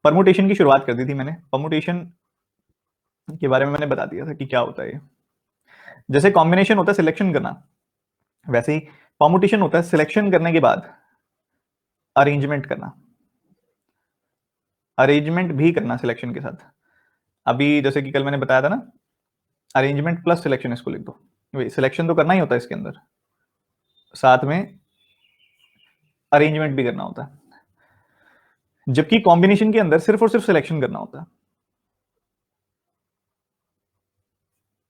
Permutation की शुरुआत कर दी थी मैंने। परमुटेशन के बारे में मैंने बता दिया था कि क्या होता है ये। जैसे कॉम्बिनेशन होता है सिलेक्शन करना, वैसे ही परमुटेशन होता है सिलेक्शन करने के बाद अरेंजमेंट करना, अरेंजमेंट भी करना सिलेक्शन के साथ। अभी जैसे कि कल मैंने बताया था ना, अरेंजमेंट प्लस सिलेक्शन, इसको लिख दो। वही सिलेक्शन तो करना ही होता है इसके अंदर, साथ में अरेंजमेंट भी करना होता है। जबकि कॉम्बिनेशन के अंदर सिर्फ और सिर्फ सिलेक्शन करना होता है,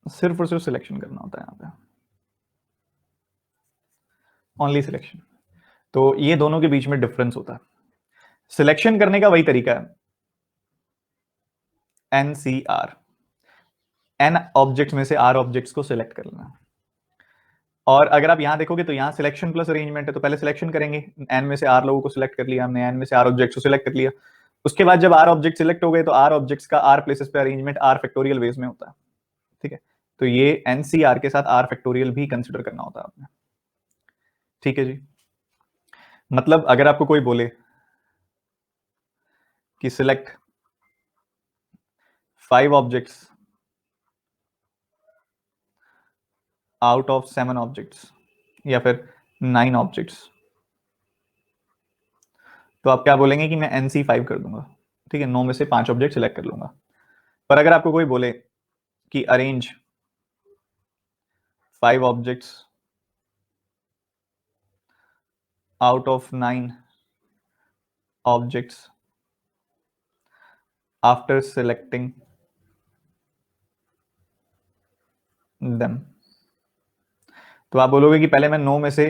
सिर्फ और सिर्फ सिलेक्शन करना होता है यहाँ पे, ओनली सिलेक्शन। तो ये दोनों के बीच में डिफरेंस होता है। सिलेक्शन करने का वही तरीका है, एनसीआर, एन ऑब्जेक्ट्स में से आर ऑब्जेक्ट्स को सिलेक्ट कर लेना। और अगर आप यहां देखोगे तो यहां सिलेक्शन प्लस अरेंजमेंट है, तो पहले सिलेक्शन करेंगे, एन में से आर लोगों को सिलेक्ट कर लिया हमने, एन में से आर ऑब्जेक्ट्स को सिलेक्ट कर लिया। उसके बाद जब आर ऑब्जेक्ट सिलेक्ट हो गए तो आर ऑब्जेक्ट्स का आर प्लेसेस पे अरेंजमेंट आर फैक्टोरियल वेज में होता है। ठीक है, तो ये एनसीआर के साथ आर फैक्टोरियल भी कंसिडर करना होता है आपने। ठीक है जी, मतलब अगर आपको कोई बोले कि select 5 objects out of 7 objects या फिर 9 ऑब्जेक्ट्स, तो आप क्या बोलेंगे कि मैं NC5 कर दूंगा। ठीक है, 9 में से 5 ऑब्जेक्ट सिलेक्ट कर लूंगा। पर अगर आपको कोई बोले कि arrange 5 objects out of 9 objects after selecting them, तो आप बोलोगे कि पहले मैं 9 में से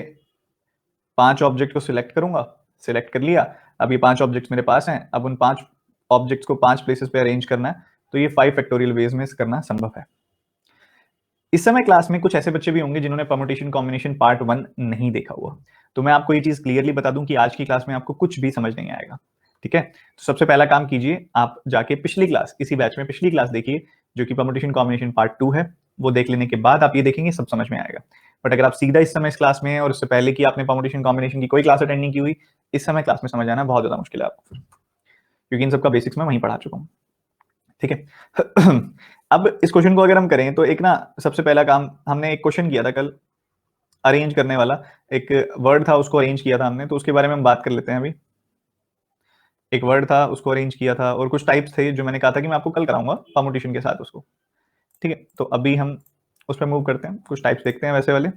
5 ऑब्जेक्ट को सिलेक्ट करूंगा, सिलेक्ट कर लिया, अब ये 5 ऑब्जेक्ट्स मेरे पास हैं, अब उन 5 ऑब्जेक्ट्स को 5 प्लेसेस पे अरेंज करना है, तो ये 5 फैक्टोरियल वेज में करना संभव है। इस समय क्लास में कुछ ऐसे बच्चे भी होंगे जिन्होंने परमुटेशन कॉम्बिनेशन पार्ट 1 नहीं देखा हुआ, तो मैं आपको ये चीज क्लियरली बता दूं कि आज की क्लास में आपको कुछ भी समझ नहीं आएगा। ठीक है, तो सबसे पहला काम कीजिए, आप जाके पिछली क्लास, इसी बैच में पिछली क्लास देखिए जो कि परमुटेशन कॉम्बिनेशन पार्ट 2 है। वो देख लेने के बाद आप ये देखेंगे, सब समझ में आएगा। बट अगर आप सीधा इस समय इस क्लास में है और उससे पहले की आपने परमुटेशन कॉम्बिनेशन की कोई क्लास अटेंड नहीं की हुई, इस समय क्लास में समझ आना बहुत ज्यादा मुश्किल है आपको, क्योंकि इन सबका बेसिक्स मैं वहीं पढ़ा चुका हूँ। ठीक है अब इस क्वेश्चन को अगर हम करें तो एक ना, सबसे पहला काम हमने एक क्वेश्चन किया था कल अरेंज करने वाला, एक वर्ड था उसको अरेंज किया था हमने, तो उसके बारे में हम बात कर लेते हैं अभी। एक वर्ड था उसको अरेंज किया था और कुछ टाइप्स थे जो मैंने कहा था कि मैं आपको कल कराऊंगा परमुटेशन के साथ उसको। ठीक है, तो अभी हम उस पर मूव करते हैं, कुछ टाइप्स देखते हैं वैसे वाले।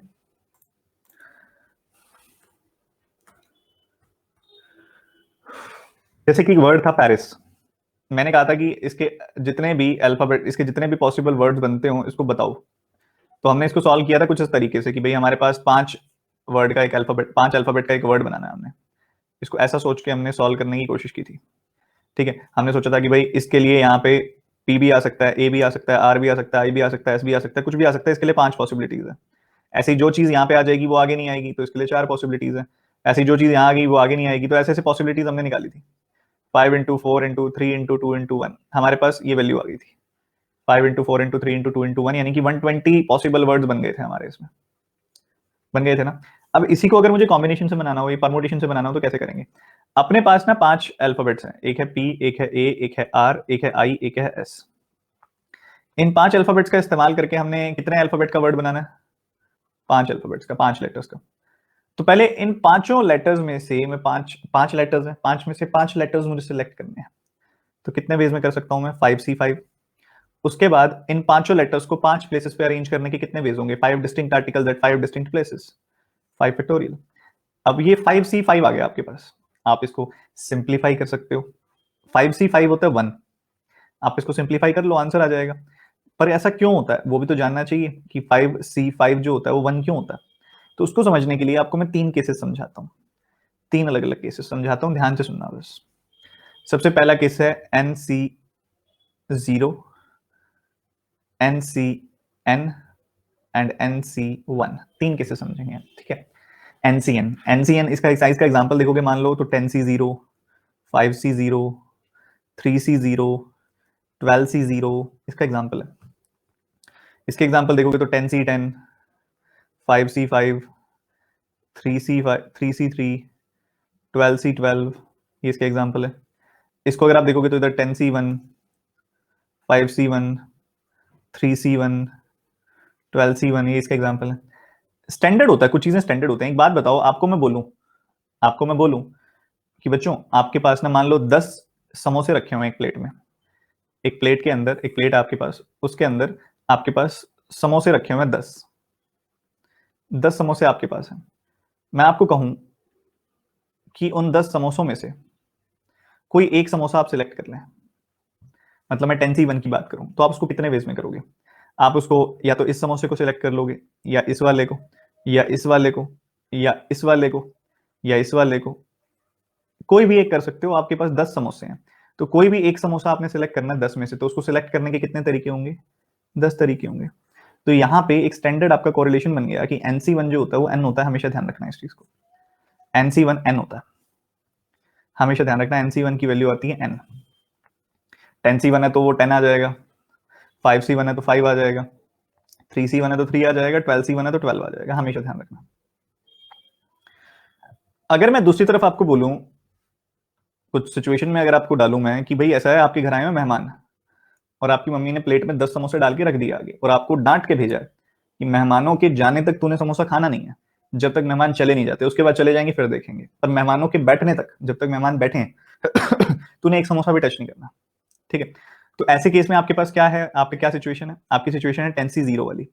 जैसे कि वर्ड था पेरिस, मैंने कहा था कि इसके जितने भी अल्फाबेट, इसके जितने भी पॉसिबल वर्ड्स बनते हो इसको बताओ। तो हमने इसको सॉल्व किया था कुछ इस तरीके से कि भाई हमारे पास 5 वर्ड का एक अल्फाबेट, 5 अल्फाबेट का एक वर्ड बनाना है हमने। इसको ऐसा सोच के हमने सॉल्व करने की कोशिश की थी। ठीक है, हमने सोचा था कि भाई इसके लिए यहाँ पे पी भी आ सकता है, ए भी आ सकता है, आर भी आ सकता है, आई भी आ सकता है, एस भी आ सकता है, कुछ भी आ सकता है, इसके लिए 5 पॉसिबिलिटीज है। ऐसी जो चीज यहाँ पे आ जाएगी वो आगे नहीं आएगी, तो इसके लिए 4 पॉसिबिलिटीज है। ऐसी जो चीज यहाँ आ गई वो आगे नहीं आएगी, तो ऐसे ऐसे पॉसिबिलिटीज हमने निकाली थी। 5 into 4 into 3 into 2 into 1, हमारे पास ये वैल्यू आ गई थी। 5 into 4 into 3 into 2 into 1, यानी कि 120 पॉसिबल वर्ड्स बन गए थे हमारे इसमें, बन गए थे ना। अब इसी को अगर मुझे कॉम्बिनेशन से बनाना हो, ये परमुटेशन से बनाना हो, तो कैसे करेंगे। अपने पास ना 5 अल्फाबेट्स हैं, एक है पी, एक है ए, एक है आर, एक है आई, एक है एस। इन 5 अल्फाबेट्स का इस्तेमाल करके हमने कितने अल्फाबेट का वर्ड बनाना है, 5 अल्फाबेट्स का, 5 लेटर्स का। तो पहले इन पांचों लेटर्स में से मैं 5 5 लेटर्स हैं, 5 में से 5 लेटर्स मुझे सिलेक्ट करने हैं। तो कितने वेज में कर सकता हूं मैं, 5C5। उसके बाद इन पांचों लेटर्स को 5 प्लेसेस पे अरेंज करने के कितने वेज होंगे, 5 distinct articles at 5 distinct places, 5 factorial. अब ये 5C5 आ गया आपके पास, आप इसको सिंप्लीफाई कर सकते हो। 5C5 होता है 1, आप इसको सिंप्लीफाई कर लो, आंसर आ जाएगा। पर ऐसा क्यों होता है वो भी तो जानना चाहिए कि 5C5 जो होता है वो 1 क्यों होता है। तो उसको समझने के लिए आपको मैं 3 केसेस समझाता हूँ, 3 अलग अलग केसेस समझाता हूँ, ध्यान से सुनना बस। सबसे पहला केस है NC0, NCN and NC1, 3 cases समझेंगे। ठीक है, NCN, NCN इसका साइज का एग्जांपल देखोगे मान लो तो 10C0, 5C0, 3C0, 12C0 इसका एग्जांपल है। इसके एग्जांपल देखोगे तो 10C10, 5C5, 3C5, 3C3, 12C12, ये इसके एग्जांपल है। इसको अगर आप देखोगे तो इधर 10C1, 5C1, 3C1, 12C1, ये इसका एग्जाम्पल है। स्टैंडर्ड होता है, कुछ चीजें स्टैंडर्ड होते हैं। एक बात बताओ, आपको मैं बोलूं कि बच्चों आपके पास ना मान लो 10 समोसे रखे हुए हैं एक प्लेट में, एक प्लेट के अंदर, एक प्लेट आपके पास, उसके अंदर आपके पास समोसे रखे हुए हैं 10 समोसे आपके पास हैं। मैं आपको कहूं कि उन 10 समोसों में से कोई एक समोसा आप सिलेक्ट कर लें, मतलब मैं 10C1 की बात करूं, तो आप उसको कितने वेज में करोगे? आप उसको या तो इस समोसे को सिलेक्ट कर लोगे, या इस वाले को, या इस वाले को, या इस वाले को, या इस वाले को, कोई भी एक कर सकते हो। आपके पास 10 समोसे हैं, तो कोई भी एक समोसा आपने सिलेक्ट करना है 10 में से, तो उसको सिलेक्ट करने के कितने तरीके होंगे? 10 तरीके होंगे। तो यहाँ पे एक स्टैंडर्ड आपका कोरिलेशन बन गया कि NC1 जो होता है वो n होता है, हमेशा ध्यान रखना है इस चीज को। NC1 n होता है, हमेशा ध्यान रखना, NC1 की वैल्यू आती है n। 10C1 है तो वो 10 आ जाएगा, 5C1 है तो 5 आ जाएगा, 3C1 है तो 3 आ जाएगा, 12C1 है तो 12 आ जाएगा, हमेशा ध्यान रखना। अगर मैं दूसरी तरफ आपको बोलूं, कुछ सिचुएशन में अगर आपको डालूं मैं कि भाई ऐसा है, आपके घर आए हुए मेहमान और आपकी मम्मी ने प्लेट में 10 समोसे डाल के रख दिया आगे, और आपको डांट के भेजा है कि मेहमानों के जाने तक तूने समोसा खाना नहीं है, जब तक मेहमान चले नहीं जाते, उसके बाद चले जाएंगे फिर देखेंगे, पर मेहमानों के बैठने तक, जब तक मेहमान बैठे हैं तूने एक समोसा भी टच नहीं करना। ठीक है, तो ऐसे केस में आपके पास क्या है, आपकी क्या सिचुएशन है? आपकी सिचुएशन है 10C0 वाली।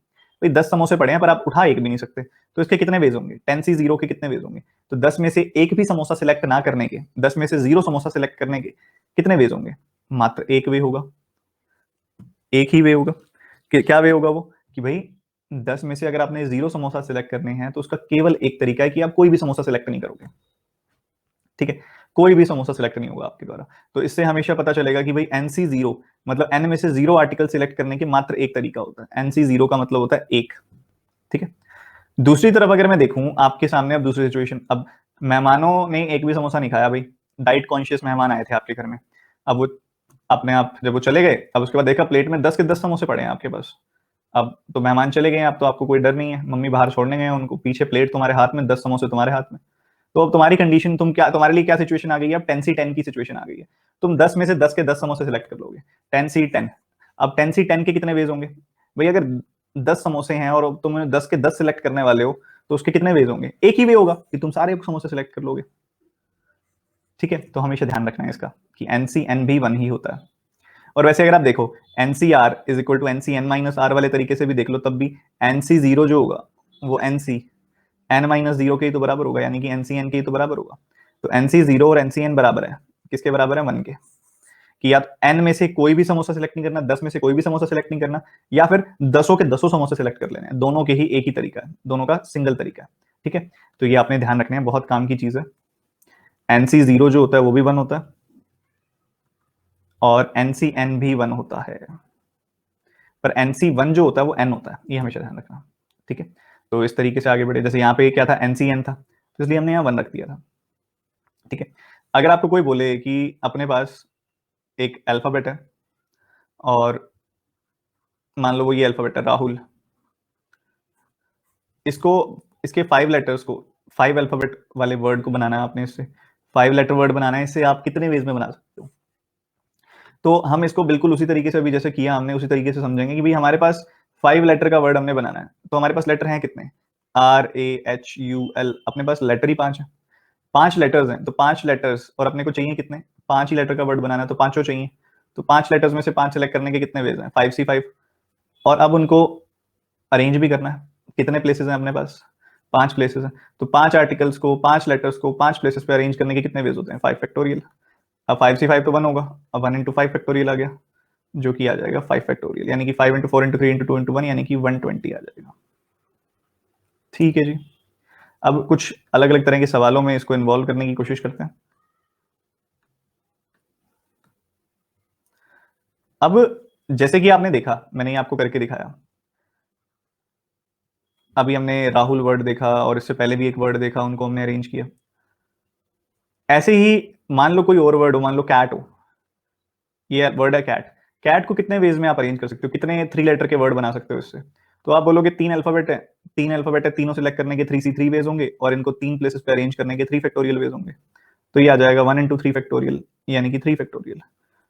भाई 10 समोसे पड़े हैं पर आप उठा एक भी नहीं सकते, तो इसके कितने वेज होंगे? 10C0 के कितने वेज होंगे? तो 10 में से एक भी समोसा सिलेक्ट ना करने के, 10 में से 0 समोसा सिलेक्ट करने के कितने वेज होंगे? मात्र एक वे होगा, एक ही वे होगा। क्या वे होगा वो? कि भाई 10 में से अगर आपने 0 समोसा सिलेक्ट करने हैं तो उसका केवल एक तरीका है कि आप कोई भी समोसा सिलेक्ट नहीं करोगे। ठीक है, कोई भी समोसा सिलेक्ट नहीं होगा आपके द्वारा। तो इससे हमेशा पता चलेगा कि भाई NC0 मतलब n में से 0 आर्टिकल सिलेक्ट करने के मात्र एक तरीका होता है। NC0 का मतलब होता है एक। ठीक है, दूसरी तरफ अगर मैं देखूं आपके सामने, अब दूसरी सिचुएशन, अब मेहमानों ने एक भी समोसा नहीं खाया, भाई डाइट कॉन्शियस मेहमान आए थे आपके घर में, अब वो अपने आप जब वो चले गए, अब उसके बाद देखा प्लेट में 10 के 10 समोसे पड़े हैं आपके पास। अब तो मेहमान चले गए हैं, अब तो आपको कोई डर नहीं है, मम्मी बाहर छोड़ने गए हैं उनको, पीछे प्लेट तुम्हारे हाथ में, 10 समोसे तुम्हारे हाथ में। तो अब तुम्हारी कंडीशन, तुम्हारे लिए क्या सिचुएशन आ गई है? अब 10C10 की सिचुएशन आ गई है। तुम 10 में से 10 के 10 समोसे सिलेक्ट कर लोगे, 10C10। अब 10C10 के कितने वेज होंगे? भाई अगर 10 समोसे हैं और तुम 10 के 10 सिलेक्ट करने वाले हो, तो उसके कितने वेज होंगे? एक ही वे होगा कि तुम सारे समोसे सिलेक्ट कर लोगे। ठीक है, तो हमेशा ध्यान रखना है इसका कि NCN भी 1 ही होता है। और वैसे अगर आप देखो NCR is equal to NCN minus R वाले तरीके से भी देख लो, तब भी NC0 जो होगा वो NCN-0 के ही तो बराबर होगा, यानी कि NCN के ही तो बराबर होगा। तो NC0 और NCN बराबर है, किसके बराबर है? 1 के। कि या तो n में से कोई भी समोसा सिलेक्ट नहीं करना, 10 में से कोई भी समोसा सिलेक्ट नहीं करना, या फिर 10 के 10 समोसे सिलेक्ट कर लेने हैं। दोनों के ही एक ही तरीका है, दोनों का सिंगल तरीका है। ठीक है, तो ये आपने ध्यान रखना है, बहुत काम की चीज है। NC0 जो होता है वो भी 1 होता है, और NCN भी 1 होता है, पर NC1 जो होता है वो n होता है, ये हमेशा ध्यान रखना। ठीक है, तो इस तरीके से आगे बढ़े। जैसे यहाँ पे क्या था? NCN था, तो इसलिए हमने यहाँ 1 रख दिया था। ठीक है, अगर आपको कोई बोले कि अपने पास एक अल्फाबेट है, और मान लो वो ये अल्फाबेट है राहुल, इसको, इसके 5 लेटर्स को, 5 अल्फाबेट वाले वर्ड को बनाना है आपने, इससे 5 लेटर वर्ड बनाना है, इससे आप कितने वेज में बना सकते हो? तो हम इसको बिल्कुल उसी तरीके से अभी जैसे किया हमने, उसी तरीके से समझेंगे कि भाई हमारे पास 5 लेटर का वर्ड हमने बनाना है, तो हमारे पास लेटर हैं कितने? RAHUL, अपने पास लेटर ही 5 है, 5 लेटर्स हैं, तो 5 लेटर्स, और अपने को चाहिए कितने? 5 ही लेटर का वर्ड बनाना है, तो पांचों चाहिए। तो 5 लेटर्स में से 5 सेलेक्ट करने के कितने वेज हैं? 5C5। और अब उनको अरेंज भी करना है, कितने प्लेसेस हैं अपने पास? 5 प्लेसेस हैं, तो 5 आर्टिकल्स को, 5 लेटर्स को 5 प्लेसेस पे अरेंज करने के कितने वेज होते हैं? 5 फैक्टोरियल। अब 5C5 तो 1 होगा, अब 1 इंटू 5 फैक्टोरियल आ गया, जो कि आ जाएगा 5 फैक्टोरियल, यानी कि 5 इंटू 4 इंटू 3 इंटू 2 इंटू 1, यानी कि 120 आ जाएगा। ठीक है जी, अब कुछ अलग अलग तरह के सवालों में इसको इन्वॉल्व करने की कोशिश करते हैं। अब जैसे कि आपने देखा, मैंने आपको करके दिखाया, अभी हमने राहुल वर्ड देखा, और इससे पहले भी एक वर्ड देखा, उनको हमने अरेंज किया। ऐसे ही मान लो कोई और वर्ड हो, मान लो कैट हो, ये वर्ड है कैट। कैट को कितने वेज में आप अरेंज कर सकते हो? कितने 3 लेटर के वर्ड बना सकते हो इससे? तो आप बोलोगे 3 अल्फाबेट है, 3 अल्फाबेट है, तीनों सिलेक्ट करने के 3C3 वेज होंगे, और इनको 3 प्लेसेस पे अरेंज करने के 3 फैक्टोरियल वेज होंगे। तो ये आ जाएगा 1 इंटू 3 फैक्टोरियल यानी कि 3 फैक्टोरियल,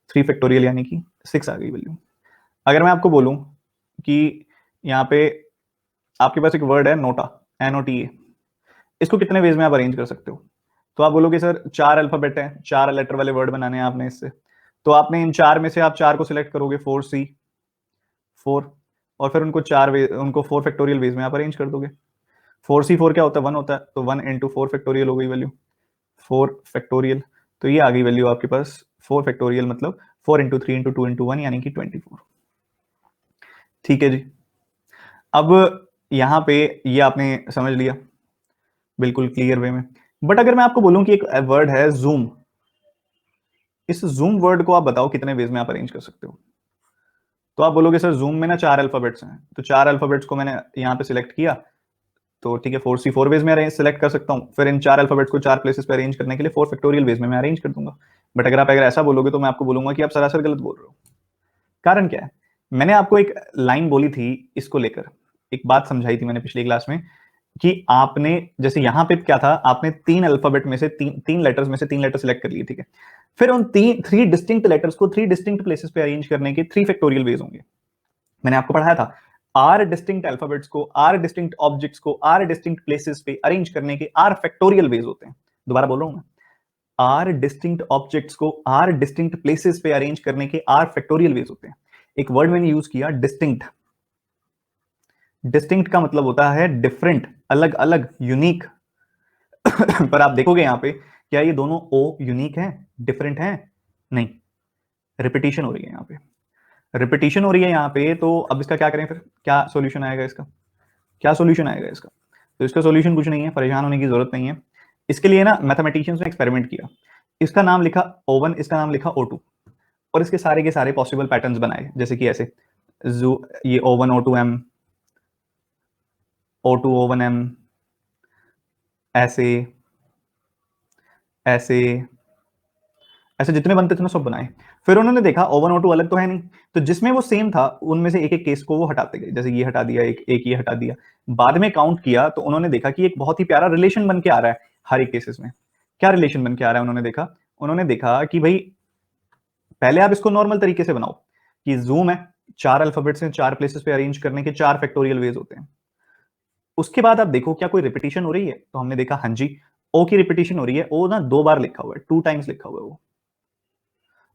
3 फैक्टोरियल यानी कि 6 आ गई वैल्यू। अगर मैं आपको बोलूं कि यहाँ पे आपके पास एक वर्ड है नोटा, NOTA, इसको कितने वेज में आप अरेंज कर सकते हो? तो आप बोलोगे सर 4 अल्फाबेट है, 4 लेटर वाले वर्ड बनाने हैं आपने इससे, तो आपने इन 4 में से आप 4 को सिलेक्ट करोगे, 4C 4, और फिर उनको 4 फैक्टोरियल वेज में आप अरेंज कर दोगे। 4C 4 क्या होता है? 1 होता है, तो 1 इंटू 4 फैक्टोरियल हो गई वैल्यू, 4 फैक्टोरियल। तो ये आ गई वैल्यू आपके पास 4 फैक्टोरियल, मतलब 4 इंटू 3 इंटू 2 इंटू 1 यानी कि 24। ठीक है जी। अब यहां पे ये आपने समझ लिया बिल्कुल क्लियर वे में। बट अगर मैं आपको बोलूं कि एक वर्ड है जूम, इस जूम वर्ड को आप बताओ कितने वेज में आप अरेंज कर सकते हो? तो आप बोलोगे सर जूम में ना 4 अल्फाबेट्स हैं, तो 4 अल्फाबेट्स को मैंने यहाँ पे सिलेक्ट किया, तो ठीक है 4C 4 वेज में अरेंज सिलेक्ट कर सकता हूँ, फिर इन 4 अल्फाबेट्स को 4 प्लेसेस पे अरेंज करने के लिए 4 फैक्टोरियल वेज में मैं अरेंज कर दूंगा। बट अगर ऐसा बोलोगे तो मैं आपको बोलूंगा कि आप सरासर गलत बोल रहे हो। कारण क्या है? मैंने आपको एक लाइन बोली थी इसको लेकर, एक बात समझाई थी मैंने पिछली क्लास में, कि आपने जैसे यहां पे क्या था, आपने 3 अल्फाबेट में से तीन लेटर्स में से 3 लेटर सिलेक्ट कर लिए, ठीक है, फिर उन 3 डिस्टिंक्ट लेटर्स को 3 डिस्टिंक्ट प्लेसेस पे अरेंज करने के 3 फैक्टोरियल वेज होंगे। मैंने आपको पढ़ाया था आर डिस्टिंक्ट अल्फाबेट्स को, आर डिस्टिंक्ट ऑब्जेक्ट्स को, आर डिस्टिंक्ट प्लेसेस पे अरेंज करने के आर फैक्टोरियल वेज होते हैं। दोबारा बोल रहा हूं मैं, आर डिस्टिंक्ट ऑब्जेक्ट्स को आर डिस्टिंक्ट प्लेसेस पे अरेंज करने के आर फैक्टोरियल वेज होते हैं। एक वर्ड मैंने यूज किया डिस्टिंक्ट, डिस्टिंक्ट का मतलब होता है डिफरेंट, अलग अलग, यूनिक। पर आप देखोगे यहां पे क्या ये दोनों ओ यूनिक है, डिफरेंट है? नहीं, रिपीटिशन हो रही है यहां पे, रिपीटिशन हो रही है यहाँ पे। तो अब इसका क्या करें फिर? क्या सॉल्यूशन आएगा इसका? क्या सॉल्यूशन आएगा इसका? तो इसका सॉल्यूशन कुछ नहीं है, परेशान होने की जरूरत नहीं है। इसके लिए ना मैथमेटिशियंस ने एक्सपेरिमेंट किया, इसका नाम लिखा O1, इसका नाम लिखा O2, और इसके सारे के सारे पॉसिबल पैटर्न्स बनाए, जैसे कि ऐसे ये O1 O2M, O2 O1M, ऐसे ऐसे ऐसे जितने बनते थे ना सब बनाए। फिर उन्होंने देखा O1 O2 अलग तो है नहीं, तो जिसमें वो सेम था उनमें से एक एक केस को वो हटाते गए, जैसे ये हटा दिया, एक ये हटा दिया। बाद में काउंट किया तो उन्होंने देखा कि एक बहुत ही प्यारा रिलेशन बन के आ रहा है हर एक केसेस में। क्या रिलेशन बन के आ रहा है? उन्होंने देखा कि भाई पहले आप इसको नॉर्मल तरीके से बनाओ कि जूम है, 4 अल्फाबेट्स हैं, 4 प्लेसेस पे अरेंज करने के 4 फैक्टोरियल वेज होते हैं। उसके बाद आप देखो क्या कोई रिपीटिशन हो रही है? तो हमने देखा हाँ जी, ओ की रिपीटिशन हो रही है। ओ ना 2 बार लिखा हुआ है, 2 टाइम्स लिखा हुआ है वो।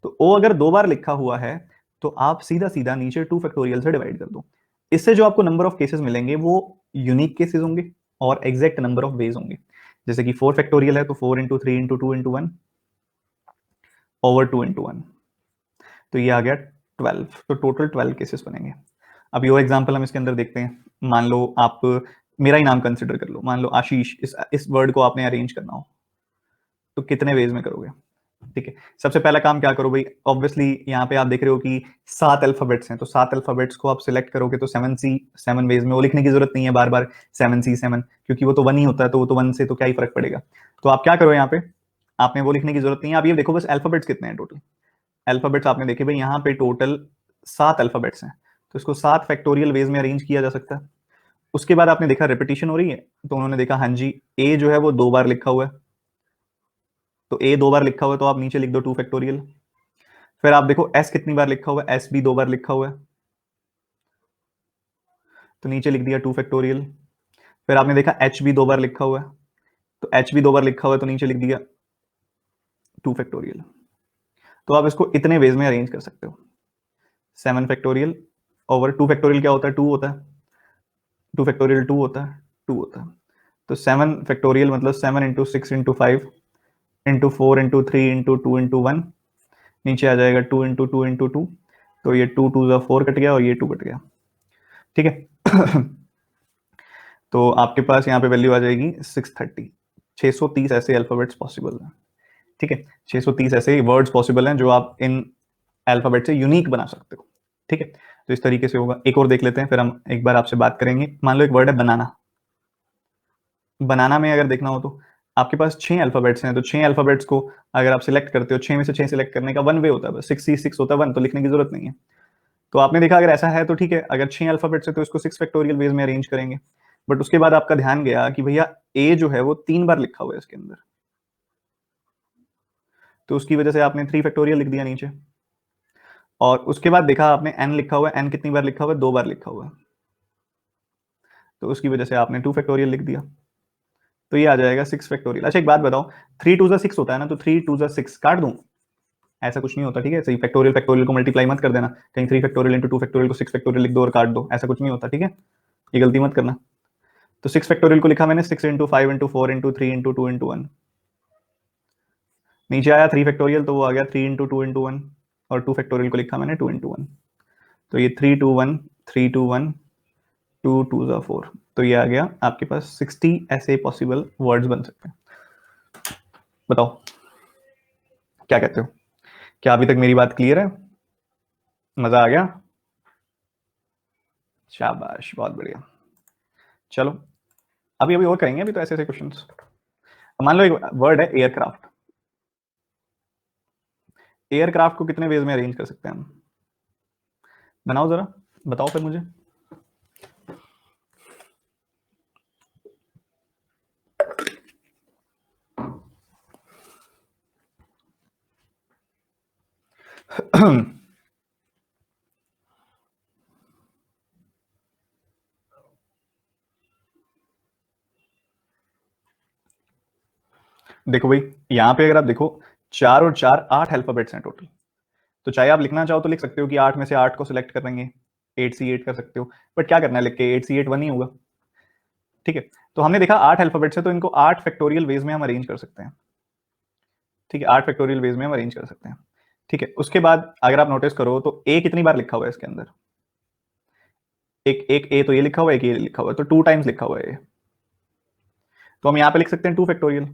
तो ओ अगर 2 बार लिखा हुआ है तो आप सीधा सीधा नीचे 2 फैक्टोरियल से डिवाइड कर दो। इससे जो आपको नंबर ऑफ केसेस मिलेंगे वो यूनिक केसेस होंगे और एग्जैक्ट नंबर ऑफ वेज होंगे। जैसे कि 4 फैक्टोरियल है तो 4 into 3 into 2 into 1 over 2 into 1, तो ये आ गया 12। तो टोटल 12 केसेस बनेंगे। अब यो एग्जाम्पल हम इसके अंदर देखते हैं। मान लो आप मेरा ही नाम कंसिडर कर लो, मान लो आशीष, इस वर्ड को आपने अरेंज करना हो तो कितने वेज में करोगे? ठीक है, सबसे पहला काम क्या करो भाई, ऑब्वियसली यहाँ पे आप देख रहे हो कि 7 अल्फाबेट्स हैं, तो 7 अल्फाबेट्स को आप सिलेक्ट करोगे तो 7C 7 वेज में, वो लिखने की जरूरत नहीं है बार बार 7C 7, क्योंकि वो तो 1 ही होता है, तो वो तो 1 से तो क्या ही फर्क पड़ेगा। तो आप क्या करो यहाँ पे, आपने वो लिखने की जरूरत नहीं है। आप ये देखो बस अल्फाबेट्स कितने हैं टोटल। अल्फाबेट्स आपने देखे भाई यहाँ पे टोटल 7 अल्फाबेट्स हैं, तो इसको 7 फैक्टोरियल वेज में अरेंज किया जा सकता है। उसके बाद आपने देखा रिपीटिशन हो रही है, तो उन्होंने देखा हाँ जी ए जो है वो 2 बार लिखा हुआ है, तो ए 2 बार लिखा हुआ है तो आप नीचे लिख दो 2 फैक्टोरियल। फिर आप देखो एस कितनी बार लिखा हुआ है, एस भी 2 बार लिखा हुआ है, तो नीचे लिख दिया 2 फैक्टोरियल। फिर आपने देखा एच भी 2 बार लिखा हुआ है, तो एच भी 2 बार लिखा हुआ है तो नीचे लिख दिया 2 फैक्टोरियल। तो आप इसको इतने वेज में अरेंज कर सकते हो, 7 फैक्टोरियल ओवर 2 फैक्टोरियल क्या होता है? 2 होता है, 2 फैक्टोरियल 2 होता है, 2 होता है। तो 7 फैक्टोरियल मतलब 7 into 6 into 5 into 4 into 3 into 2 into 1, नीचे आ जाएगा 2 इंटू 2 इंटू 2, तो ये 2 2 जा 4 कट गया और ये 2 कट गया। ठीक है। तो आपके पास यहाँ पे वैल्यू आ जाएगी 630। 630 ऐसे अल्फाबेट्स पॉसिबल हैं। ठीक है, 630 ऐसे वर्ड्स पॉसिबल हैं जो आप इन अल्फाबेट से यूनिक बना सकते हो। ठीक है, तो इस तरीके से होगा। एक और देख लेते हैं, फिर हम एक बार आपसे बात करेंगे। मान लो एक वर्ड है बनाना। बनाना में अगर देखना हो तो आपके पास 6 अल्फाबेट्स हैं, तो 6 अल्फाबेट्स को अगर आप सिलेक्ट करते हो, 6 में से 6 सिलेक्ट करने का 1 वे होता है, बस 6C6 होता है 1, तो लिखने की जरूरत नहीं है। तो आपने देखा अगर ऐसा है तो ठीक है, अगर 6 अल्फाबेट्स है तो इसको 6 फैक्टोरियल वेज में अरेंज करेंगे। बट उसके बाद आपका ध्यान गया कि भैया ए जो है वो 3 बार लिखा हुआ है इसके अंदर, तो उसकी वजह से आपने 3 फैक्टोरियल लिख दिया नीचे, और उसके बाद देखा आपने n लिखा हुआ है, n कितनी बार लिखा हुआ है, 2 बार लिखा हुआ है, तो उसकी वजह से आपने 2 फैक्टोरियल लिख दिया, तो ये आ जाएगा 6 फैक्टोरियल। अच्छा एक बात बताओ, 3 2 6 होता है ना, तो 3 2 6 काट दूं? ऐसा कुछ नहीं होता, ठीक है? सही, फैक्टोरियल फैक्टोरियल को मल्टीप्लाई मत कर देना, कहीं 3 फैक्टोरियल इंटू 2 फैक्टोरियल को 6 फैक्टोरियल लिख दो और काट दो, ऐसा कुछ नहीं होता, ठीक है? ये गलती मत करना। तो 6 फैक्टोरियल को लिखा मैंने 6 into 5 into 4 into 3 into 2 into 1, नीचे आया 3 फैक्टोरियल तो वो आ गया 3 इंटू 2 इंटू 1, और 2 फैक्टोरियल को लिखा मैंने 2 इंटू 1, तो ये 3 2 1 3 2 1 2 2 4, तो ये आ गया आपके पास 60 ऐसे पॉसिबल वर्ड्स बन सकते हैं। बताओ क्या कहते हो, क्या अभी तक मेरी बात क्लियर है? मजा आ गया? शाबाश, बहुत बढ़िया। चलो अभी अभी और करेंगे, अभी तो ऐसे ऐसे क्वेश्चंस। मान लो एक वर्ड है एयरक्राफ्ट, एयरक्राफ्ट को कितने वेज में अरेंज कर सकते हैं हम? बनाओ जरा, बताओ फिर मुझे। देखो भाई, यहां पे अगर आप देखो 4 और 4 8 अल्फाबेट्स हैं टोटल, तो चाहे आप लिखना चाहो तो लिख सकते हो कि 8 में से 8 को सिलेक्ट कर लेंगे, 8C8 कर सकते हो, बट क्या करना है लिख के, 8C8 1 ही होगा, ठीक है? तो हमने देखा 8 अल्फाबेट्स है, तो इनको 8 फैक्टोरियल वेज में हम अरेंज कर सकते हैं, ठीक है? 8 फैक्टोरियल वेज में हम अरेंज कर सकते हैं, ठीक है? उसके बाद अगर आप नोटिस करो तो ए कितनी बार लिखा हुआ है इसके अंदर, एक एक ए तो ये लिखा हुआ है, एक ये लिखा हुआ है, तो 2 टाइम्स लिखा हुआ है ये, तो हम यहां पे लिख सकते हैं 2 फैक्टोरियल।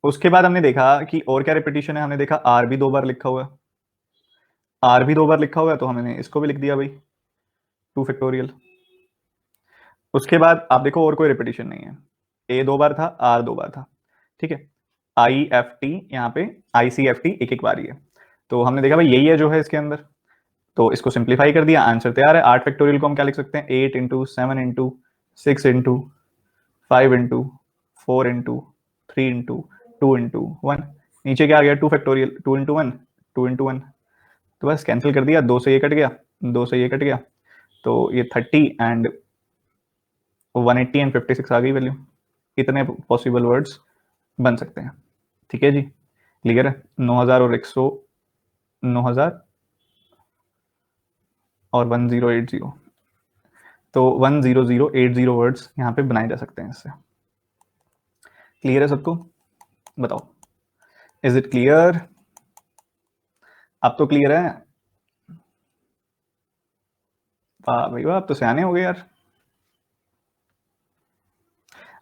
उसके बाद हमने देखा कि और क्या रिपीटिशन है, हमने देखा आर भी 2 बार लिखा हुआ है, आर भी 2 बार लिखा हुआ है, तो हमने इसको भी लिख दिया भाई 2 फैक्टोरियल। उसके बाद आप देखो और कोई रिपीटिशन नहीं है, ए 2 बार था, आर 2 बार था, ठीक है? IFT यहाँ पे ICFT एक एक बार ही है, तो हमने देखा भाई यही है जो है इसके अंदर, तो इसको सिंप्लीफाई कर दिया, आंसर तैयार है। 8 फैक्टोरियल को हम क्या लिख सकते हैं, 8 into 7 into 6 into 5 into 4 into 3 into 2 into 1, नीचे क्या आ गया 2 फैक्टोरियल, 2 इंटू 1 2 इंटू 1, तो बस कैंसिल कर दिया, 2 से ये कट गया, 2 से ये कट गया, तो ये 30 एंड 180 एंड 56 आ गई वैल्यू। इतने पॉसिबल वर्ड्स बन सकते हैं, ठीक है जी? क्लियर है? 9000 और 100, 9000 और 1080, तो 10080 वर्ड्स यहाँ पे बनाए जा सकते हैं इससे। क्लियर है सबको? बताओ, इज इट क्लियर? अब तो क्लियर है? वाह भाई वाह, आप तो सियाने हो गए यार।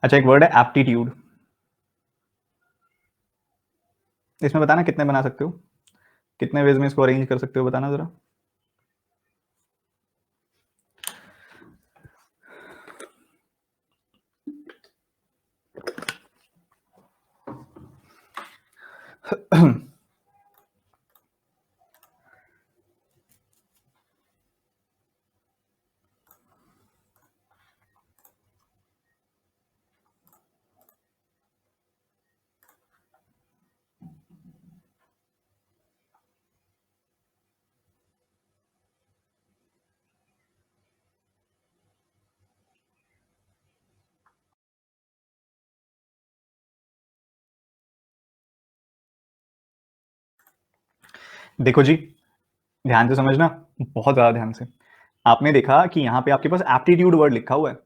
अच्छा एक वर्ड है एप्टीट्यूड, इसमें बताना कितने बना सकते हो, कितने वेज में इसको अरेंज कर सकते हो, बताना जरा। देखो जी, ध्यान से समझना, बहुत ज्यादा ध्यान से। आपने देखा कि यहाँ पे आपके पास एप्टीट्यूड वर्ड लिखा हुआ है,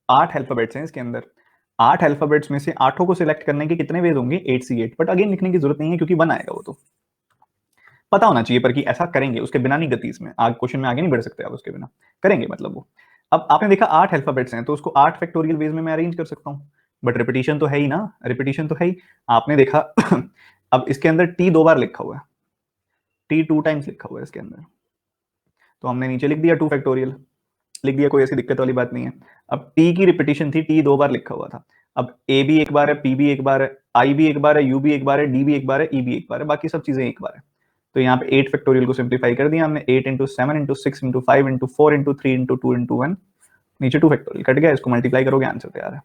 8 अल्फाबेट्स हैं इसके अंदर, 8 अल्फाबेट्स में से 8 को सिलेक्ट करने के कितने वेज होंगे, 8C8, बट अगेन लिखने की जरूरत नहीं है क्योंकि 1 आएगा, वो तो पता होना चाहिए, पर कि ऐसा करेंगे उसके बिना नहीं गति, इसमें आगे क्वेश्चन में आगे नहीं बढ़ सकते आप उसके बिना, करेंगे मतलब वो। अब आपने देखा 8 अल्फाबेट्स हैं, तो उसको 8 फैक्टोरियल वेज में मैं अरेंज कर सकता हूँ, बट रिपीटिशन तो है ही ना, रिपीटिशन तो है ही। आपने देखा अब इसके अंदर टी 2 बार लिखा हुआ है, टी 2 टाइम्स लिखा हुआ है इसके अंदर, तो हमने नीचे लिख दिया 2 फैक्टोरियल, लिख दिया, कोई ऐसी दिक्कत वाली बात नहीं है। अब टी की रिपीटिशन थी, टी 2 बार लिखा हुआ था, अब ए भी एक बार है, पी भी एक बार है, आई भी एक बार है, यू भी एक बार है, डी भी एक बार है, ई भी एक बार है, बाकी सब चीजें एक बार है। तो यहाँ पे 8 फैक्टोरियल को सिंप्लीफाई कर दिया हमने, 8 into 7 into 6 into 5 into 4 into 3 into 2 into 1, नीचे 2 फैक्टोरियल कट गया, इसको मल्टीप्लाई करोगे आंसर तैयार है।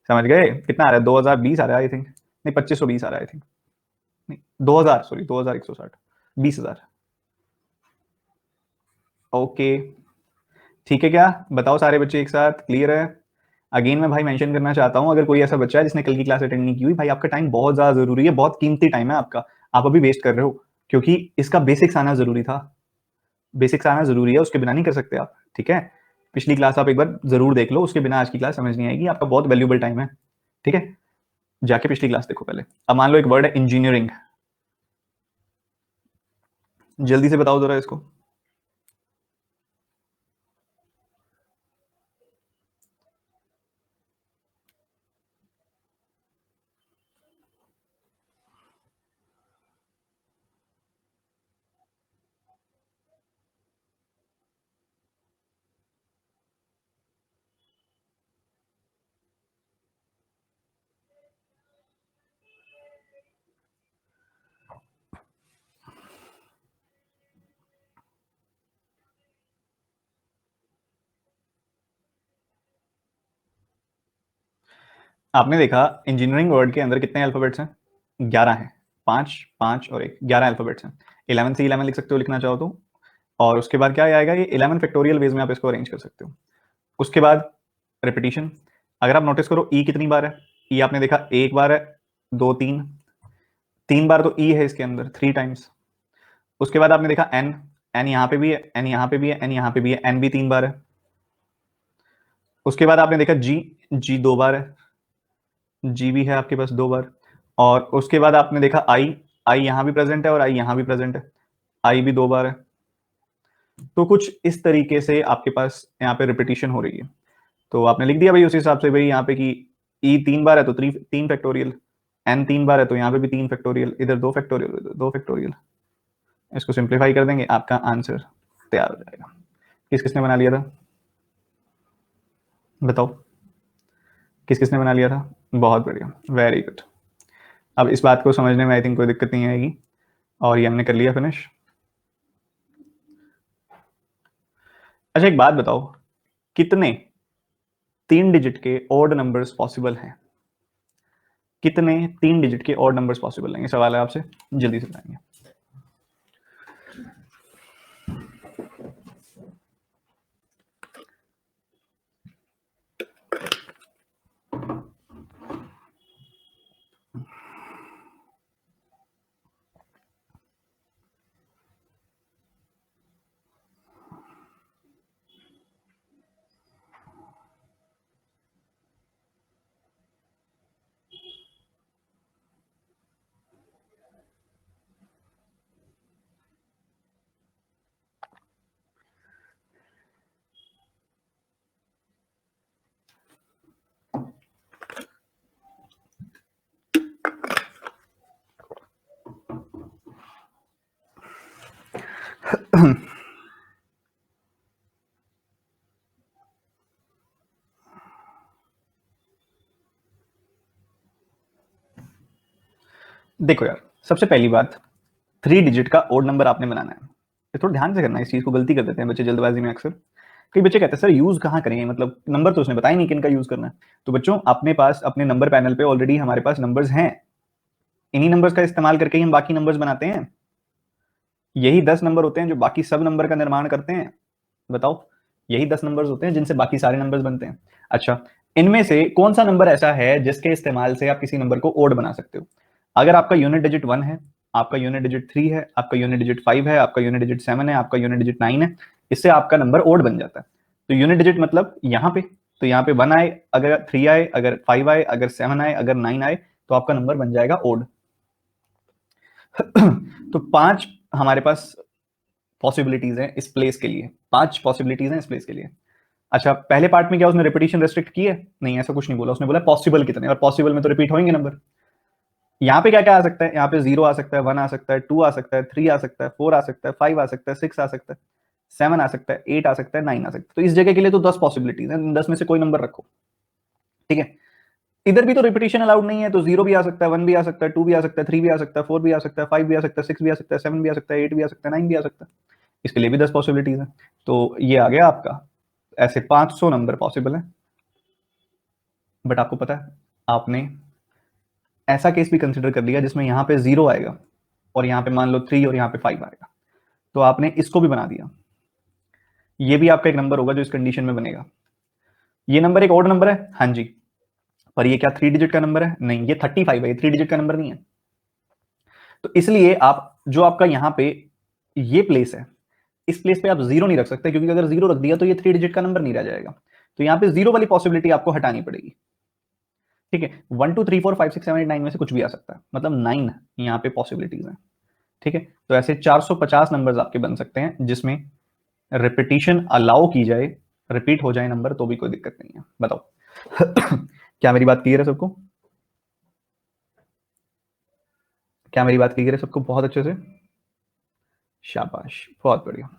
समझ गए? कितना आ रहा है, 2020 आ रहा है आई थिंक, नहीं 2520 आ रहा है आई थिंक, नहीं 2000, सॉरी 2160, 20,000। ओके ठीक है, क्या बताओ सारे बच्चे एक साथ, क्लियर है? अगेन मैं भाई मेंशन करना चाहता हूं, अगर कोई ऐसा बच्चा है जिसने कल की क्लास अटेंड नहीं की हुई, भाई आपका टाइम बहुत ज्यादा जरूरी है, बहुत कीमती टाइम है आपका, आप अभी वेस्ट कर रहे हो, क्योंकि इसका बेसिक्स आना जरूरी था, बेसिक्स आना जरूरी है, उसके बिना नहीं कर सकते आप, ठीक है? पिछली क्लास आप एक बार जरूर देख लो, उसके बिना आज की क्लास समझ नहीं आएगी, आपका बहुत वैल्यूबल टाइम है, ठीक है? जाके पिछली क्लास देखो पहले। अब मान लो एक वर्ड है इंजीनियरिंग, जल्दी से बताओ जरा इसको। आपने देखा इंजीनियरिंग वर्ड के अंदर कितने अल्फाबेट्स हैं? 11 हैं, 5 5 और 1, 11 अल्फाबेट्स हैं। 11 से 11 लिख सकते हो लिखना चाहो तो, और उसके बाद क्या आएगा, ये 11 फैक्टोरियल वेज में आप इसको अरेंज कर सकते हो। उसके बाद रिपीटिशन, अगर आप नोटिस करो ई कितनी बार है, ई आपने देखा एक बार है, दो तीन, तीन बार तो ई है इसके अंदर, 3 टाइम्स। उसके बाद आपने देखा एन, एन यहाँ पे भी है, एन यहाँ पे भी है, एन यहाँ पे भी है, एन भी 3 बार है। उसके बाद आपने देखा जी, जी 2 बार है, जी भी है आपके पास 2 बार। और उसके बाद आपने देखा आई, आई यहाँ भी प्रेजेंट है और आई यहाँ भी प्रेजेंट है, आई भी 2 बार है। तो कुछ इस तरीके से आपके पास यहाँ पे रिपीटिशन हो रही है, तो आपने लिख दिया भाई उस हिसाब से, भाई यहाँ पे कि ई 3 बार है तो 3 फैक्टोरियल, एन 3 बार है तो यहाँ पे भी 3 फैक्टोरियल, इधर 2 फैक्टोरियल, इधर 2 फैक्टोरियल। इसको सिंप्लीफाई कर देंगे, आपका आंसर तैयार हो जाएगा। किस किसने बना लिया था बताओ, किस किसने बना लिया था? बहुत बढ़िया, वेरी गुड। अब इस बात को समझने में आई थिंक कोई दिक्कत नहीं आएगी, और ये हमने कर लिया फिनिश। अच्छा एक बात बताओ, कितने 3 डिजिट के ऑड नंबर्स पॉसिबल हैं? कितने 3 डिजिट के ऑड नंबर्स पॉसिबल हैं, ये सवाल है आपसे, जल्दी से बताएंगे। देखो यार, सबसे पहली बात, 3 डिजिट का ओड नंबर आपने बनाना है, ये थोड़ा ध्यान से करना है, इस चीज को गलती कर देते हैं बच्चे जल्दबाजी में अक्सर। कई बच्चे कहते हैं सर यूज कहाँ करेंगे, मतलब नंबर तो उसने बताया नहीं किन का यूज करना है। तो बच्चों अपने पास अपने नंबर पैनल पे ऑलरेडी हमारे पास नंबर्स हैं, इन्हीं नंबर्स का इस्तेमाल करके ही हम बाकी नंबर्स बनाते हैं। यही 10 नंबर होते हैं जो बाकी सब नंबर का निर्माण करते हैं, बताओ, यही 10 नंबर्स होते हैं जिनसे बाकी सारे नंबर्स बनते हैं। अच्छा, इनमें से कौन सा नंबर ऐसा है जिसके इस्तेमाल से आप किसी नंबर को ओड बना सकते हो? अगर आपका यूनिट डिजिट 1 है, आपका यूनिट डिजिट 3 है, आपका यूनिट डिजिट 5 है, आपका यूनिट डिजिट 7 है, आपका यूनिट डिजिट 9 है, इससे आपका नंबर ओड बन जाता है। तो यूनिट डिजिट मतलब यहाँ पे, तो यहाँ पे 1 आए, अगर 3 आए, अगर 5 आए, अगर 7 आए, अगर 9 आए, तो आपका नंबर बन जाएगा ओड। तो 5 हमारे पास पॉसिबिलिटीज हैं इस प्लेस के लिए, 5 पॉसिबिलिटीज हैं इस प्लेस के लिए। अच्छा, पहले पार्ट में क्या उसने रिपीटिशन रेस्ट्रिक्ट की है? नहीं, ऐसा कुछ नहीं बोला, उसने बोला पॉसिबल कितने, और पॉसिबल में तो रिपीट होंगे नंबर। यहाँ पे क्या क्या आ सकता है? यहाँ पे 0 आ सकता है, 1 आ सकता है, 2 आ सकता है, 3 आ सकता है, 4 आ सकता है, 5 आ सकता है, 6 आ सकता है, 7 आ सकता है, 8 आ सकता है, 9 आ सकता है। तो इस जगह के लिए तो 10 पॉसिबिलिटीज है, 10 में से कोई नंबर रखो, ठीक है? इधर भी तो रिपीटिशन अलाउड नहीं है, तो 0 भी आ सकता है, 1 भी आ सकता है, 2 भी आ सकता है, 3 भी आ सकता है, 4 भी आ सकता है, 5 भी आ सकता है, 6 भी आ सकता है, 7 भी आ सकता है, 8 भी आ सकता है, 9 भी आ सकता है। इसके लिए भी 10 पॉसिबिलिटीज है। तो ये आ गया आपका, ऐसे 500 नंबर पॉसिबल है। बट आपको पता है, आपने ऐसा केस भी कंसिडर कर लिया जिसमें यहाँ पे 0 आएगा और यहाँ पे मान लो 3 और यहाँ पे 5 आएगा, तो आपने इसको भी बना दिया। ये भी आपका एक नंबर होगा जो इस कंडीशन में बनेगा। ये नंबर एक ऑड नंबर है, हाँ जी, पर ये क्या 3 डिजिट का नंबर है? नहीं, ये 35 है, ये 3 डिजिट का नंबर नहीं है। तो इसलिए आप जो आपका यहाँ पे ये प्लेस है, इस प्लेस पे आप 0 नहीं रख सकते, क्योंकि अगर 0 रख दिया तो ये 3 डिजिट का नंबर नहीं रह जाएगा। तो यहाँ पे 0 वाली पॉसिबिलिटी आपको हटानी पड़ेगी। ठीक है, 1 2 3 4 5 6 7 8 9 में से कुछ भी आ सकता है, मतलब 9 यहाँ पे पॉसिबिलिटीज हैं। ठीक है, तो ऐसे 450 नंबर्स आपके बन सकते हैं जिसमें रिपीटिशन अलाउ की जाए, रिपीट हो जाए नंबर तो भी कोई दिक्कत नहीं है। बताओ क्या मेरी बात क्लियर है सबको? क्या मेरी बात क्लियर है सबको बहुत अच्छे से? शाबाश, बहुत बढ़िया।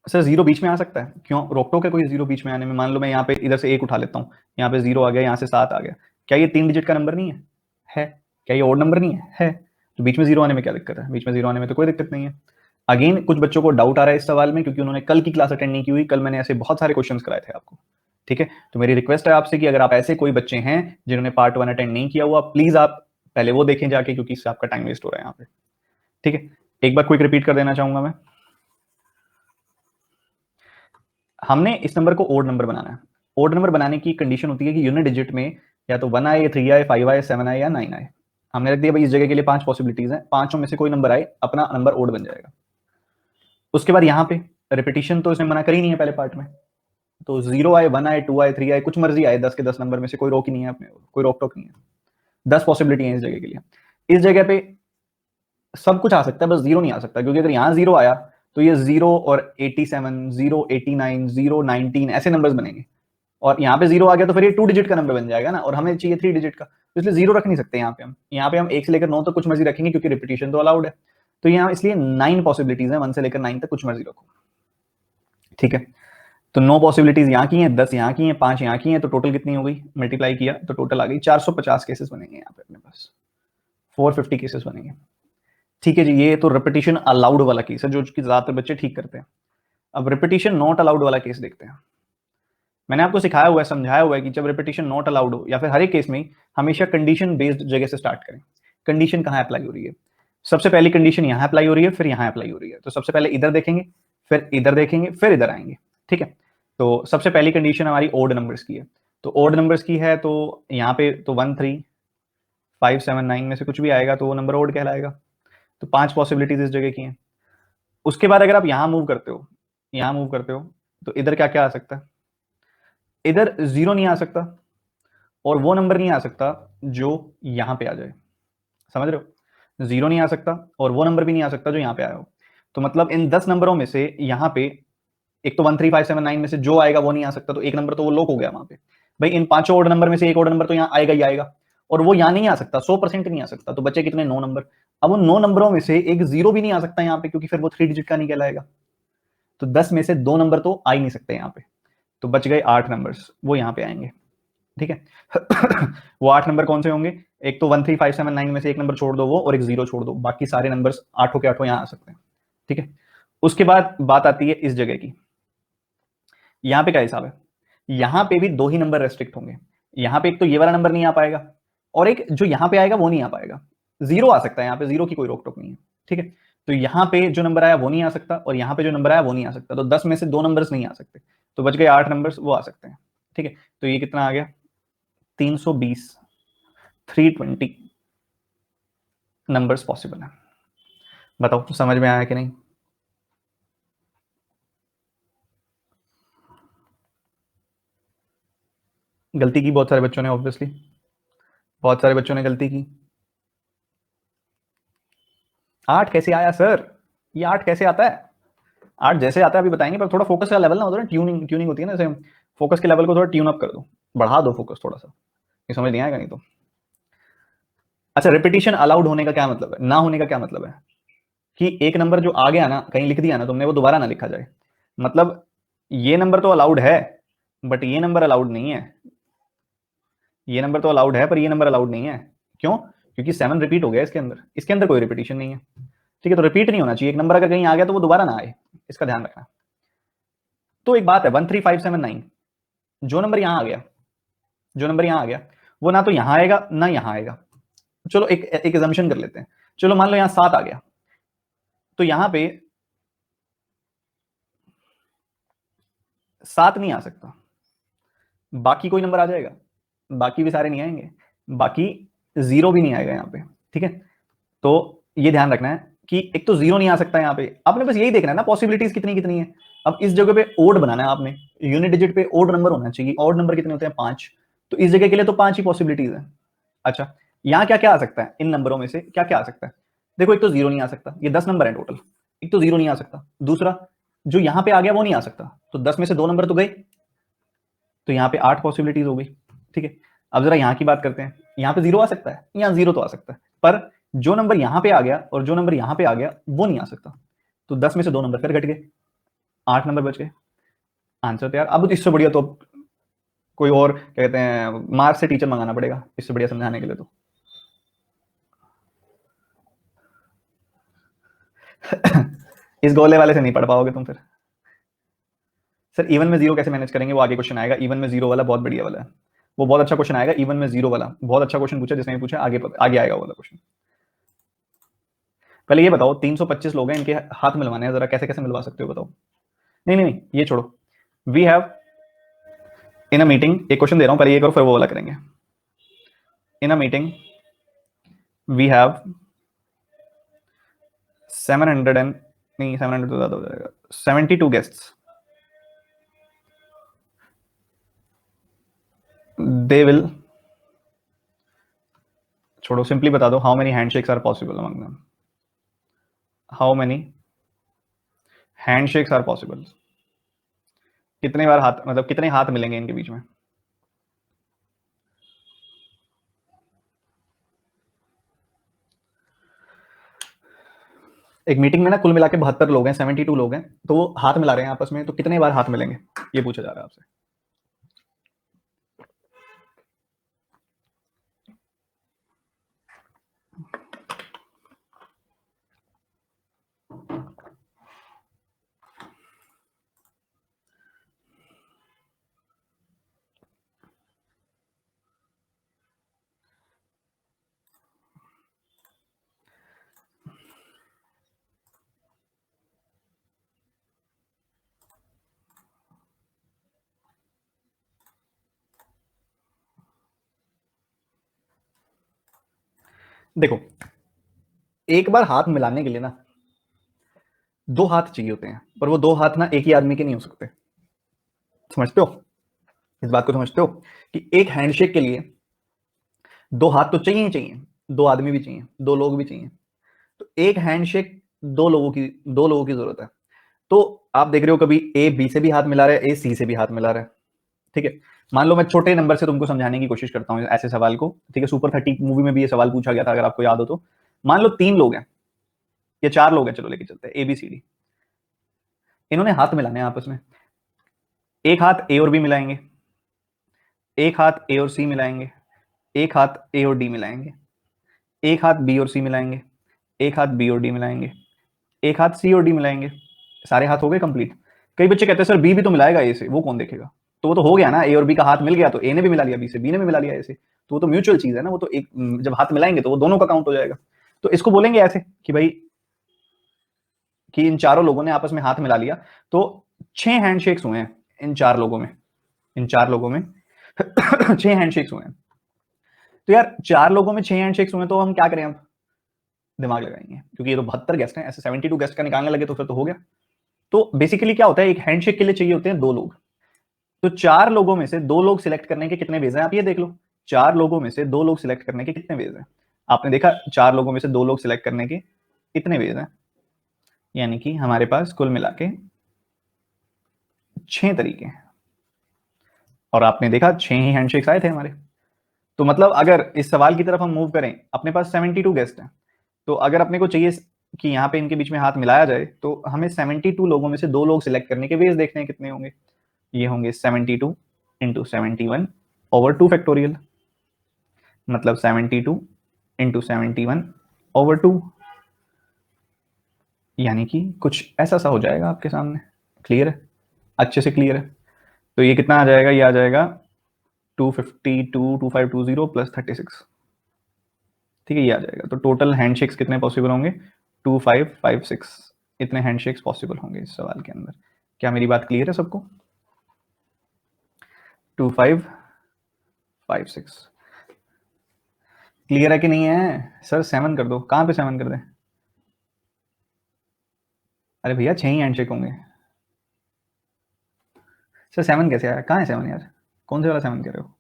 सर 0 बीच में आ सकता है, क्यों रोक टोक है कोई 0 बीच में आने में? मान लो मैं यहाँ पे इधर से 1 उठा लेता हूँ, यहाँ पे 0 आ गया, यहाँ से 7 आ गया, क्या ये 3 डिजिट का नंबर नहीं है? है। क्या ये ऑड नंबर नहीं है? है। तो बीच में 0 आने में क्या दिक्कत है? बीच में 0 आने में तो कोई दिक्कत नहीं है। अगेन कुछ बच्चों को डाउट आ रहा है इस सवाल में, क्योंकि उन्होंने कल की क्लास अटेंड नहीं की हुई। कल मैंने ऐसे बहुत सारे क्वेश्चंस कराए थे आपको। ठीक है, तो मेरी रिक्वेस्ट है आपसे कि अगर आप ऐसे कोई बच्चे हैं जिन्होंने पार्ट 1 अटेंड नहीं किया हुआ, प्लीज आप पहले वो देखें जाके, क्योंकि इससे आपका टाइम वेस्ट हो रहा है यहाँ पे। ठीक है, एक बार क्विक रिपीट कर देना चाहूंगा मैं। हमने इस नंबर को ओड नंबर बनाना है। ओड नंबर बनाने की कंडीशन होती है कि यूनिट डिजिट में या तो 1 आए, 3 आए, 5 आए, 7 आए या 9 आए। हमने रख दिया भाई इस जगह के लिए 5 पॉसिबिलिटीज हैं, पांचों में से कोई नंबर आए अपना नंबर ओड बन जाएगा। उसके बाद यहाँ पे रिपीटिशन तो इसने मना करी नहीं है पहले पार्ट में, तो 0 आए, 1 आए, 2 आए, 3 आए, कुछ मर्जी आए, 10 के 10 नंबर में से कोई रोक ही नहीं है अपने, कोई रोक टोक नहीं है। 10 पॉसिबिलिटी है इस जगह के लिए। इस जगह पे सब कुछ आ सकता है, बस 0 नहीं आ सकता, क्योंकि अगर यहाँ 0 आया तो ये 0 और 87, 0 89, 0 19 ऐसे नंबर्स बनेंगे, और यहाँ पे 0 आ गया तो फिर ये 2 डिजिट का नंबर बन जाएगा ना, और हमें चाहिए 3 डिजिट का, तो इसलिए 0 रख नहीं सकते यहाँ पे हम। यहाँ पे हम 1 से लेकर 9 तक कुछ मर्जी रखेंगे, क्योंकि रिपीटिशन तो अलाउड है। तो यहाँ इसलिए 9 पॉसिबिलिटीज है, 1 से लेकर 9 तक कुछ मर्जी रखो। ठीक है, तो 9 पॉसिबिलिटीज यहाँ की हैं, 10 यहाँ की हैं, 5 यहाँ की हैं, तो टोटल कितनी हो गई? मल्टीप्लाई किया तो टोटल आ गई 450 केसेस बनेंगे यहाँ पे अपने पास, 450 केसेस बनेंगे। ठीक है जी, ये तो रिपीटिशन अलाउड वाला केस है जो कि ज्यादातर बच्चे ठीक करते हैं। अब रिपीटिशन नॉट अलाउड वाला केस देखते हैं। मैंने आपको सिखाया हुआ है, समझाया हुआ है कि जब रिपीटिशन नॉट अलाउड हो या फिर हर एक केस में हमेशा कंडीशन बेस्ड जगह से स्टार्ट करें। कंडीशन कहाँ अप्लाई हो रही है? सबसे पहली कंडीशन यहाँ अप्लाई हो रही है, फिर यहाँ अप्लाई हो रही है, तो सबसे पहले इधर देखेंगे, फिर इधर देखेंगे, फिर इधर आएंगे। ठीक है, तो सबसे पहली कंडीशन हमारी ओड नंबर्स की है, तो ओड नंबर्स की है, तो यहाँ पे तो 1 3 5 7 9 में से कुछ भी आएगा तो वो नंबर ओड कहलाएगा। तो 5 पॉसिबिलिटीज इस जगह की हैं। उसके बाद अगर आप यहाँ मूव करते हो, यहाँ मूव करते हो, तो इधर क्या क्या आ सकता है? इधर 0 नहीं आ सकता, और वो नंबर नहीं आ सकता जो यहाँ पे आ जाए। समझ रहे हो? 0 नहीं आ सकता और वो नंबर भी नहीं आ सकता जो यहाँ पे आया हो। तो मतलब इन 10 नंबरों में से यहाँ पे एक तो 1 3 5 7 9 में से जो आएगा वो नहीं आ सकता, तो एक नंबर तो वो लॉक हो गया वहां पे। भाई इन पांचों ऑर्डर नंबर में से एक ऑर्डर नंबर तो यहाँ आएगा ही आएगा, और वो यहाँ नहीं आ सकता, 100% नहीं आ सकता। तो बचे कितने? 9 नंबर। अब उन 9 नंबरों में से एक 0 भी नहीं आ सकता यहाँ पे, क्योंकि फिर वो 3 डिजिट का नहीं कहलाएगा। तो 10 में से 2 नंबर तो आ ही नहीं सकते यहाँ पे, तो बच गए 8 नंबर्स, वो यहाँ पे आएंगे। ठीक है वो 8 नंबर कौन से होंगे? एक तो 1 3 5 7 9 में से एक नंबर छोड़ दो वो, और एक 0 छोड़ दो, बाकी सारे नंबर्स 8 के 8 यहाँ आ सकते हैं। ठीक है, उसके बाद बात आती है इस जगह की। यहाँ पे क्या हिसाब है? यहाँ पे भी 2 ही नंबर रेस्ट्रिक्ट होंगे। यहाँ पे एक तो ये वाला नंबर नहीं आ पाएगा, और एक जो यहाँ पे आएगा वो नहीं आ पाएगा। 0 आ सकता है, यहाँ पे 0 की कोई रोक टोक नहीं है। ठीक है, तो यहाँ पे जो नंबर आया वो नहीं आ सकता, और यहाँ पे जो नंबर आया वो नहीं आ सकता, तो 10 में से 2 नंबर्स नहीं आ सकते, तो बच गए 8 नंबर्स, वो आ सकते हैं। ठीक है, तो ये कितना आ गया? 320, 320 नंबर्स पॉसिबल है। बताओ समझ में आया कि नहीं? गलती की बहुत सारे बच्चों ने, ऑब्वियसली बहुत सारे बच्चों ने गलती की। 8 कैसे आया सर? ये 8 कैसे आता है? 8 जैसे आता है अभी बताएंगे, पर थोड़ा फोकस का लेवल ना होता है, ट्यूनिंग ट्यूनिंग होती है ना, जैसे फोकस के लेवल को थोड़ा ट्यून अप कर दो, बढ़ा दो फोकस थोड़ा सा, ये समझ नहीं आएगा नहीं तो। अच्छा, रिपीटिशन अलाउड होने का क्या मतलब है, ना होने का क्या मतलब है? कि एक नंबर जो आ गया ना, कहीं लिख दिया ना तुमने, वो दोबारा ना लिखा जाए। मतलब ये नंबर तो अलाउड है, बट ये नंबर अलाउड नहीं है। ये नंबर तो अलाउड है पर ये नंबर अलाउड नहीं है। क्यों? क्योंकि 7 रिपीट हो गया इसके अंदर कोई रिपीटिशन नहीं है। ठीक है, तो रिपीट नहीं होना चाहिए। एक नंबर अगर कहीं आ गया तो वो दोबारा ना आए, इसका ध्यान रखना। तो एक बात है, 1 3 5 7 9 जो नंबर यहां आ गया, जो नंबर यहां आ गया, वो ना तो यहां आएगा ना यहां आएगा। चलो एक assumption कर लेते हैं, चलो मान लो यहां 7 आ गया, तो यहां पे 7 नहीं आ सकता, बाकी कोई नंबर आ जाएगा, बाकी भी सारे नहीं आएंगे, बाकी 0 भी नहीं आएगा यहाँ पे, ठीक है। तो ये ध्यान रखना है कि एक तो 0 नहीं आ सकता यहाँ पे, आपने बस यही देखना है ना पॉसिबिलिटीज कितनी कितनी है। अब इस जगह पे ओड बनाना है आपने, यूनिट डिजिट पे ओड नंबर होना चाहिए, ओड नंबर कितने होते हैं 5, तो इस जगह के लिए तो 5 ही पॉसिबिलिटीज है। अच्छा, यहाँ क्या क्या आ सकता है, इन नंबरों में से क्या क्या आ सकता है, देखो एक तो 0 नहीं आ सकता, ये 10 नंबर है टोटल, एक तो 0 नहीं आ सकता, दूसरा जो यहाँ पे आ गया वो नहीं आ सकता, तो 10 में से 2 नंबर तो गए, तो यहाँ पे 8 पॉसिबिलिटीज हो गई, ठीक है। अब जरा यहाँ की बात करते हैं, यहाँ पे 0 आ सकता है, यहाँ 0 तो आ सकता है, पर जो नंबर यहाँ पे आ गया और जो नंबर यहाँ पे आ गया वो नहीं आ सकता, तो 10 में से 2 नंबर फिर घट गए, 8 नंबर बच गए। आंसर तो यार अब इससे बढ़िया तो कोई और क्या कहते हैं मार्क्स से टीचर मंगाना पड़ेगा इससे बढ़िया समझाने के लिए तो। इस गोले वाले से नहीं पढ़ पाओगे तुम फिर। सर इवन में 0 कैसे मैनेज करेंगे, वो आगे क्वेश्चन आएगा, इवन में 0 वाला बहुत बढ़िया वाला है, वो बहुत अच्छा क्वेश्चन आएगा, इवन में 0 वाला बहुत अच्छा क्वेश्चन पूछा जिसने भी पूछा, आगे आएगा वो वाला क्वेश्चन। पहले ये बताओ 325 लोग हैं, इनके हाथ मिलवाने हैं, जरा कैसे कैसे मिलवा सकते हो बताओ। नहीं नहीं नहीं ये छोड़ो, we have in a meeting, एक क्वेश्चन दे रहा हूं, पहले ये करो फिर वो वाला करेंगे। In a meeting we have 700 and नहीं 700 तो ज्यादा हो जाएगा, 72 गेस्ट्स, दे विल, छोड़ो सिंपली बता दो, how many handshakes are possible among them, how many handshakes are possible, कितने बार हाथ मतलब कितने हाथ मिलेंगे इनके बीच में। एक मीटिंग में ना कुल मिला के 72 लोग हैं, 72 लोग हैं, तो वो हाथ मिला रहे हैं आपस में, तो कितने बार हाथ मिलेंगे ये पूछा जा रहा है आपसे। देखो एक बार हाथ मिलाने के लिए ना 2 हाथ चाहिए होते हैं, पर वो 2 हाथ ना एक ही आदमी के नहीं हो सकते, समझते हो इस बात को, समझते हो कि एक हैंडशेक के लिए 2 हाथ तो चाहिए ही चाहिए, 2 आदमी भी चाहिए, 2 लोग भी चाहिए, तो एक हैंडशेक 2 लोगों की जरूरत है। तो आप देख रहे हो कभी ए बी से भी हाथ मिला रहा है, ए सी से भी हाथ मिला रहा है, ठीक है। मान लो मैं छोटे नंबर से तुमको समझाने की कोशिश करता हूँ ऐसे सवाल को, ठीक है, सुपर 30 मूवी में भी ये सवाल पूछा गया था अगर आपको याद हो तो। मान लो 3 लोग हैं या 4 लोग हैं, चलो लेके चलते हैं ए बी सी डी, इन्होंने हाथ मिलाने हैं आपस में, एक हाथ ए और बी मिलाएंगे, एक हाथ ए और सी मिलाएंगे, एक हाथ ए और डी मिलाएंगे, एक हाथ बी और सी मिलाएंगे, एक हाथ बी और डी मिलाएंगे, एक हाथ सी और डी मिलाएंगे, सारे हाथ हो गए कंप्लीट। कई बच्चे कहते हैं सर बी भी तो मिलाएगा ए से, वो कौन देखेगा, तो वो तो हो गया ना, ए और बी का हाथ मिल गया, तो ए ने भी मिला लिया बी से, बी ने भी मिला लिया ए से, तो वो तो म्यूचुअल चीज है ना, वो तो एक जब हाथ मिलाएंगे तो वो दोनों का काउंट हो जाएगा। तो इसको बोलेंगे ऐसे कि भाई कि इन चारों लोगों ने आपस में हाथ मिला लिया, तो 6 हैंडशेक्स हुए हैं इन 4 लोगों में, इन 4 लोगों में 6 हैंडशेक्स हुए हैं। तो यार 4 लोगों में 6 हैंडशेक्स हुए तो हम क्या करें, अब दिमाग लगाएंगे, क्योंकि ये तो 72 गेस्ट हैं, ऐसे 72 गेस्ट का निकालने लगे तो फिर तो हो गया। तो बेसिकली क्या होता है, एक हैंडशेक के लिए चाहिए होते हैं 2 लोग, तो 4 लोगों में से 2 लोग सिलेक्ट करने के कितने वेज हैं आप ये देख लो, 4 लोगों में से 2 लोग सिलेक्ट करने के कितने वेज हैं, आपने देखा 4 लोगों में से 2 लोग सिलेक्ट करने के कितने वेज हैं, यानी कि हमारे पास कुल मिला के 6 तरीके हैं, और आपने देखा 6 ही हैंडशेक्स आए थे हमारे। तो मतलब अगर इस सवाल की तरफ हम मूव करें, अपने पास 72 गेस्ट हैं, तो अगर अपने को चाहिए कि यहाँ पे इनके बीच में हाथ मिलाया जाए, तो हमें 72 लोगों में से 2 लोग सिलेक्ट करने के वेज देखने हैं कितने होंगे, ये होंगे 72 इंटू 71 ओवर 2 फैक्टोरियल, मतलब 72 इंटू 71 ओवर 2, यानी कि कुछ ऐसा सा हो जाएगा आपके सामने, क्लियर है, अच्छे से क्लियर है। तो ये कितना आ जाएगा, ये आ जाएगा 252 2520 प्लस 36, ठीक है, ये आ जाएगा। तो टोटल हैंडशेक्स कितने पॉसिबल होंगे? 2556, इतने हैंडशेक्स पॉसिबल होंगे इस सवाल के अंदर। क्या मेरी बात क्लियर है सबको? 2556 क्लियर है कि नहीं है? सर 7 कर दो। कहाँ पे 7 कर दें? अरे भैया 6 ही हैंडशेक होंगे। सर 7 कैसे आया? कहाँ है 7 यार? कौन से वाला 7 कह रहे हो?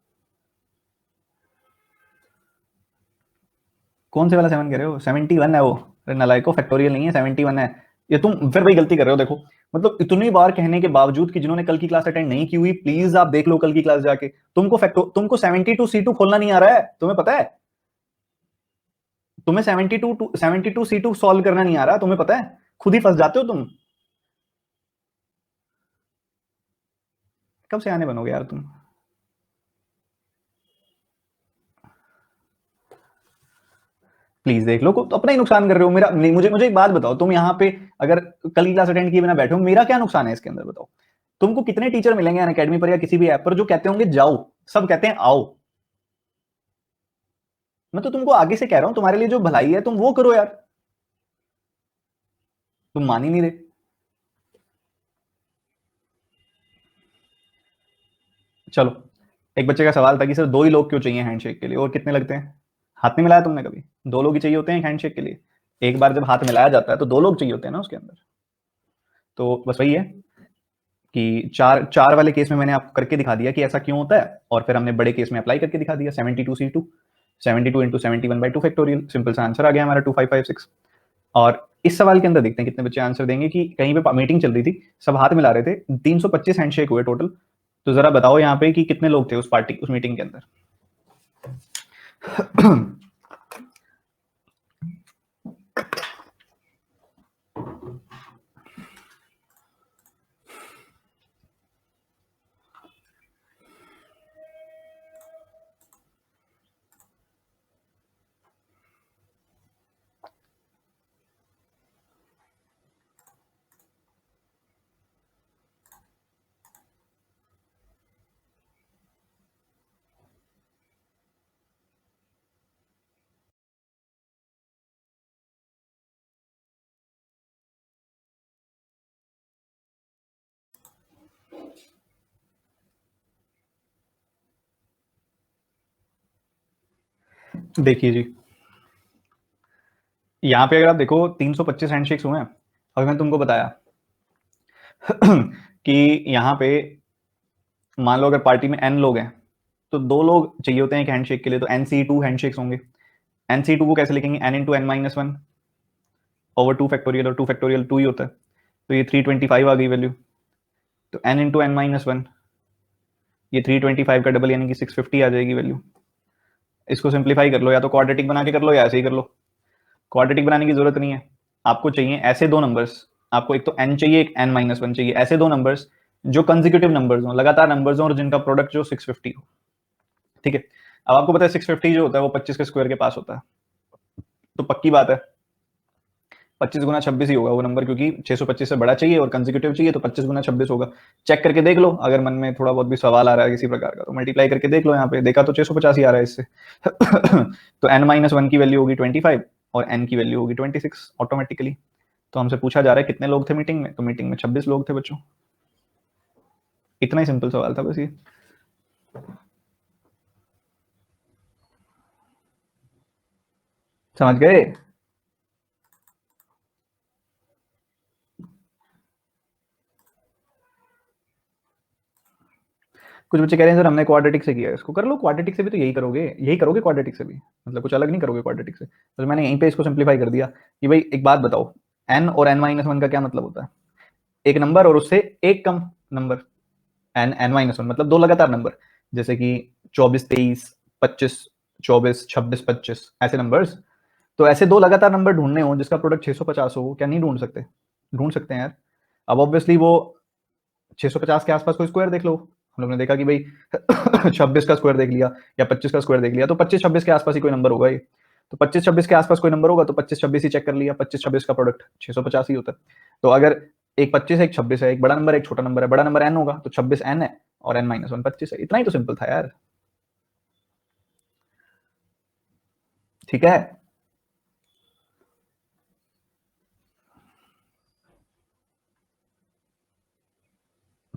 कौन से वाला 7 कह रहे हो? 71 है वो। अरे नालायको, फैक्टोरियल नहीं है, 71 है। ये तुम फिर वही गलती कर रहे हो। देखो, मतलब इतनी बार कहने के बावजूद कि जिन्होंने कल की क्लास अटेंड नहीं की हुई, प्लीज आप देख लो कल की क्लास जाके। तुमको 72 C2 खोलना नहीं आ रहा है, तुम्हें पता है? तुम्हें 72 C2 सॉल्व करना नहीं आ रहा, तुम्हें पता है? खुद ही फंस जाते हो तुम। कब से आने बनोगे यार तुम? प्लीज देख लो, तो अपना ही नुकसान कर रहे हो। मेरा नहीं, मुझे मुझे एक बात बताओ, तुम यहाँ पे अगर कल की क्लास अटेंड किए बिना बैठे हो, मेरा क्या नुकसान है इसके अंदर? बताओ। तुमको कितने टीचर मिलेंगे अनअकैडमी पर या किसी भी ऐप पर जो कहते होंगे जाओ, सब कहते हैं आओ। मैं तो तुमको आगे से कह रहा हूं, तुम्हारे लिए जो भलाई है तुम वो करो यार। तुम मान ही नहीं रहे। चलो, एक बच्चे का सवाल था कि सर 2 ही लोग क्यों चाहिए हैंडशेक के लिए, और कितने लगते हैं? हाथ नहीं मिलाया तुमने कभी? 2 लोग ही चाहिए होते हैं हैंडशेक के लिए। एक बार जब हाथ मिलाया जाता है तो 2 लोग चाहिए होते हैं ना उसके अंदर। तो बस वही है कि चार चार वाले केस में मैंने आपको करके दिखा दिया कि ऐसा क्यों होता है, और फिर हमने बड़े केस में अप्लाई करके दिखा दिया। 72 C2, 72 इंटू 71/2 फैक्टोरियल, सिंपल सा आंसर आ गया हमारा 2556। और इस सवाल के अंदर देखते हैं कितने बच्चे आंसर देंगे। कि कहीं पे मीटिंग चल रही थी, सब हाथ मिला रहे थे, 325 हैंडशेक हुए टोटल। तो जरा बताओ यहाँ पे कि कितने लोग थे उस मीटिंग के अंदर। देखिए जी, यहाँ पे अगर आप देखो 325 हैंडशेक्स हुए हैं। अगर मैंने तुमको बताया कि यहाँ पे मान लो अगर पार्टी में n लोग हैं तो 2 लोग चाहिए होते हैं एक हैंडशेक के लिए, तो NC2 हैंडशेक्स होंगे। NC2 को कैसे लिखेंगे? n into n-1 over 2 factorial, और 2 फैक्टोरियल 2 ही होता है। तो ये 325 आ गई वैल्यू। तो n इंटू n-1, ये 325 का डबल यानी कि 650 आ जाएगी वैल्यू। इसको सिंप्लीफाई कर लो, या तो क्वाड्रेटिक बना के कर लो या ऐसे ही कर लो। क्वाड्रेटिक बनाने की जरूरत नहीं है, आपको चाहिए ऐसे 2 नंबर्स। आपको एक तो n चाहिए, एक n-1 चाहिए, ऐसे 2 नंबर्स जो कंसेक्यूटिव नंबर्स हो, लगातार नंबर्स हो, और जिनका प्रोडक्ट जो 650 हो। ठीक है। अब आपको पता है 650 जो होता है वो 25 के स्क्वायर के पास होता है। तो पक्की बात है 25 गुना 26 ही होगा वो नंबर, क्योंकि 625 से बड़ा चाहिए और कंसेक्यूटिव चाहिए, तो 25 गुना 26 होगा। चेक करके देख लो, अगर मन में थोड़ा बहुत भी सवाल आ रहा है किसी प्रकार का तो मल्टीप्लाई करके देख लो। यहाँ पे देखा तो 650 ही आ रहा है इससे। तो n-1 की वैल्यू होगी 25 और n की वैल्यू होगी 26 ऑटोमेटिकली। तो हमसे पूछा जा रहा है कितने लोग थे मीटिंग में, तो मीटिंग में 26 लोग थे बच्चों। इतना ही सिंपल सवाल था बस ये। समझ गए? कुछ बच्चे कह रहे हैं सर हमने क्वाड्रेटिक से किया है। इसको कर लो क्वाड्रेटिक से भी, तो यही करोगे क्वाड्रेटिक से भी, मतलब कुछ अलग नहीं करोगे क्वाड्रेटिक से। तो मैंने यहीं पे इसको सिंप्लीफाई कर दिया कि भाई एक बात बताओ, n और n-1 का क्या मतलब होता है? एक नंबर और उससे एक कम नंबर। n-1 मतलब 2 लगातार नंबर, जैसे कि 24 23 25 24 26 25 ऐसे नंबर्स। तो ऐसे 2 लगातार नंबर ढूंढने हो जिसका प्रोडक्ट 650 हो, क्या नहीं ढूंढ सकते? ढूंढ सकते हैं यार। अब ऑब्वियसली वो 650 के आसपास कोई स्क्वायर देख लो। हम लोग ने देखा कि भाई 26 का स्क्वायर देख लिया या 25 का स्क्वायर देख लिया, तो 25 26 के आसपास ही कोई नंबर होगा ये। तो 25 26 के आसपास कोई नंबर होगा तो 25 26 ही चेक कर लिया, 25 26 का प्रोडक्ट 650 ही होता है। तो अगर एक 25 है एक 26 है, एक बड़ा नंबर है एक छोटा नंबर है, बड़ा नंबर n होगा तो 26 n है और n-1 25 है। इतना ही तो सिंपल था यार। ठीक है,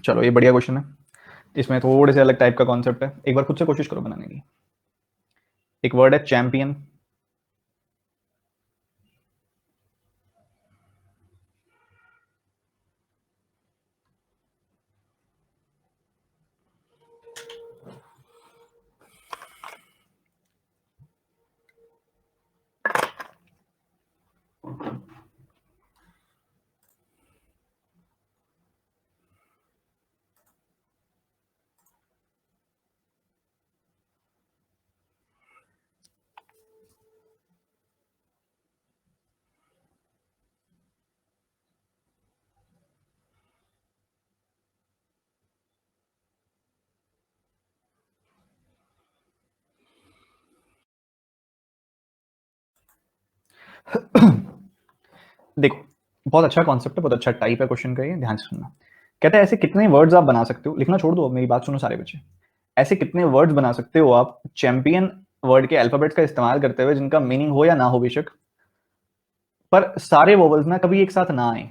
चलो ये बढ़िया क्वेश्चन है, इसमें थोड़े से अलग टाइप का कॉन्सेप्ट है, एक बार खुद से कोशिश करो बनाने की। एक वर्ड है चैंपियन, देखो बहुत अच्छा कॉन्सेप्ट है, बहुत अच्छा टाइप है क्वेश्चन का, ये ध्यान से सुनना। कहता है ऐसे कितने वर्ड्स आप बना सकते हो, लिखना छोड़ दो, अब मेरी बात सुनो सारे बच्चे। ऐसे कितने वर्ड्स बना सकते हो आप चैंपियन वर्ड के अल्फाबेट्स का इस्तेमाल करते हुए जिनका मीनिंग हो या ना हो बेशक, पर सारे वोवल्स ना कभी एक साथ ना आए।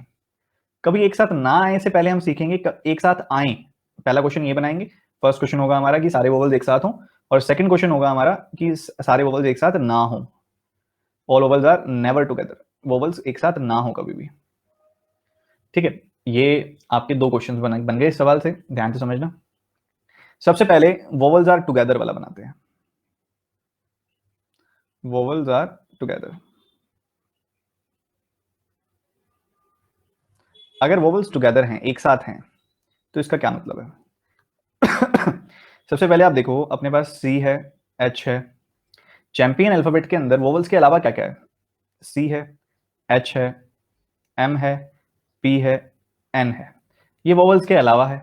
कभी एक साथ ना आए से पहले हम सीखेंगे एक साथ आए। पहला क्वेश्चन ये बनाएंगे, फर्स्ट क्वेश्चन होगा हमारा कि सारे वोवल्स एक साथ हों, और सेकंड क्वेश्चन होगा हमारा कि सारे वोवल्स एक साथ ना हो। All vowels are never together, vowels एक साथ ना हो कभी भी। ठीक है, ये आपके दो क्वेश्चन बन गए इस सवाल से, ध्यान से समझना। सबसे पहले वोवल्स आर टुगेदर वाला बनाते हैं। वोवल्स आर टुगेदर, अगर वोवल्स टुगेदर हैं, एक साथ हैं, तो इसका क्या मतलब है? सबसे पहले आप देखो अपने पास सी है, एच है। चैंपियन अल्फाबेट के अंदर वोवल्स के अलावा क्या क्या है? सी है, एच है, एम है, पी है, एन है। ये वोवल्स के अलावा है।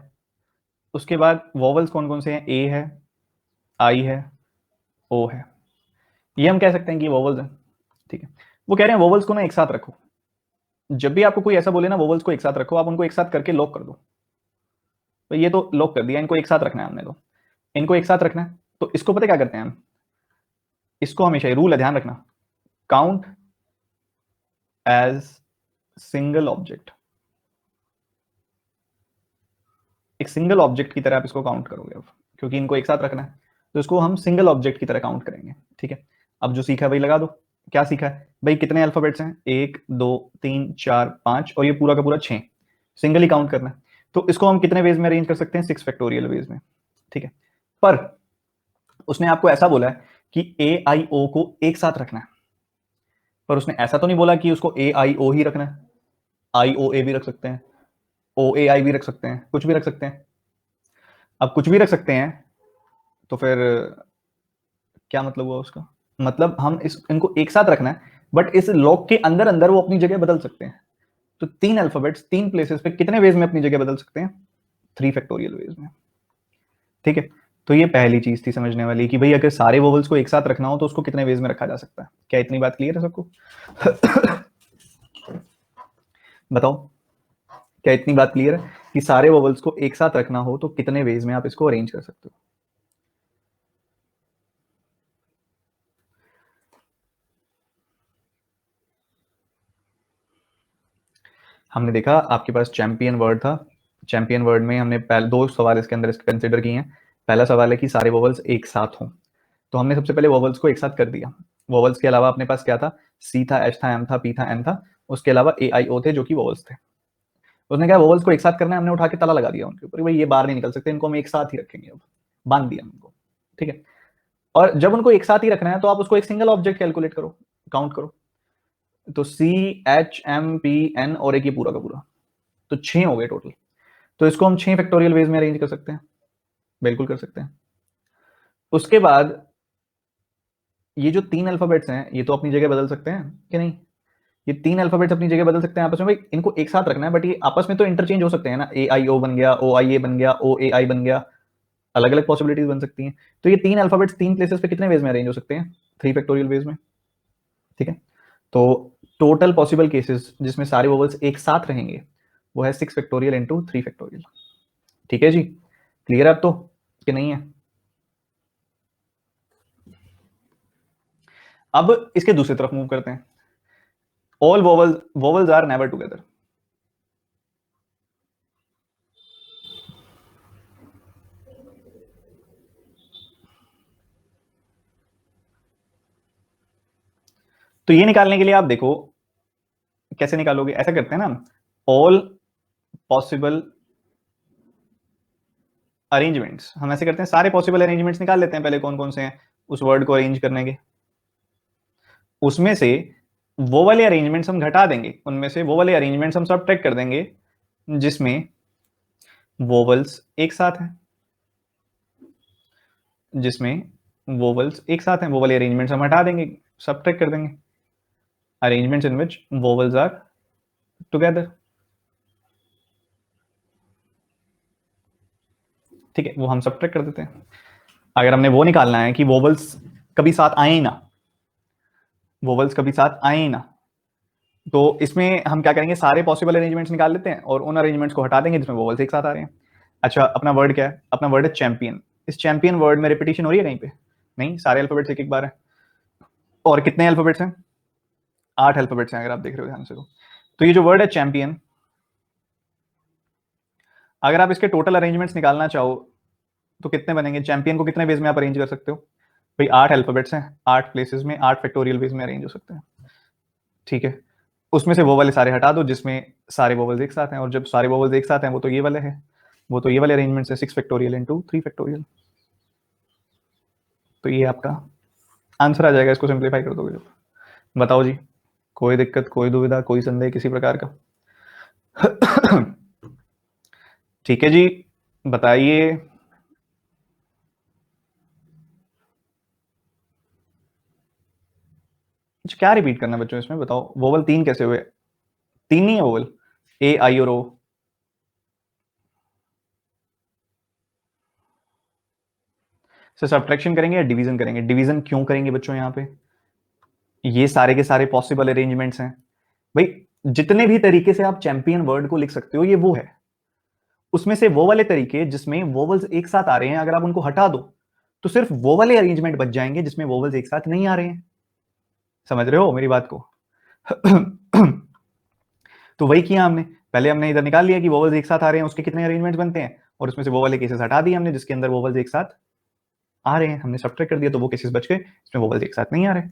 उसके बाद वोवल्स कौन कौन से हैं? ए है, आई है, ओ है। ये हम कह सकते हैं कि वोवल्स है। ठीक है, वो कह रहे हैं वोवल्स को ना एक साथ रखो। जब भी आपको कोई ऐसा बोले ना वोवल्स को एक साथ रखो, आप उनको एक साथ करके लॉक कर दो। तो ये तो लॉक कर दिया, इनको एक साथ रखना है हमने, तो इनको एक साथ रखना है। तो इसको पता क्या करते हैं हम? इसको हमेशा रूल है, ध्यान रखना, काउंट एज सिंगल ऑब्जेक्ट। एक सिंगल ऑब्जेक्ट की तरह आप इसको काउंट करोगे अब, क्योंकि इनको एक साथ रखना है, तो इसको हम सिंगल ऑब्जेक्ट की तरह काउंट करेंगे। ठीक है, अब जो सीखा है वही लगा दो। क्या सीखा है भाई? कितने अल्फाबेट्स हैं? 1 2 3 4 5, और ये पूरा का पूरा 6। सिंगल ही काउंट करना है, तो इसको हम कितने वेज में अरेंज कर सकते हैं? 6 फैक्टोरियल वेज में। ठीक है, पर उसने आपको ऐसा बोला है कि ए आई ओ को एक साथ रखना है, पर उसने ऐसा तो नहीं बोला कि उसको ए आई ओ ही रखना है। आई ओ ए भी रख सकते हैं, ओ ए आई भी रख सकते हैं, कुछ भी रख सकते हैं। अब कुछ भी रख सकते हैं, तो फिर क्या मतलब हुआ उसका? मतलब हम इनको एक साथ रखना है, बट इस लॉक के अंदर अंदर वो अपनी जगह बदल सकते हैं। तो तीन अल्फाबेट्स तीन प्लेसेस पे कितने वेज में अपनी जगह बदल सकते हैं? 3 फैक्टोरियल वेज में। ठीक है, तो ये पहली चीज थी समझने वाली कि भाई अगर सारे वोवल्स को एक साथ रखना हो तो उसको कितने वेज में रखा जा सकता है। क्या इतनी बात क्लियर है सबको? बताओ, क्या इतनी बात क्लियर है कि सारे वोवल्स को एक साथ रखना हो तो कितने वेज में आप इसको अरेंज कर सकते हो? हमने देखा आपके पास चैंपियन वर्ड था। चैंपियन वर्ड में हमने पहले दो सवाल इसके अंदर कंसिडर किए हैं। पहला सवाल है कि सारे वोवल्स एक साथ हों, तो हमने सबसे पहले वोवल्स को एक साथ कर दिया। वोवल्स के अलावा अपने पास क्या था? सी था, एच था, एम था, पी था, एन था। उसके अलावा ए आई ओ थे जो कि वोवल्स थे। उसने कहा वोवल्स को एक साथ करना है, हमने उठा के ताला लगा दिया उनके ऊपर, भाई ये बाहर नहीं निकल सकते, इनको हम एक साथ ही रखेंगे, अब बांध दिया उनको। ठीक है, और जब उनको एक साथ ही रखना है तो आप उसको एक सिंगल ऑब्जेक्ट कैलकुलेट करो, काउंट करो। तो सी, एच, एम, पी, एन और एक ये पूरा का पूरा, तो 6 हो गए टोटल। तो इसको हम 6 फैक्टोरियल वेज में अरेंज कर सकते हैं, बिल्कुल कर सकते हैं। उसके बाद ये जो 3 अल्फाबेट्स हैं ये तो अपनी जगह बदल सकते हैं कि नहीं? ये 3 अल्फाबेट्स अपनी जगह बदल सकते हैं आपस में, भाई इनको एक साथ रखना है बट ये आपस में तो इंटरचेंज हो सकते हैं ना। ए आई ओ बन गया, ओ आई ए बन गया, ओ ए आई बन गया, अलग अलग पॉसिबिलिटीज बन सकती हैं। तो ये 3 अल्फाबेट्स 3 प्लेसेस पे कितने वेज में अरेंज हो सकते हैं? 3 फैक्टोरियल वेज में। ठीक है, तो टोटल पॉसिबल केसेस जिसमें सारे वोवल्स एक साथ रहेंगे वो है 6 फैक्टोरियल इंटू 3 फैक्टोरियल। ठीक है जी, क्लियर है अब तो, कि नहीं है? अब इसके दूसरी तरफ मूव करते हैं। All vowels are never together. तो ये निकालने के लिए आप देखो कैसे निकालोगे। ऐसा करते हैं ना, ऑल पॉसिबल अरेंजमेंट्स, हम ऐसे करते हैं सारे पॉसिबल अरेंजमेंट्स निकाल लेते हैं पहले, कौन कौन से हैं उस वर्ड को अरेंज करने के। उसमें से वो वाले अरेंजमेंट्स हम घटा देंगे, उनमें से वो वाले अरेंजमेंट्स हम सब ट्रैक कर देंगे जिसमें वोवल्स एक साथ हैं, जिसमें वोवल्स एक साथ हैं, वो वाले अरेंजमेंट्स हम हटा देंगे, सब ट्रैक कर देंगे। Arrangements in which vowels are together, ठीक है, वो हम सब ट्रैक कर देते हैं। अगर हमने वो निकालना है कि वोवल्स कभी साथ आए ही ना, वोवल्स कभी साथ आए ही ना, तो इसमें हम क्या करेंगे, सारे पॉसिबल अरेंजमेंट्स निकाल लेते हैं और उन अरेंजमेंट्स को हटा देंगे जिसमें वोवल्स एक साथ आ रहे हैं। अच्छा, अपना वर्ड क्या है? अपना वर्ड है चैंपियन। इस चैंपियन वर्ड में रिपीटिशन हो रही है कहीं पे? नहीं, सारे अल्फाबेट्स एक एक बार है। और कितने अल्फाबेट्स हैं? 8 अल्फाबेट्स हैं, अगर आप देख रहे हो ध्यान से तो ये जो वर्ड है चैंपियन, अगर आप इसके टोटल अरेंजमेंट्स निकालना चाहो तो कितने बनेंगे? चैंपियन को कितने वेज में आप अरेंज कर सकते हो भाई? 8 अल्फाबेट्स हैं, 8 प्लेसेस में 8 फैक्टोरियल वेज में अरेंज हो सकते हैं, ठीक है। उसमें से वो वाले सारे हटा दो जिसमें सारे वोवल्स एक साथ हैं, और जब सारे वोवल्स एक साथ हैं वो तो ये वाले हैं, वो तो ये वाले अरेंजमेंट है 6 फैक्टोरियल इनटू 3 फैक्टोरियल। तो ये आपका आंसर आ जाएगा, इसको सिंप्लीफाई कर दोगे जब। बताओ जी, कोई दिक्कत, कोई दुविधा, कोई संदेह किसी प्रकार का? ठीक है जी, बताइए। अच्छा, क्या रिपीट करना है बच्चों इसमें, बताओ। वोवल 3 कैसे हुए? 3 नहीं है वोवल, ए आई और ओ। से सब्ट्रैक्शन करेंगे या डिवीजन करेंगे? डिवीजन क्यों करेंगे बच्चों यहाँ पे? ये सारे के सारे पॉसिबल अरेंजमेंट्स हैं भाई। जितने भी तरीके से आप चैंपियन वर्ड को लिख सकते हो ये वो है, उसमें से वो वाले तरीके जिसमें वोवल्स एक साथ आ रहे हैं, अगर आप उनको हटा दो तो सिर्फ वो वाले अरेंजमेंट बच जाएंगे जिसमें वोवल्स एक साथ नहीं आ रहे हैं। समझ रहे हो मेरी बात को? तो वही किया हमने, पहले हमने इधर निकाल लिया कि वोवल्स एक साथ आ रहे हैं उसके कितने अरेंजमेंट्स बनते हैं, और उसमें से वो वाले केसेस हटा दिए हमने जिसके अंदर वोवल्स एक साथ आ रहे हैं, हमने सब्ट्रैक्ट कर दिया, तो वो केसेस बच गए इसमें वोवल्स एक साथ नहीं आ रहे।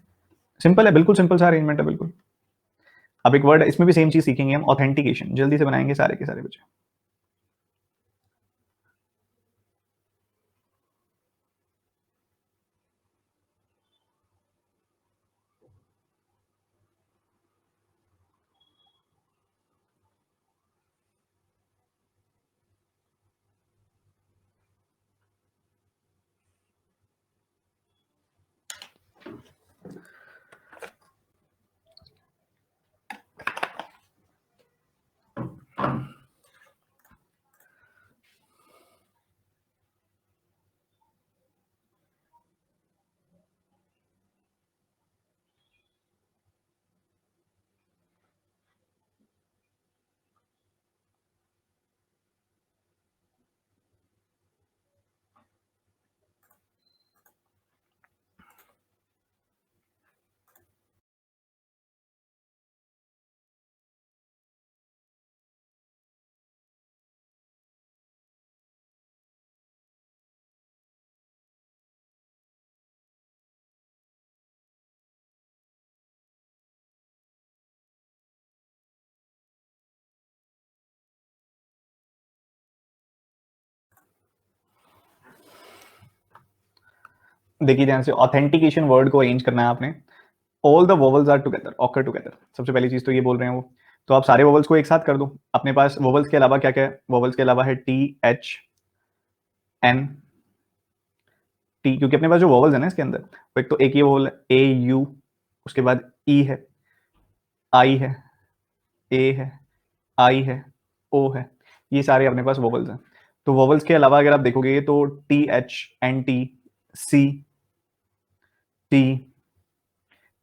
सिंपल है, बिल्कुल सिंपल सा अरेंजमेंट है, बिल्कुल। अब एक वर्ड, इसमें भी सेम चीज सीखेंगे हम, ऑथेंटिकेशन, जल्दी से बनाएंगे सारे के सारे बच्चे। देखिए ध्यान से, ऑथेंटिकेशन वर्ड को अरेंज करना है आपने। All the vowels are together, occur together, सबसे पहली चीज तो ये बोल रहे हैं वो। तो आप सारे वोवल्स को एक साथ कर दो। अपने पास वोवल्स के अलावा क्या क्या है? वोवल्स के अलावा है टी, एच, एन, टी, क्योंकि अपने पास जो वोवल्स है ना इसके अंदर, वो एक तो एक ये वोवल है ए यू, उसके बाद ई है, आई है, ए है, आई है, ओ है, ये सारे अपने पास वोवल्स हैं। तो वोवल्स के अलावा अगर आप देखोगे तो T H, N T, C, T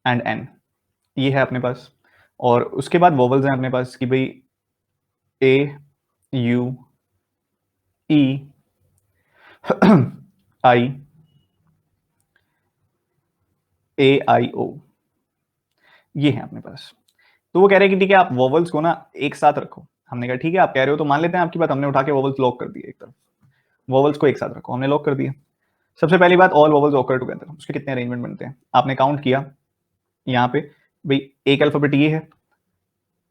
and N, ये है अपने पास। और उसके बाद वोवल्स हैं अपने पास कि भाई ए, यू, ई, आई, AIO, ये है अपने पास। तो वो कह रहे हैं कि ठीक है आप वोवल्स को ना एक साथ रखो। हमने कहा ठीक है आप कह रहे हो तो मान लेते हैं आपकी बात, हमने उठा के वोवल्स लॉक कर दिए एक तरफ, वोवल्स को एक साथ रखो, हमने लॉक कर दिया। सबसे पहली बात, ऑल वोवल्स ऑकर टुगेदर, उसके कितने अरेंजमेंट बनते हैं? आपने काउंट किया यहाँ पे, भाई एक अल्फाबेट ये है,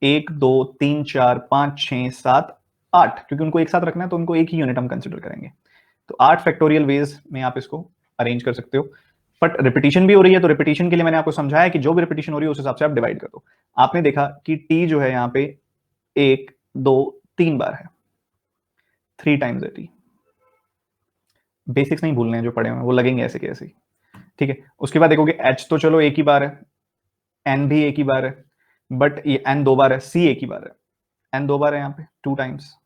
1 2 3 4 5 6 7 8, क्योंकि उनको एक साथ रखना है तो उनको एक ही यूनिट हम कंसिडर करेंगे। तो 8 फैक्टोरियल वेज में आप इसको अरेंज कर सकते हो। बट रिपीटिशन भी हो रही है, तो रिपीटिशन के लिए मैंने आपको समझाया कि जो भी रिपीटिशन हो रही है उस हिसाब से आप डिवाइड कर दो। आपने देखा कि टी जो है यहाँ पे 1 2 3 बार है, 3 टाइम्स है टी। बेसिक्स नहीं भूलने हैं जो पढ़े हुए हैं, वो लगेंगे ऐसे के ऐसे ही, ठीक है। उसके बाद देखोगे एच तो चलो एक ही बार है, एन भी एक ही बार है, बट ये एन 2 बार है, सी एक ही बार है, एन 2 बार है यहाँ पे 2 टाइम्स।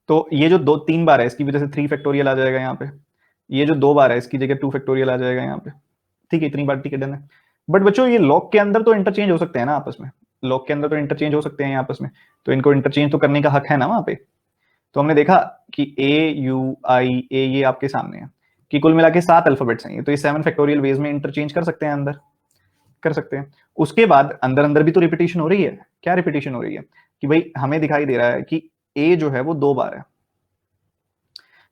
तो ये जो 2 3 बार है इसकी वजह से 3 फैक्टोरियल आ जाएगा यहाँ पे, ये जो 2 बार है इसकी जगह 2 फैक्टोरियल आ जाएगा यहाँ पे, ठीक है। इतनी बार ठीक है, डन है। बट बच्चों ये लॉग के अंदर तो इंटरचेंज हो सकते हैं ना आपस में, लॉग के अंदर तो इंटरचेंज हो सकते हैं आपस में, तो इनको इंटरचेंज तो करने का हक है ना वहां पे। तो हमने देखा कि AUI A ये आपके सामने है कि कुल मिला के 7 अल्फाबेट्स हैं, तो ये 7 फैक्टोरियल वेज में इंटरचेंज कर सकते हैं, अंदर कर सकते हैं। उसके बाद अंदर अंदर भी तो रिपीटिशन हो रही है। क्या रिपीटिशन हो रही है कि भाई हमें दिखाई दे रहा है कि A जो है वो 2 बार है,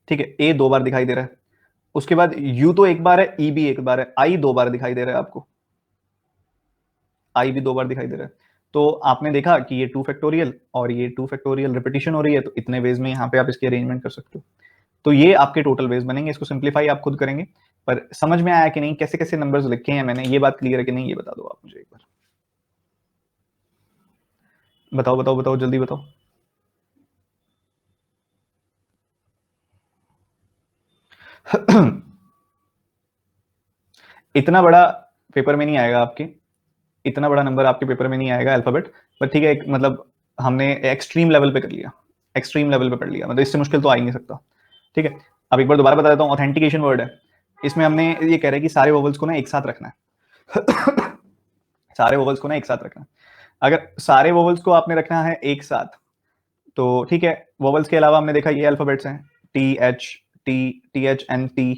ठीक है, A 2 बार दिखाई दे रहा है। उसके बाद U तो एक बार है, E भी एक बार है, I 2 बार दिखाई दे रहा है आपको, I भी 2 बार दिखाई दे रहा है। तो आपने देखा कि ये 2 फैक्टोरियल और ये 2 फैक्टोरियल रिपीटिशन हो रही है, तो इतने वेज में यहाँ पे आप इसकी अरेंजमेंट कर सकते हो। तो ये आपके टोटल वेज बनेंगे, इसको सिंप्लीफाई आप खुद करेंगे। पर समझ में आया कि नहीं, कैसे कैसे नंबर्स लिखे हैं मैंने, ये बात क्लियर है कि नहीं, ये बता दो आप मुझे एक बार, बताओ बताओ बताओ जल्दी बताओ। इतना बड़ा पेपर में नहीं आएगा आपके, इतना बड़ा नंबर आपके पेपर में नहीं आएगा अल्फाबेट, पर ठीक है, मतलब हमने एक्सट्रीम लेवल पे कर लिया, एक्सट्रीम लेवल पे पढ़ लिया, मतलब इससे मुश्किल तो आ ही नहीं सकता, ठीक है। अब एक बार दोबारा बता देता हूँ, ऑथेंटिकेशन वर्ड है, इसमें हमने ये कह रहे हैं कि सारे वोवल्स को ना एक साथ रखना है। सारे वोवल्स को ना एक साथ रखना है। अगर सारे वोवल्स को आपने रखना है एक साथ, तो ठीक है, वोवल्स के अलावा हमने देखा ये अल्फाबेट्स हैं, THTTHNT,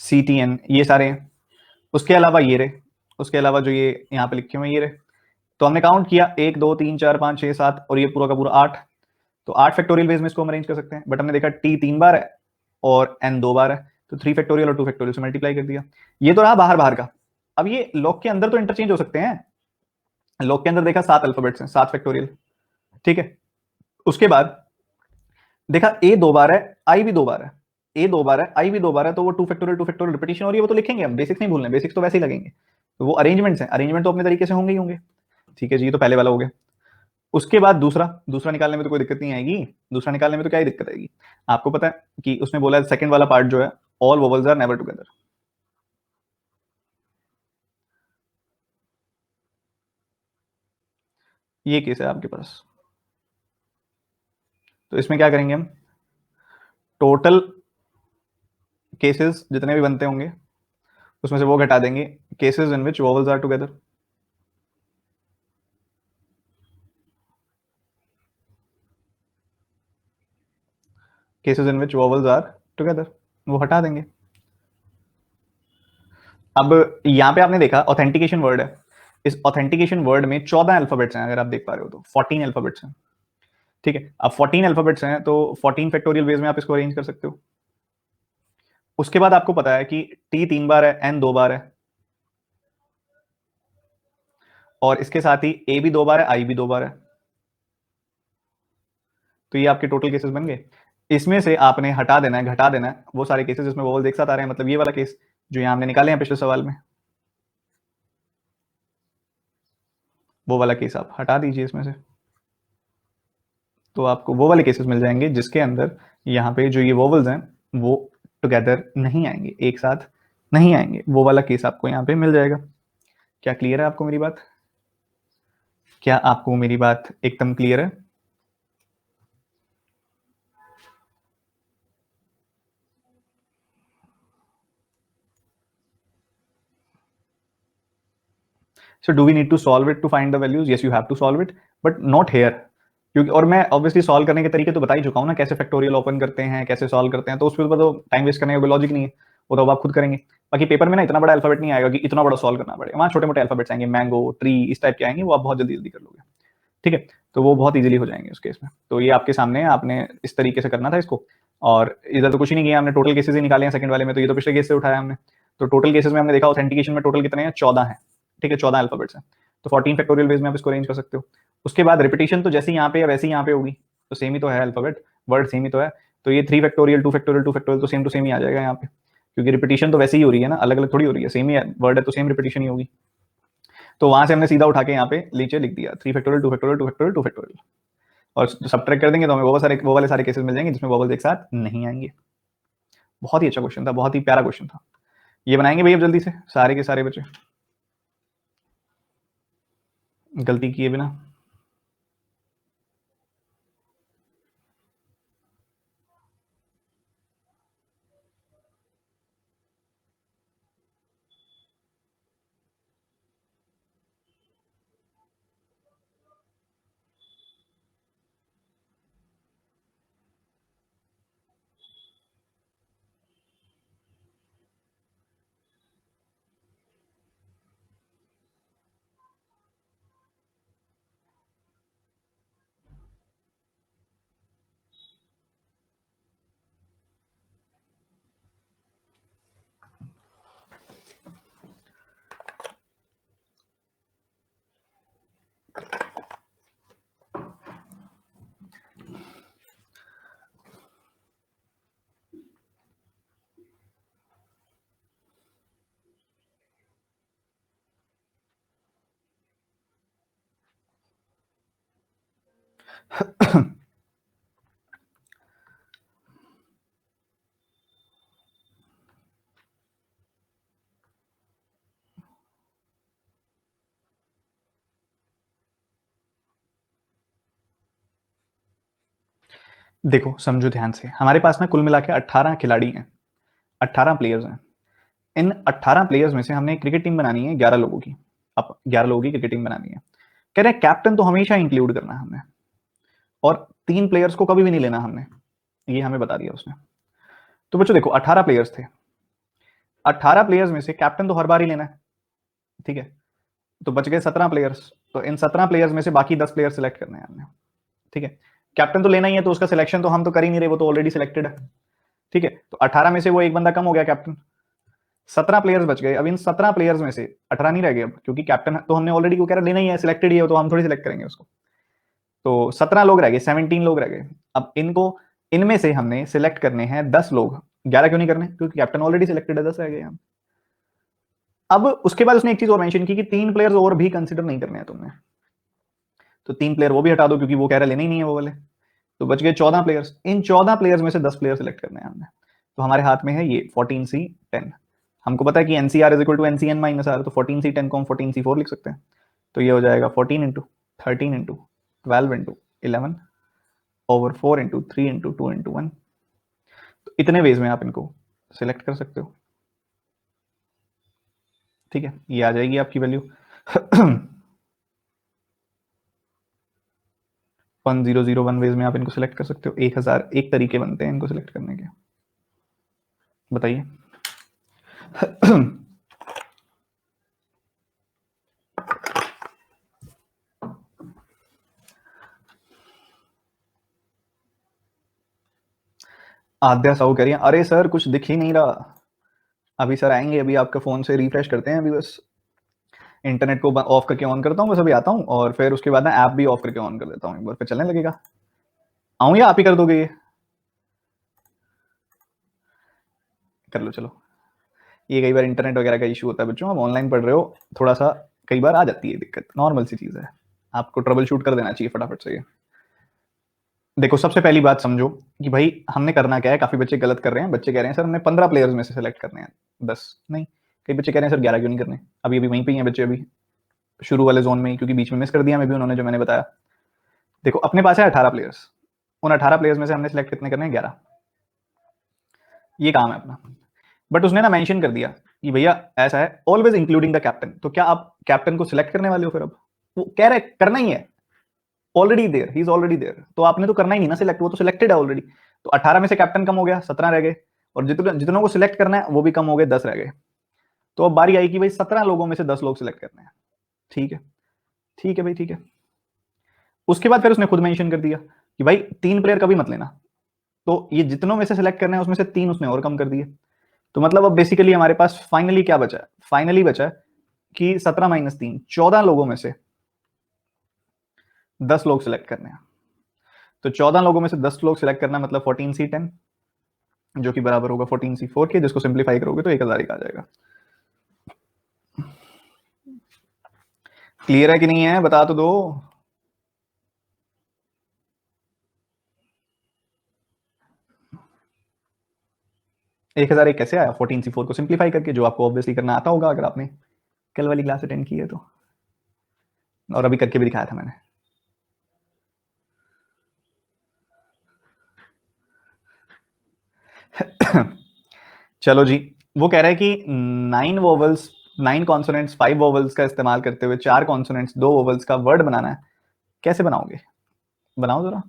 CTN, ये सारे हैं। उसके अलावा ये रहे, उसके अलावा जो ये यहाँ पे लिखे हुए ये रहे। तो हमने काउंट किया 1 2 3 4 5 6 7 और ये पूरा का पूरा 8। तो 8 फैक्टोरियल वेज में इसको हम अरेंज कर सकते हैं। बट हमने देखा T 3 बार है और N 2 बार है, तो 3 फैक्टोरियल और 2 फैक्टोरियल से मल्टीप्लाई कर दिया। ये तो रहा बाहर बाहर का। अब ये लॉग के अंदर तो इंटरचेंज हो सकते हैं। लॉग के अंदर देखा 7 अल्फाबेट्स हैं, 7 फैक्टोरियल, ठीक है। उसके बाद देखा A 2 बार है, I भी 2 बार है, A 2 बार है, I भी 2 बार है, तो वो 2 फैक्टोरियल रिपीटिशन हो रही है, वो तो लिखेंगे हम, बेसिक्स नहीं भूलने, बेसिक्स तो वैसे ही लगेंगे। तो वो अरेंजमेंट्स हैं, अरेंजमेंट तो अपने तरीके से होंगे ही होंगे, ठीक है जी। ये तो पहले वाला हो गया। उसके बाद दूसरा, दूसरा निकालने में तो कोई दिक्कत नहीं आएगी। दूसरा निकालने में तो क्या ही दिक्कत आएगी, आपको पता है कि उसने बोला है सेकंड वाला पार्ट जो है, all vowels are never together. ये केस है आपके पास। तो इसमें क्या करेंगे हम, टोटल केसेस जितने भी बनते होंगे उसमें से वो घटा देंगे, cases in which vowels are together, cases in which vowels are together, वो हटा देंगे। अब यहां पे आपने देखा ऑथेंटिकेशन वर्ड है, इस ऑथेंटिकेशन वर्ड में 14 अल्फाबेट्स हैं, अगर आप देख पा रहे हो तो 14 अल्फाबेट्स हैं, ठीक है। अब 14 अल्फाबेट्स हैं तो 14 फैक्टोरियल वेज में आप इसको अरेंज कर सकते हो। उसके बाद आपको पता है कि T 3 बार है, N 2 बार है, और इसके साथ ही A भी 2 बार है, I भी 2 बार है। तो ये आपके टोटल केसेस बन गए। इसमें से आपने हटा देना है, घटा देना है वो सारे केसेस जिसमें वोवल्स एक साथ आ रहे हैं, मतलब ये वाला केस जो यहां हमने निकाले हैं पिछले सवाल में, वो वाला केस आप हटा दीजिए इसमें से। तो आपको वो वाले केसेस मिल जाएंगे जिसके अंदर यहाँ पे जो ये वोवल्स हैं वो टुगेदर नहीं आएंगे, एक साथ नहीं आएंगे, वो वाला केस आपको यहाँ पे मिल जाएगा। क्या क्लियर है आपको मेरी बात? क्या आपको मेरी बात एकदम क्लियर है? So do we need to solve it to find the values? Yes, you have to solve it, but not here. क्योंकि और मैं ऑब्वियसली सॉल्व करने के तरीके तो बता ही चुका हूँ ना, कैसे फैक्टोरियल ओपन करते हैं, कैसे सॉल्व करते हैं, तो उस पर तो टाइम वेस्ट करने का कोई लॉजिक नहीं है। वो तो अब आप खुद करेंगे। बाकी पेपर में ना इतना बड़ा अल्फाबेट नहीं आएगा कि इतना बड़ा सॉल्व करना पड़ेगा, वहाँ छोटे मोटे अल्फाबेट्स आएंगे, मैंगो, ट्री, इस टाइप के आएंगे, वो आप बहुत जल्दी जल्दी कर लोगे। ठीक है, तो वो बहुत इजीली हो जाएंगे उस केस में। तो ये आपके सामने है, आपने इस तरीके से करना था इसको। और इधर तो कुछ ही नहीं किया हमने, टोटल केसेस ही निकाले हैं सेकंड वाले में, तो ये तो पिछले केस से उठाया हमने। तो टोटल केसेस में हमने देखा ऑथेंटिकेशन में टोटल कितने हैं, 14 है। ठीक है, 14 अल्फाबेट्स हैं, तो 14 फैक्टोरियल वेज में आप इसको अरेंज कर सकते हो। उसके बाद रिपीटिशन तो जैसे यहाँ पे है वैसे ही यहाँ पे होगी, तो सेम ही तो है अल्फाबेट, वर्ड सेम ही तो है। तो ये 3 फैक्टोरियल 2 फैक्टोरियल 2 फैक्टोरियल तो सेम टू सेम ही आ जाएगा यहाँ पे, क्योंकि रिपीटिशन तो वैसे ही हो रही है ना, अलग अलग थोड़ी हो रही है, सेम ही है, वर्ड है तो सेम रिपीटिशन ही होगी। तो वहां से हमने सीधा उठा के यहाँ पे नीचे लिख दिया 3 फैक्टोरियल 2 फैक्टोरियल 2 फैक्टोरियल 2 फैक्टोरियल, और सब्ट्रैक्ट कर देंगे तो हमें वो वाले सारे केसेस मिल जाएंगे जिसमें वॉवल्स एक साथ नहीं आएंगे। बहुत ही अच्छा क्वेश्चन था, बहुत ही प्यारा क्वेश्चन था। ये बनाएंगे भैया जल्दी से सारे के सारे बच्चे गलती किए बिना। देखो समझो ध्यान से, हमारे पास ना कुल मिला के 18 खिलाड़ी हैं, 18 प्लेयर्स हैं। इन 18 प्लेयर्स में से हमने एक क्रिकेट टीम बनानी है 11 लोगों की। अब 11 लोगों की क्रिकेट टीम बनानी है, कह रहे हैं कैप्टन तो हमेशा इंक्लूड करना है हमने, और 3 प्लेयर्स को कभी भी नहीं लेना हमने, ये हमें बता दिया उसने। तो बच्चों देखो 18 प्लेयर्स थे, 18 प्लेयर्स में से कैप्टन तो हर बार ही लेना है, ठीक है, तो बच गए 17 प्लेयर्स। तो इन 17 प्लेयर्स में से बाकी 10 प्लेयर सिलेक्ट करने हैं हमने। ठीक है, कैप्टन तो लेना ही है, तो उसका सिलेक्शन तो हम तो कर ही नहीं रहे, वो तो ऑलरेडी सिलेक्टेड है। ठीक है, तो 18 में से वो एक बंदा कम हो गया कैप्टन, 17 प्लेयर्स बच गए। अब इन 17 प्लेयर्स में से 18 नहीं रह गए अब, क्योंकि कैप्टन तो हमने ऑलरेडी वो कह रहा लेना ही है, सिलेक्टेड ही है, तो हम थोड़ी सिलेक्ट करेंगे उसको। तो 17 लोग रह गए, 17 लोग रह गए। अब इनको, इनमें से हमने सिलेक्ट करने हैं 10 लोग, 11 क्यों नहीं करने, क्योंकि कैप्टन ऑलरेडी सिलेक्टेड है, 10 रह गए हम। अब उसके बाद उसने एक चीज और मेंशन की कि 3 प्लेयर्स और भी कंसिडर नहीं करने हैं तुमने, तो 3 प्लेयर वो भी हटा दो, क्योंकि वो कह रहा लेना ही नहीं है वो वाले। तो बच गए 14 प्लेयर्स, इन 14 प्लेयर्स में से 10 प्लेयर सिलेक्ट करने हैं हमने। तो हमारे हाथ में है ये 14C10। हमको पता है कि NCR is equal to NCN minus R, तो 14C10 को हम 14C4 लिख सकते हैं। तो ये हो जाएगा 14 into 13 into 12 into 11 over 4 into 3 into 2 into 1। तो इतने वेज में आप इनको सिलेक्ट कर सकते हो। ठीक है, ये आ जाएगी आपकी वैल्यू 1001 वेज में आप इनको सिलेक्ट कर सकते हो। 1001 तरीके बनते हैं इनको सिलेक्ट करने के, बताइए। आद्या साहू कह रही है अरे सर कुछ दिख ही नहीं रहा। अभी सर आएंगे, अभी आपका फोन से रिफ्रेश करते हैं, अभी बस इंटरनेट को ऑफ करके ऑन करता हूँ, बस अभी आता हूँ, और फिर उसके बाद ना ऐप भी ऑफ करके ऑन कर देता हूँ एक बार, फिर चलने लगेगा। आऊँ या आप ही कर दोगे ये? कर लो चलो। ये कई बार इंटरनेट वगैरह का इशू होता है बच्चों, आप ऑनलाइन पढ़ रहे हो, थोड़ा सा कई बार आ जाती है दिक्कत, नॉर्मल सी चीज़ है, आपको ट्रबल शूट कर देना चाहिए फटाफट से। देखो सबसे पहली बात समझो कि भाई हमने करना क्या है। काफी बच्चे गलत कर रहे हैं, बच्चे कह रहे हैं सर हमने 15 प्लेयर्स में से सिलेक्ट करने हैं 10, नहीं, कई बच्चे कह रहे हैं सर 11 क्यों नहीं करने। अभी अभी वहीं पे ही हैं बच्चे, अभी शुरू वाले जोन में ही, क्योंकि बीच में मिस कर दिया मैं भी, उन्होंने जो मैंने बताया। देखो अपने पास है 18 प्लेयर्स, उन 18 प्लेयर्स में से हमने सिलेक्ट कितने करने हैं, 11। ये काम है अपना। बट उसने ना मेंशन कर दिया कि भैया ऐसा है ऑलवेज इंक्लूडिंग द कैप्टन। तो क्या आप कैप्टन को सिलेक्ट करने वाले हो फिर? अब वो कह रहे करना ही है, already there, he is already there, तो आपने तो करना ही नहीं ना सिलेक्ट, वो तो सिलेक्टेड है ऑलरेडी। तो 18 में से कैप्टन कम हो गया, 17 रह गए, और जितनों को सिलेक्ट करना है वो भी कम हो गए, 10 रह गए। तो अब बारी आई कि भाई 17 लोगों में से 10 लोग सिलेक्ट करने हैं। ठीक है, ठीक है भाई, ठीक है। उसके बाद फिर उसने खुद मेंशन कर दिया कि भाई 3 प्लेयर कभी मत लेना। तो ये जितनों में से सिलेक्ट करने हैं उसमें से 3 उसने और कम कर दिए। तो मतलब अब बेसिकली हमारे पास फाइनली क्या बचा है? फाइनली बचा है कि 17 - 3, 14 लोगों में से 10 लोग सिलेक्ट करने हैं। तो 14 लोगों में से 10 लोग सिलेक्ट करना मतलब 14C10, जो कि बराबर होगा 14C4 के, जिसको सिंप्लीफाई करोगे तो 1000 आ जाएगा। क्लियर है कि नहीं है? बता तो दो। 1000 कैसे आया? 14C4 को सिंप्लीफाई करके, जो आपको ऑब्वियसली करना आता होगा अगर आपने कल वाली क्लास अटेंड की है तो, और अभी करके भी दिखाया था मैंने। चलो जी, वो कह रहा है कि 9 वोवल्स, 9 कॉन्सोनेंट्स, 5 वोवल्स का इस्तेमाल करते हुए 4 कॉन्सोनेंट्स, 2 वोवल्स का वर्ड बनाना है। कैसे बनाओगे? बनाओ जरा।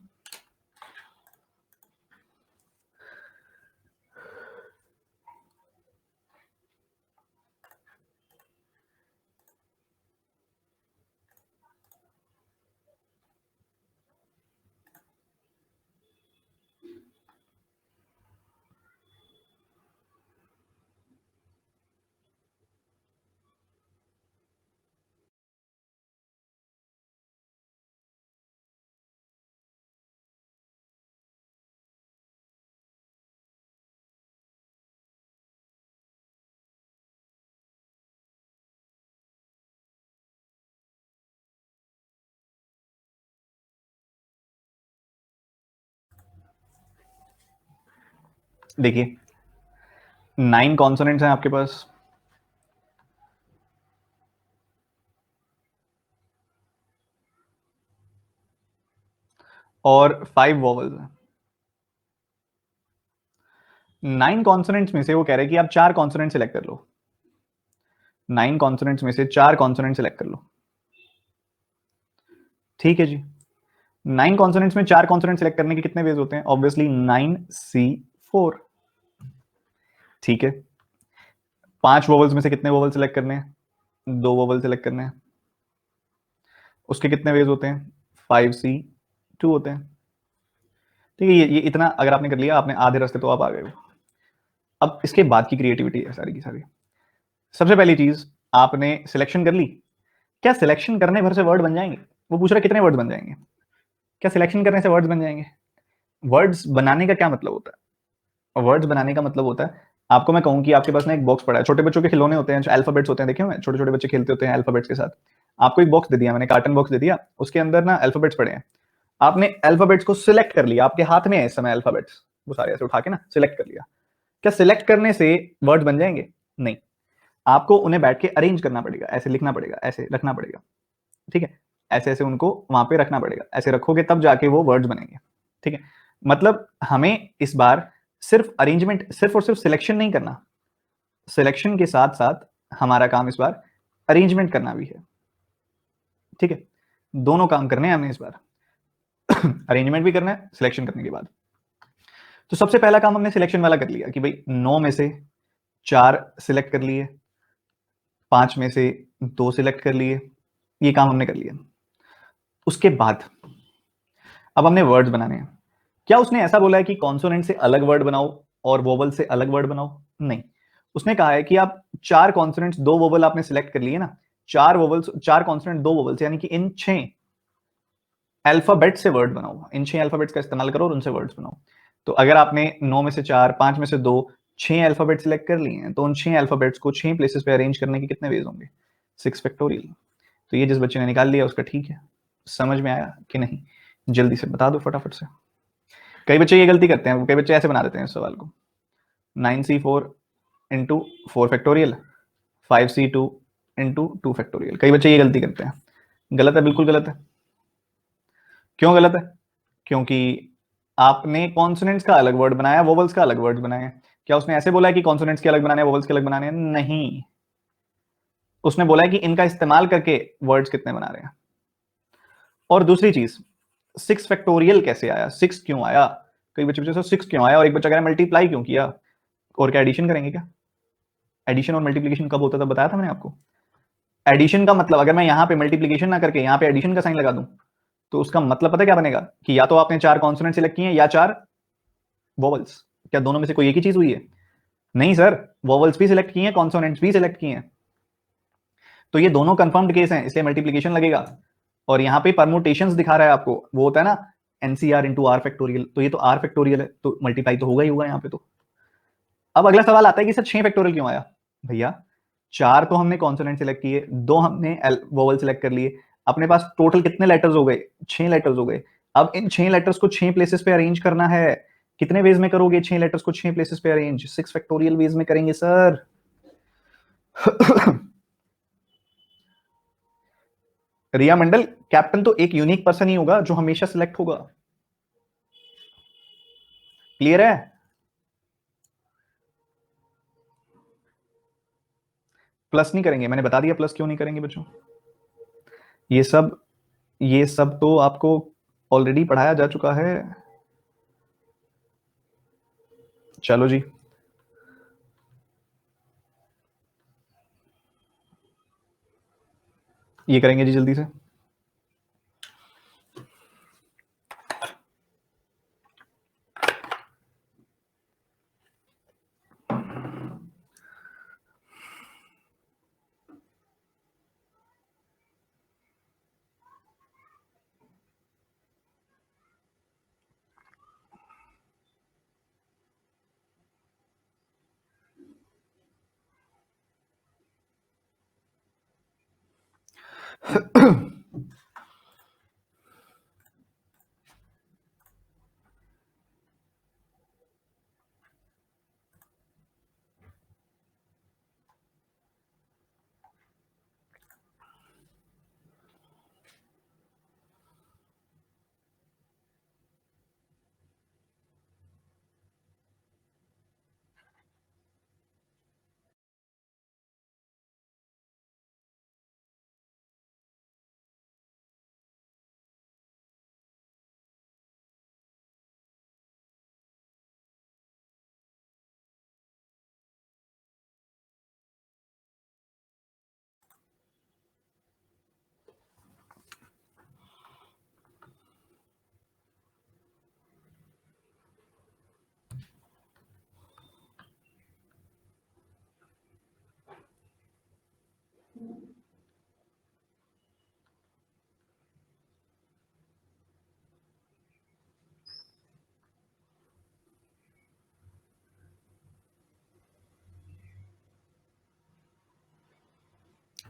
देखिए 9 कॉन्सोनेंट्स हैं आपके पास, और 5 वोवल्स हैं। 9 कॉन्सोनेंट्स में से वो कह रहे हैं कि आप 4 कॉन्सोनेंट सिलेक्ट कर लो। 9 कॉन्सोनेंट्स में से 4 कॉन्सोनेंट सिलेक्ट कर लो। ठीक है जी। 9 कॉन्सोनेंट्स में 4 कॉन्सोनेंट सिलेक्ट करने के कितने वेज होते हैं? Obviously 9C4। ठीक है। 5 वोवल्स में से कितने वोवल सिलेक्ट करने हैं? 2 वोवल सिलेक्ट करने हैं। उसके कितने वेज होते हैं? 5C2 होते हैं। ठीक है, ये इतना अगर आपने कर लिया, आपने आधे रास्ते तो आप आ गए हो। अब इसके बाद की क्रिएटिविटी है सारी की सारी। सबसे पहली चीज, आपने सिलेक्शन कर ली। क्या सिलेक्शन करने भर से वर्ड बन जाएंगे? वो पूछ रहा है कितने वर्ड्स बन जाएंगे। क्या सिलेक्शन करने से वर्ड्स बन जाएंगे? वर्ड्स बनाने का क्या मतलब होता है? वर्ड्स बनाने का मतलब होता है, आपको मैं कहूं कि आपके पास ना एक बॉक्स पड़ा है, छोटे बच्चों के खिलौने होते हैं, अल्फाबेट्स होते हैं, देखे हुए छोटे छोटे बच्चे खेलते होते हैं अल्फाबेट्स के साथ। आपको एक बॉक्स दे दिया मैंने, कार्टन बॉक्स दे दिया, उसके अंदर ना अल्फाबेट्स पड़े हैं। आपने अल्फाबेट्स को सिलेक्ट कर लिया, आपके हाथ में है इस समय अल्फाबेट्स, वो सारे ऐसे उठा के ना सिलेक्ट कर लिया। क्या सिलेक्ट करने से वर्ड्स बन जाएंगे? नहीं, आपको उन्हें बैठ के अरेंज करना पड़ेगा, ऐसे लिखना पड़ेगा, ऐसे रखना पड़ेगा। ठीक है, ऐसे ऐसे उनको वहां पे रखना पड़ेगा, ऐसे रखोगे तब जाके वो वर्ड्स बनेंगे। ठीक है, मतलब हमें इस बार सिर्फ अरेंजमेंट, सिर्फ और सिर्फ सिलेक्शन नहीं करना, सिलेक्शन के साथ साथ हमारा काम इस बार अरेंजमेंट करना भी है। ठीक है, दोनों काम करने हैं हमें इस बार। अरेंजमेंट भी करना है सिलेक्शन करने के बाद। तो सबसे पहला काम हमने सिलेक्शन वाला कर लिया कि भाई 9 में से 4 सिलेक्ट कर लिए, 5 में से 2 सिलेक्ट कर लिए, ये काम हमने कर लिया। उसके बाद अब हमने वर्ड्स बनाने हैं। क्या उसने ऐसा बोला है कि कॉन्सोनेंट से अलग वर्ड बनाओ और वोवल से अलग वर्ड बनाओ? नहीं, उसने कहा है कि आप 4 कॉन्सोनेंट्स 2 वोवल आपने सिलेक्ट कर लिए ना, 4 वोवल्स, 4 कॉन्सोनेंट 2 वोवल्स, यानी कि इन 6 अल्फाबेट से वर्ड बनाओ, इन 6 अल्फाबेट्स का इस्तेमाल करो और उनसे वर्ड्स बनाओ। तो अगर आपने 9 में से 4, 5 में से 2, 6 अल्फाबेट सिलेक्ट कर लिए हैं, तो उन 6 अल्फाबेट्स को 6 प्लेसेस पे अरेंज करने के कितने वेज होंगे? 6 फैक्टोरियल। तो ये जिस बच्चे ने निकाल लिया उसका ठीक है। समझ में आया कि नहीं? जल्दी से बता दो फटाफट से। कई बच्चे ये गलती करते हैं, कई बच्चे ऐसे बना देते हैं इस सवाल को, 9C4 into 4 factorial, 5C2 into 2 factorial. कई बच्चे ये गलती करते हैं, गलत है, बिल्कुल गलत है। क्यों गलत है? क्योंकि आपने कॉन्सोनेंट्स का अलग वर्ड बनाया, वोवल्स का अलग वर्ड बनाया। क्या उसने ऐसे बोला है कि कॉन्सोनेंट्स के अलग बनाने हैं, वोवल्स के अलग बनाने हैं? नहीं, उसने बोला है कि इनका इस्तेमाल करके वर्ड्स कितने बना रहे हैं। और दूसरी चीज, 6 फैक्टोरियल कैसे आया, 6 क्यों आया? कई बच्चे पूछते हैं 6 क्यों आया, और एक बच्चा कह रहा है मल्टीप्लाई क्यों किया। और क्या एडिशन करेंगे क्या? एडिशन और मल्टीप्लिकेशन कब होता था बताया था मैंने आपको। एडिशन का मतलब अगर मैं यहाँ पे मल्टीप्लिकेशन ना करके यहाँ पे एडिशन का साइन लगा दूं तो उसका मतलब पता क्या बनेगा कि या तो आपने 4 कॉन्सोनेंट सिलेक्ट किए हैं या 4 वोवल्स। क्या दोनों में से कोई एक ही चीज हुई है? नहीं सर, वोवल्स भी सिलेक्ट किए हैं, कॉन्सोनेंट्स भी सिलेक्ट किए हैं। तो ये दोनों कंफर्म्ड केस हैं, इसलिए मल्टीप्लिकेशन लगेगा। और यहाँ पे परमुटेशंस दिखा रहा है आपको, वो होता है ना एनसीआर इंटू आर फैक्टोरियल, तो ये तो आर फैक्टोरियल है तो मल्टीप्लाई तो होगा ही होगा यहाँ पे। तो अब अगला सवाल आता है कि सर 6 फैक्टोरियल क्यों आया? भैया 4 तो हमने कॉन्सोनेंट सिलेक्ट किए, 2 हमने वोवल सिलेक्ट कर लिए, अपने पास टोटल कितने लेटर्स हो गए? 6 लेटर्स हो गए। अब इन 6 लेटर्स को 6 प्लेसेस पे अरेंज करना है। कितने वेज में करोगे 6 लेटर्स को 6 प्लेसेस पे अरेंज? 6 फैक्टोरियल वेज में करेंगे सर। रिया मंडल, कैप्टन तो एक यूनिक पर्सन ही होगा जो हमेशा सिलेक्ट होगा। क्लियर है? प्लस नहीं करेंगे, मैंने बता दिया प्लस क्यों नहीं करेंगे बच्चों। ये सब तो आपको ऑलरेडी पढ़ाया जा चुका है। चलो जी, ये करेंगे जी जल्दी से।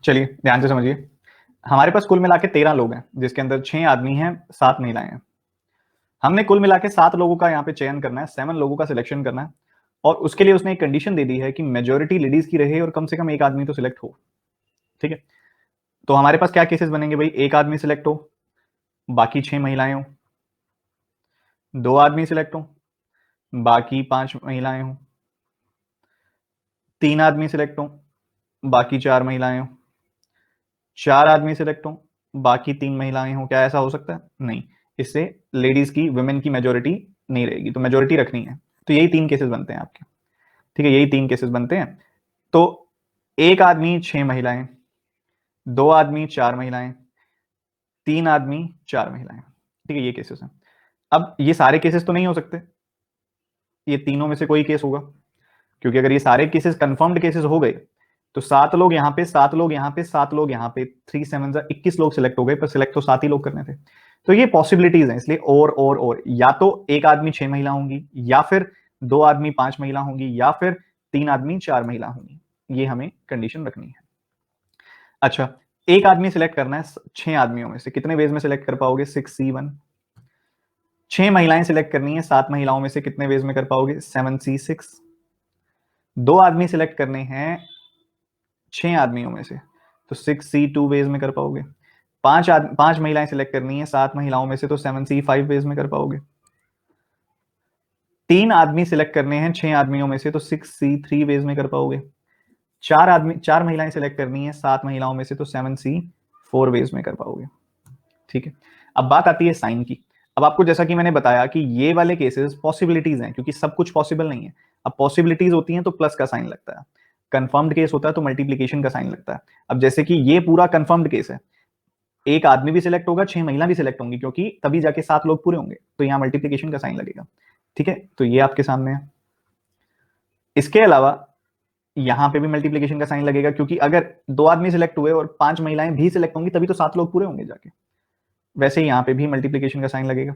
चलिए ध्यान से समझिए, हमारे पास कुल मिला के 13 लोग हैं जिसके अंदर 6 आदमी हैं 7 महिलाएं हैं। हमने कुल मिला के 7 लोगों का यहाँ पे चयन करना है, 7 लोगों का सिलेक्शन करना है। और उसके लिए उसने एक कंडीशन दे दी है कि मेजोरिटी लेडीज की रहे और कम से कम एक आदमी तो सिलेक्ट हो। ठीक है, तो हमारे पास क्या केसेस बनेंगे भाई? एक आदमी सिलेक्ट हो, बाकी 6 महिलाएं हो, 2 आदमी सिलेक्ट हो, बाकी 5 महिलाएं हो, 3 आदमी सिलेक्ट हो, बाकी 4 महिलाएं हो, 4 आदमी सिलेक्ट हो, बाकी 3 महिलाएं हो। क्या ऐसा हो सकता है? नहीं, इससे लेडीज की वुमेन की मेजोरिटी नहीं रहेगी, तो मेजोरिटी रखनी है। तो यही 3 केसेस बनते हैं आपके। ठीक है, यही 3 केसेस बनते हैं। तो एक आदमी 6 महिलाएं, 2 आदमी 4 महिलाएं, 3 आदमी 4 महिलाएं। ठीक है, ये केसेस हैं। अब ये सारे केसेस तो नहीं हो सकते, ये तीनों में से कोई केस होगा, क्योंकि अगर ये सारे केसेस कंफर्म्ड केसेस हो गए तो 7 लोग यहाँ पे, 7 लोग यहाँ पे, 7 लोग यहाँ पे, 3 7 21 लोग सिलेक्ट हो गए, पर सिलेक्ट तो 7 ही लोग करने थे। तो ये पॉसिबिलिटीज हैं, इसलिए और या तो एक आदमी 6 महिला होंगी, या फिर 2 आदमी 5 महिला होंगी, या फिर 3 आदमी 4 महिला होंगी। ये हमें कंडीशन रखनी है। अच्छा, एक आदमी सिलेक्ट करना है 6 आदमियों में से, कितने वेज में सिलेक्ट कर पाओगे? 6C1। 6 महिलाएं सिलेक्ट करनी है, 7 महिलाओं में से कितने वेज में कर पाओगे? 7C6। 2 आदमी सिलेक्ट करने हैं 6 आदमियों में से, तो 6C2 वेज में कर पाओगे। 5 महिलाएं सिलेक्ट करनी है 7 महिलाओं में से, तो 7C5 वेज में कर पाओगे। 3 आदमी सिलेक्ट करने हैं 6 आदमियों में से, तो 6C3 वेज में कर पाओगे। 4 महिलाएं सिलेक्ट करनी है 7 महिलाओं में से, तो 7C4 वेज में कर पाओगे। ठीक है, अब बात आती है साइन की। अब आपको जैसा कि मैंने बताया कि ये वाले केसेस पॉसिबिलिटीज हैं, क्योंकि सब कुछ पॉसिबल नहीं है। अब पॉसिबिलिटीज होती हैं तो प्लस का साइन लगता है, कंफर्म्ड केस होता है तो मल्टीप्लीकेशन का साइन लगता है। अब जैसे कि ये पूरा कंफर्म्ड केस है, एक आदमी भी सिलेक्ट होगा, 6 महिला भी सिलेक्ट होंगी, क्योंकि तभी जाके 7 लोग पूरे होंगे, तो यहाँ मल्टीप्लीकेशन का साइन लगेगा। ठीक है, तो ये आपके सामने है। इसके अलावा यहां पे भी मल्टीप्लीकेशन का साइन लगेगा, क्योंकि अगर 2 आदमी सिलेक्ट हुए और 5 महिलाएं भी सिलेक्ट होंगी तभी तो 7 लोग पूरे होंगे जाके। वैसे ही यहां पे भी मल्टीप्लीकेशन का साइन लगेगा।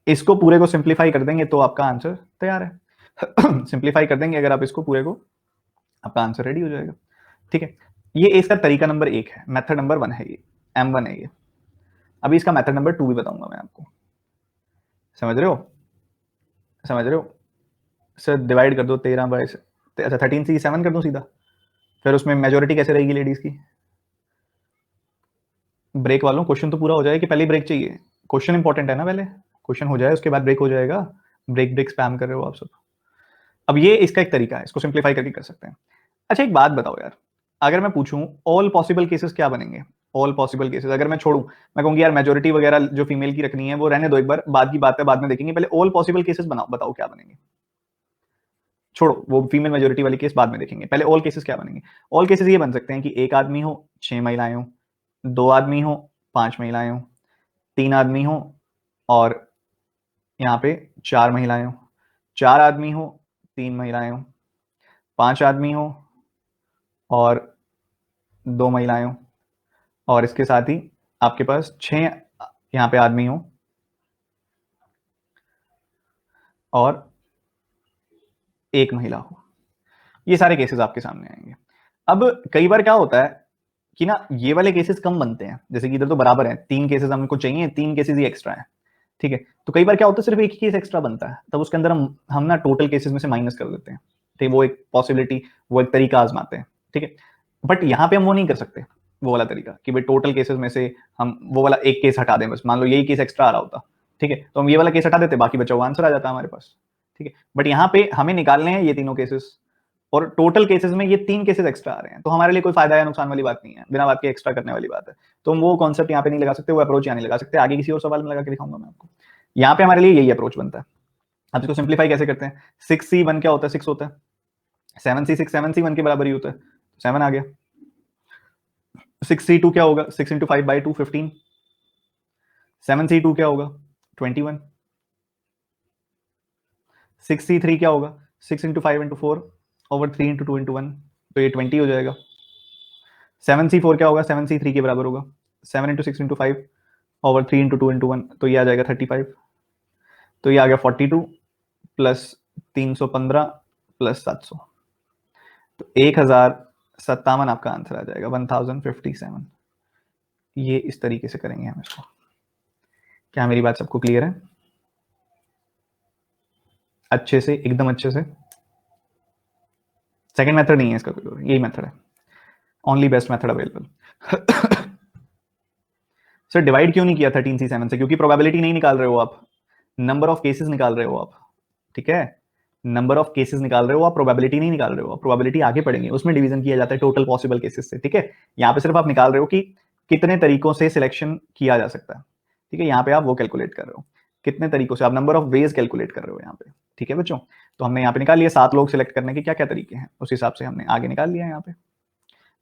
इसको पूरे को सिंप्लीफाई कर देंगे तो आपका आंसर तैयार है। सिंप्लीफाई कर देंगे अगर आप इसको पूरे को, आपका आंसर रेडी हो जाएगा। ठीक है, ये इसका तरीका नंबर 1 है, मेथड नंबर 1 है ये, M1 है ये। अभी इसका मेथड नंबर 2 भी बताऊंगा मैं आपको। समझ रहे हो? समझ रहे हो? सर डिवाइड कर दो 13 बाय, अच्छा 13 से 7 कर दो सीधा, फिर उसमें मेजोरिटी कैसे रहेगी लेडीज की? ब्रेक वालों क्वेश्चन तो पूरा हो जाए कि पहले ब्रेक चाहिए? क्वेश्चन इंपॉर्टेंट है ना, पहले क्वेश्चन हो जाए उसके बाद ब्रेक हो जाएगा। ब्रेक ब्रेक स्पैम कर रहे हो आप सब। अब ये इसका एक तरीका है, इसको सिंप्लीफाई करके कर सकते हैं। अच्छा एक बात बताओ यार, अगर मैं पूछूं ऑल पॉसिबल केसेस क्या बनेंगे? ऑल पॉसिबल केसेस अगर मैं छोड़ूं, मैं कहूंगी यार मेजोरिटी वगैरह जो फीमेल की रखनी है वो रहने दो, एक बार बाद की बात है, बाद में देखेंगे, पहले ऑल पॉसिबल केसेस बनाओ, बताओ क्या बनेंगे। छोड़ो वो फीमेल मेजोरिटी वाली केस बाद में देखेंगे, पहले ऑल केसेस क्या बनेंगे। ऑल केसेस ये बन सकते हैं कि एक आदमी हो 6 महिलाएं हो, 2 आदमी हो 5 महिलाएं हो, 3 आदमी हो और यहाँ पे 4 महिलाएं हो, 4 आदमी हो 3 महिलाएं हो, 5 आदमी हो और 2 महिलाएं हो, और इसके साथ ही आपके पास 6 यहाँ पे आदमी हो और 1 महिला हो। ये सारे केसेस आपके सामने आएंगे। अब कई बार क्या होता है कि ना ये वाले केसेस कम बनते हैं, जैसे कि इधर तो बराबर है, 3 केसेस हमको चाहिए, 3 केसेस ही एक्स्ट्रा है। ठीक है, तो कई बार क्या होता है सिर्फ एक ही केस एक्स्ट्रा बनता है, तब उसके अंदर हम ना टोटल केसेस में से माइनस कर देते हैं। ठीक है, वो एक पॉसिबिलिटी, वो एक तरीका आजमाते हैं। ठीक है, बट यहाँ पे हम वो नहीं कर सकते, वो वाला तरीका कि भाई टोटल केसेस में से हम वो वाला एक केस हटा दें, बस मान लो यही केस एक्स्ट्रा आ रहा होता, ठीक है, तो हम ये वाला केस हटा देते, बाकी बचा हुआ आंसर आ जाता हमारे पास। ठीक है, बट यहाँ पे हमें निकालने हैं ये तीनों केसेस, और टोटल केसेस में ये 3 केसेस एक्स्ट्रा आ रहे हैं, तो हमारे लिए कोई फायदा या नुकसान वाली बात नहीं है, बिना बात के एक्स्ट्रा करने वाली बात है। तो हम वो कॉन्सेप्ट यहाँ पे नहीं लगा सकते, वो अप्रोच यहाँ नहीं लगा सकते, आगे किसी और सवाल में लगा के दिखाऊंगा मैं आपको। यहाँ पे हमारे लिए यही अप्रोच बनता है। अब इसको सिंप्लीफाई कैसे करते हैं? 6C1 क्या होता है? 6 होता है। 7C6 7C1 के बराबर ही होता है, 7 आ गया। 6C2 क्या होगा? 6 इंटू 5/2 15। 7C2 क्या होगा? 21। 6C3 क्या होगा? 6 इंटू 5/4/3 इंटू 2 इंटू 1, तो ये 20 हो जाएगा। 7C4 क्या होगा? 7C3 के बराबर होगा, 7 इंटू 6 इंटू 5/3 इंटू 2 इंटू 1, तो ये आ जाएगा 35। तो ये आ गया 42 प्लस 315 प्लस 700, तो 1057 आपका आंसर आ जाएगा, 1057। ये इस तरीके से करेंगे हम इसको। क्या मेरी बात सबको क्लियर है? अच्छे से, एकदम अच्छे से। सेकंड मेथड नहीं है इसका कोई और, यही मेथड है, only best method available. Sir divide क्यों नहीं किया 13C7 से? क्योंकि प्रोबेबिलिटी नहीं निकाल रहे हो आप, नंबर ऑफ केसेस निकाल रहे हो आप। ठीक है, नंबर ऑफ केसेस निकाल रहे हो आप, प्रोबेबिलिटी नहीं निकाल रहे हो आप। प्रोबेबिलिटी आगे पढ़ेंगे, उसमें डिवीजन किया जाता है टोटल पॉसिबल केसेस से। ठीक है, यहाँ पे सिर्फ आप निकाल रहे हो कि कितने तरीकों से सिलेक्शन किया जा सकता है। ठीक है, यहाँ पे आप वो कैलकुलेट कर रहे हो, कितने तरीकों से, आप नंबर ऑफ वेज कैलकुलेट कर रहे हो यहाँ पे। ठीक है बच्चों, तो हमने यहाँ पे निकाल लिया 7 लोग सिलेक्ट करने के क्या क्या तरीके हैं, उस हिसाब से हमने आगे निकाल लिया यहाँ पे।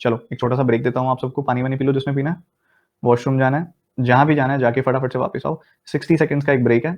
चलो एक छोटा सा ब्रेक देता हूँ आप सबको, पानी वानी पी लो जिसमें पीना है, वॉशरूम जाना है, जहां भी जाना है जाके फटाफट से वापस आओ। 60 सेकेंड्स का एक ब्रेक है।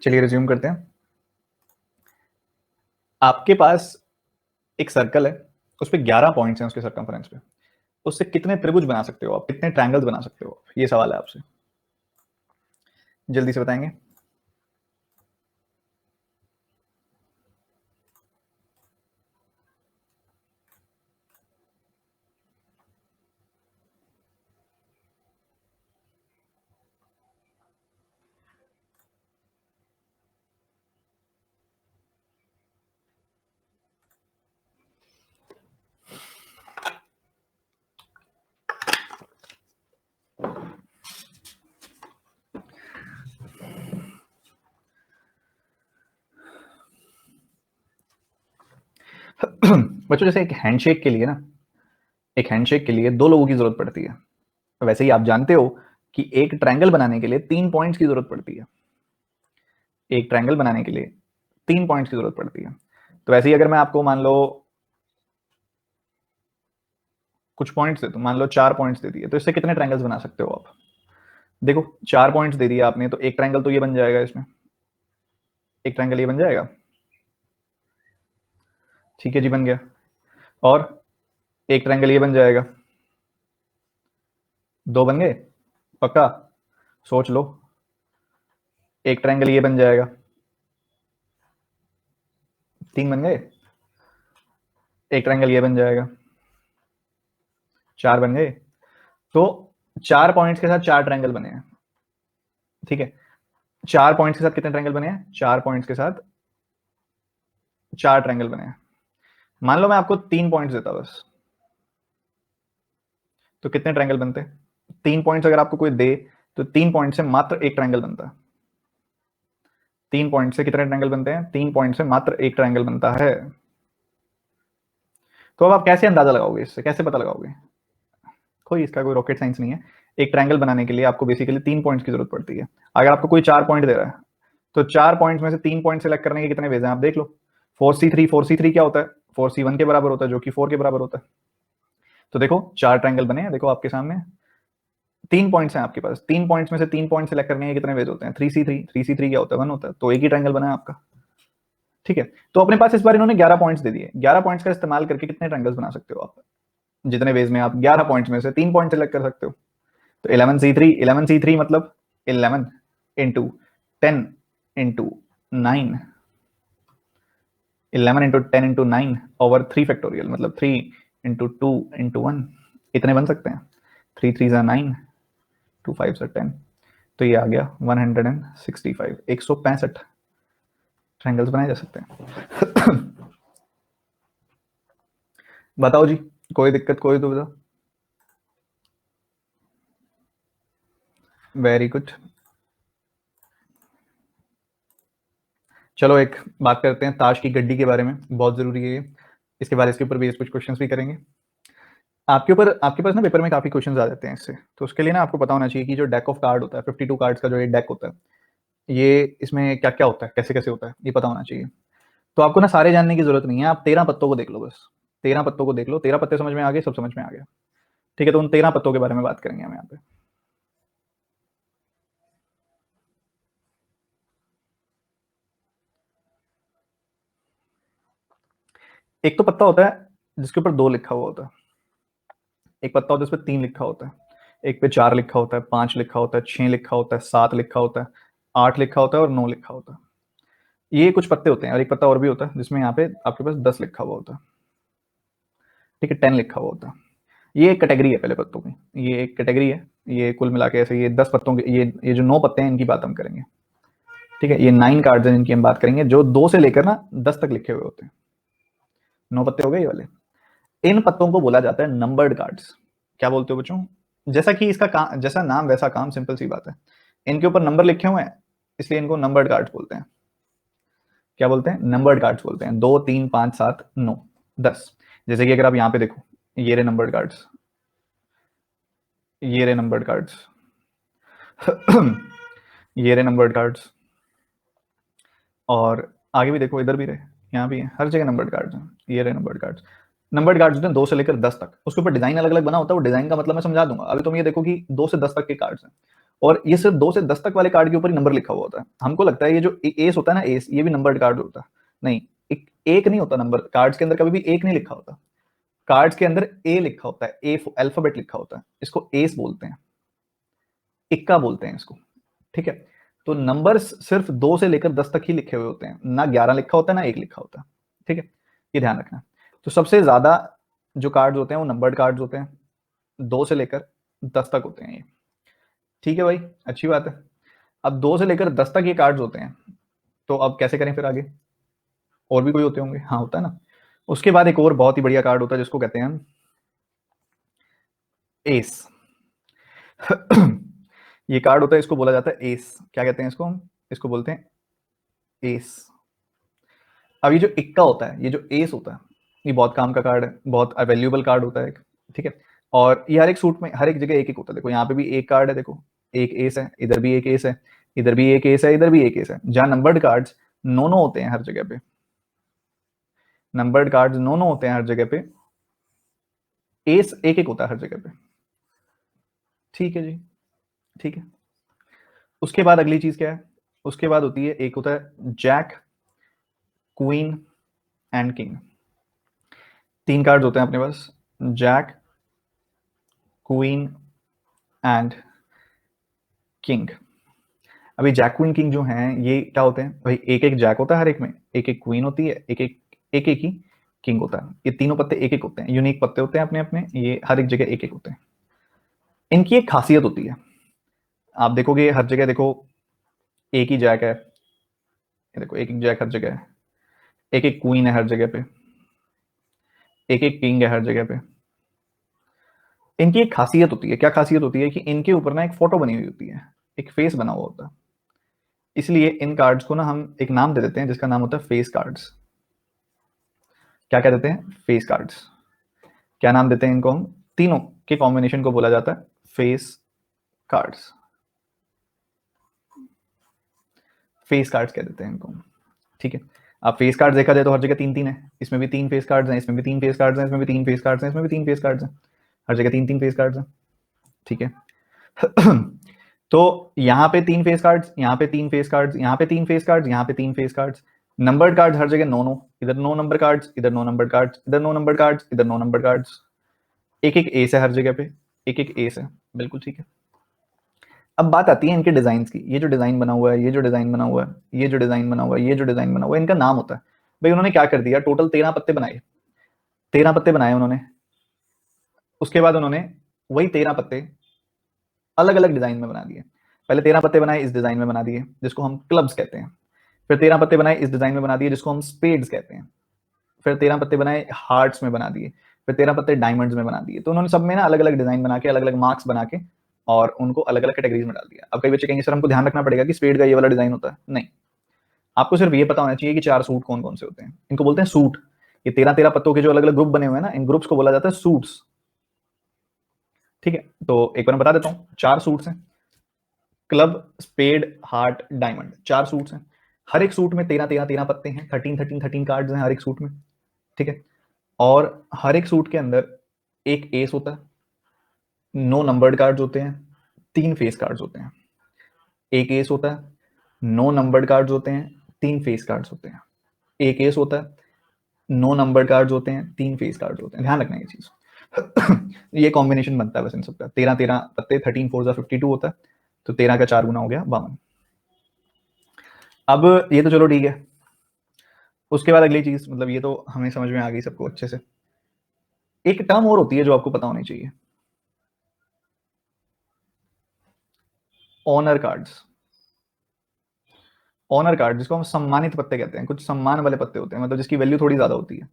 चलिए रिज्यूम करते हैं। आपके पास एक सर्कल है, उस पे 11 पॉइंट्स हैं उसके सर्कमफरेंस पे। उससे कितने त्रिभुज बना सकते हो आप, कितने ट्रायंगल्स बना सकते हो, ये सवाल है आपसे। जल्दी से बताएंगे। बच्चों जैसे एक हैंडशेक के लिए ना, एक हैंडशेक के लिए 2 लोगों की जरूरत पड़ती है। वैसे ही आप जानते हो कि एक ट्रायंगल बनाने के लिए 3 पॉइंट्स की जरूरत पड़ती है। एक ट्रायंगल बनाने के लिए 3 पॉइंट्स की जरूरत पड़ती है। तो वैसे ही अगर मैं आपको मान लो कुछ पॉइंट्स दे दूं, मान लो 4 पॉइंट्स दे दिए, तो इससे कितने ट्रायंगल्स बना सकते हो आप? देखो 4 पॉइंट्स दे दिए आपने, तो एक ट्रायंगल तो ये बन जाएगा, इसमें एक ट्रायंगल ये बन जाएगा। ठीक है जी, बन गया। और एक ट्रायंगल ये बन जाएगा। 2 बन गए पक्का? सोच लो। एक ट्रायंगल ये बन जाएगा। 3 बन गए। एक ट्रायंगल ये बन जाएगा। 4 बन गए। तो 4 पॉइंट्स के साथ 4 ट्रायंगल बने हैं। ठीक है, 4 पॉइंट्स के साथ कितने ट्रायंगल बने हैं? 4 पॉइंट्स के साथ 4 ट्रायंगल बने हैं। मान लो मैं आपको 3 पॉइंट्स देता बस, तो कितने ट्रायंगल बनते? 3 पॉइंट्स अगर आपको कोई दे, तो 3 पॉइंट से मात्र एक ट्रायंगल बनता है। 3 पॉइंट से कितने ट्रायंगल बनते हैं? 3 पॉइंट से मात्र एक ट्रायंगल बनता है। तो अब आप कैसे अंदाजा लगाओगे, इससे कैसे पता लगाओगे? कोई इसका कोई रॉकेट साइंस नहीं है। एक ट्रायंगल बनाने के लिए आपको बेसिकली 3 पॉइंट्स की जरूरत पड़ती है। अगर आपको कोई 4 पॉइंट दे रहा है, तो 4 पॉइंट्स में से 3 पॉइंट सेलेक्ट करने के कितने वेज हैं आप देख लो। 4C3 क्या होता है? 4C1 के बराबर होता है, जो कि 4 के बराबर होता है। तो देखो 4 ट्रायंगल बने हैं, देखो आपके सामने 3 पॉइंट्स हैं आपके पास। 3 पॉइंट्स में से 3 पॉइंट सेलेक्ट करने के कितने वेज होते हैं? 3C3 क्या होता है? 1 होता है। तो एक ही ट्रायंगल बना है आपका। ठीक है, तो अपने पास इस बार इन्होंने 11 पॉइंट्स दे दिए। 11 पॉइंट्स का इस्तेमाल करके कितने ट्रायंगल्स बना सकते हो आप? जितने वेज में आप 11 पॉइंट्स में से 3 पॉइंट सेलेक्ट कर सकते हो। तो 11C3 मतलब 11 into 10 into 9, 11 into 10 into 9 over 3 factorial, मतलब 3 इंटू 2 इंटू 1, इतने बन सकते हैं। 3 3 ज़ा 9, 2 5 ज़ा 10, तो ये आ गया 165, 165 ट्रायंगल्स बनाए जा सकते हैं। बताओ जी, कोई दिक्कत, कोई दुविधा? Very good. चलो एक बात करते हैं ताश की गड्डी के बारे में, बहुत जरूरी है ये। इसके बाद इसके ऊपर भी कुछ क्वेश्चंस भी करेंगे। आपके पास ना पेपर में काफी क्वेश्चंस आ जाते हैं इससे, तो उसके लिए ना आपको पता होना चाहिए कि जो डेक ऑफ कार्ड होता है, 52 कार्ड्स का जो ये डेक होता है, ये इसमें क्या क्या होता है, कैसे कैसे होता है, ये पता होना चाहिए। तो आपको ना सारे जानने की जरूरत नहीं है, आप 13 पत्तों को देख लो बस। 13 पत्तों को देख लो, 13 पत्ते समझ में आ गए, सब समझ में आ गया। ठीक है, तो उन 13 पत्तों के बारे में बात करेंगे हम यहाँ पे। एक तो पत्ता होता है जिसके ऊपर 2 लिखा हुआ होता है। एक पत्ता होता है जिसपे 3 लिखा होता है। एक पे 4 लिखा होता है, 5 लिखा होता है, 6 लिखा होता है, 7 लिखा होता है, 8 लिखा होता है और 9 लिखा होता है। ये कुछ पत्ते होते हैं, और एक पत्ता और भी होता है जिसमें यहाँ पे आपके पास 10 लिखा हुआ होता है। ठीक है, 10 लिखा हुआ होता है। ये एक कैटेगरी है पहले पत्तों की, ये एक कैटेगरी है। ये कुल मिला के ऐसे ये 10 पत्तों के, ये जो 9 पत्ते हैं इनकी बात हम करेंगे। ठीक है, ये 9 कार्ड्स हैं जिनकी हम बात करेंगे, जो 2 से लेकर ना 10 तक लिखे हुए होते हैं। 9 पत्ते हो गए ये वाले। इन पत्तों को बोला जाता है नंबर्ड कार्ड्स। क्या बोलते हो बच्चों? जैसा कि इसका काम, जैसा नाम वैसा काम, सिंपल सी बात है। इनके ऊपर नंबर लिखे हुए हैं, इसलिए इनको नंबर्ड कार्ड्स बोलते हैं। क्या बोलते हैं? नंबर्ड कार्ड्स बोलते हैं। 2 3 5 7 9 10। जैसे कि अगर आप यहाँ पे देखो, ये रहे नंबर्ड कार्ड्स, ये रहे नंबर्ड कार्ड्स, ये रहे नंबर्ड कार्ड्स, और आगे भी देखो, इधर भी रहे, यहाँ भी है, हर जगह नंबर्ड कार्ड्स हैं। ये रहे नंबर्ड कार्ड्स। नंबर्ड कार्ड्स होते हैं 2 से लेकर 10 तक। उसके ऊपर डिजाइन अलग अलग बना होता है, वो डिजाइन का मतलब मैं समझा दूंगा। अभी तुम ये देखो कि 2 से 10 तक के कार्ड्स हैं, और ये सिर्फ 2 से 10 तक वाले कार्ड के ऊपर ही नंबर लिखा हुआ होता है। हमको लगता है ये जो एस होता है ना, एस, ये भी नंबर्ड कार्ड होता है। नहीं, एक नहीं होता नंबर कार्ड्स के अंदर, कभी भी एक नहीं लिखा होता। कार्ड्स के अंदर ए लिखा होता है, ए अल्फाबेट लिखा होता है, इसको एस बोलते हैं, इक्का बोलते हैं इसको। ठीक है, तो नंबर्स सिर्फ 2 से लेकर 10 तक ही लिखे हुए होते हैं, ना 11 लिखा होता है, ना 1 लिखा होता है। ठीक है, ये ध्यान रखना। तो सबसे ज्यादा जो कार्ड्स होते हैं वो नंबर्ड कार्ड्स होते हैं, 2 से लेकर 10 तक होते हैं ये। ठीक है भाई, अच्छी बात है। अब 2 से लेकर 10 तक ये कार्ड्स होते हैं, तो अब कैसे करें फिर आगे? और भी कोई होते होंगे? हाँ, होता है ना। उसके बाद एक और बहुत ही बढ़िया कार्ड होता है जिसको कहते हैं हम एस। ये कार्ड होता है, इसको बोला जाता है एस। क्या कहते हैं इसको? हम इसको बोलते हैं एस। अब ये जो इक्का होता है, ये जो एस होता है, ये बहुत काम का कार्ड है, बहुत वैल्यूएबल कार्ड होता है। ठीक है, और ये हर एक सूट में हर एक जगह एक एक होता है। देखो यहाँ पे भी एक कार्ड है, देखो एक एस है, इधर भी एक एस है, इधर भी एक एस है, इधर भी एक एस है। जहां नंबर्ड कार्ड्स नो होते हैं हर जगह पे, नंबर्ड कार्ड्स नो होते हैं हर जगह पे, एस एक एक होता है हर जगह पे। ठीक है जी, ठीक है। उसके बाद अगली चीज क्या है? उसके बाद होती है, एक होता है jack, queen and king. 3 card होते हैं अपने पास, जैक, क्वीन एंड किंग। अभी जैक क्वीन किंग जो हैं, ये क्या होते हैं भाई? एक एक जैक होता है हर एक में, एक एक क्वीन होती है, एक एक ही किंग होता है। ये तीनों पत्ते एक एक होते हैं, यूनिक पत्ते होते हैं अपने अपने, ये हर एक जगह एक एक होते हैं। इनकी एक खासियत होती है, आप देखोगे हर जगह, देखो एक ही जैक है, ये देखो एक एक जैक हर जगह है, एक एक क्वीन है हर जगह पे, एक एक किंग है हर जगह पे। इनकी एक खासियत होती है, क्या खासियत होती है कि इनके ऊपर ना एक फोटो बनी हुई होती है, एक फेस बना हुआ होता है। इसलिए इन कार्ड्स को ना हम एक नाम दे देते हैं जिसका नाम होता है फेस कार्ड्स। क्या क्या देते हैं? Face cards. क्या नाम देते हैं इनको? हम तीनों के कॉम्बिनेशन को बोला जाता है फेस कार्ड्स। फेस कार्ड्स कह देते हैं इनको। ठीक है, अब फेस कार्ड देखा जाए तो हर जगह 3-3 है, इसमें भी 3 फेस कार्ड्स हैं, इसमें भी 3 फेस कार्ड्स हैं, इसमें भी 3 फेस कार्ड्स हैं, इसमें भी 3 फेस कार्ड्स हैं, हर जगह 3-3 फेस कार्ड्स हैं। ठीक है। तो यहाँ पे 3 फेस कार्ड्स, यहाँ पे 3 फेस कार्ड्स, यहाँ पे 3 फेस कार्ड्स, यहाँ पे 3 फेस कार्ड्स। नंबर्ड कार्ड्स हर जगह 9-9, इधर 9 नंबर कार्ड्स, इधर 9 नंबर कार्ड्स, इधर 9 नंबर कार्ड्स, इधर 9 नंबर कार्ड्स। एक एक एस है हर जगह पे, एक एक एस है, बिल्कुल ठीक है। अब बात आती है इनके डिजाइन की। ये जो डिजाइन बना हुआ है, ये जो डिजाइन बना हुआ है, ये जो डिजाइन बना हुआ है, ये जो डिजाइन बना हुआ है, इनका नाम होता है। भाई उन्होंने क्या कर दिया, टोटल 13 पत्ते बनाए, 13 पत्ते बनाए उन्होंने। उसके बाद उन्होंने वही 13 पत्ते अलग अलग डिजाइन में बना दिए। पहले 13 पत्ते बनाए इस डिजाइन में बना दिए जिसको हम क्लब्स कहते हैं, फिर 13 पत्ते बनाए इस डिजाइन में बना दिए जिसको हम स्पेड्स कहते हैं, फिर 13 पत्ते बनाए हार्ट्स में बना दिए, फिर 13 पत्ते डायमंड्स में बना दिए। तो उन्होंने सब में ना अलग अलग डिजाइन बना के, अलग अलग मार्क्स बना के, और उनको अलग अलग कैटेगरीज में डाल दिया। अब कई बच्चे कहेंगे सर हमको ध्यान रखना पड़ेगा कि स्पेड का ये वाला डिजाइन होता है। नहीं, आपको सिर्फ ये पता होना चाहिए कि 4 सूट कौन कौन से होते हैं। इनको बोलते हैं सूट। ये 13-13 पत्तों के जो अलग अलग ग्रुप बने हुए हैं ना, इन ग्रुप्स को बोला जाता है सूट्स। ठीक है, तो एक बार मैं बता देता हूँ, 4 सूट्स हैं, club, spade, heart, diamond, 4 suits हैं। हर एक सूट में 13-13 पत्ते हैं, 13 कार्ड्स हैं हर एक सूट में। ठीक है, और हर एक सूट के अंदर एक एस होता है, 9 नंबर्ड कार्ड्स होते हैं, 3 फेस कार्ड्स होते हैं। एक एस होता है, 9 नंबर्ड कार्ड्स होते हैं, 3 फेस कार्ड्स होते हैं। एक एस होता है, 9 नंबर्ड कार्ड्स होते हैं, 3 फेस कार्ड्स होते हैं। ध्यान रखना ये चीज। ये कॉम्बिनेशन बनता है बस इन सबका। 13-13 पत्ते, 13 4 52 होता है, तो 13 का 4 गुना हो गया 52। अब ये तो चलो ठीक है। उसके बाद अगली चीज, मतलब ये तो हमें समझ में आ गई सबको अच्छे से। एक टर्म और होती है जो आपको पता होनी चाहिए, ऑनर कार्ड्स। ऑनर कार्ड जिसको हम सम्मानित पत्ते कहते हैं, कुछ सम्मान वाले पत्ते होते हैं, मतलब जिसकी वैल्यू थोड़ी ज्यादा होती है।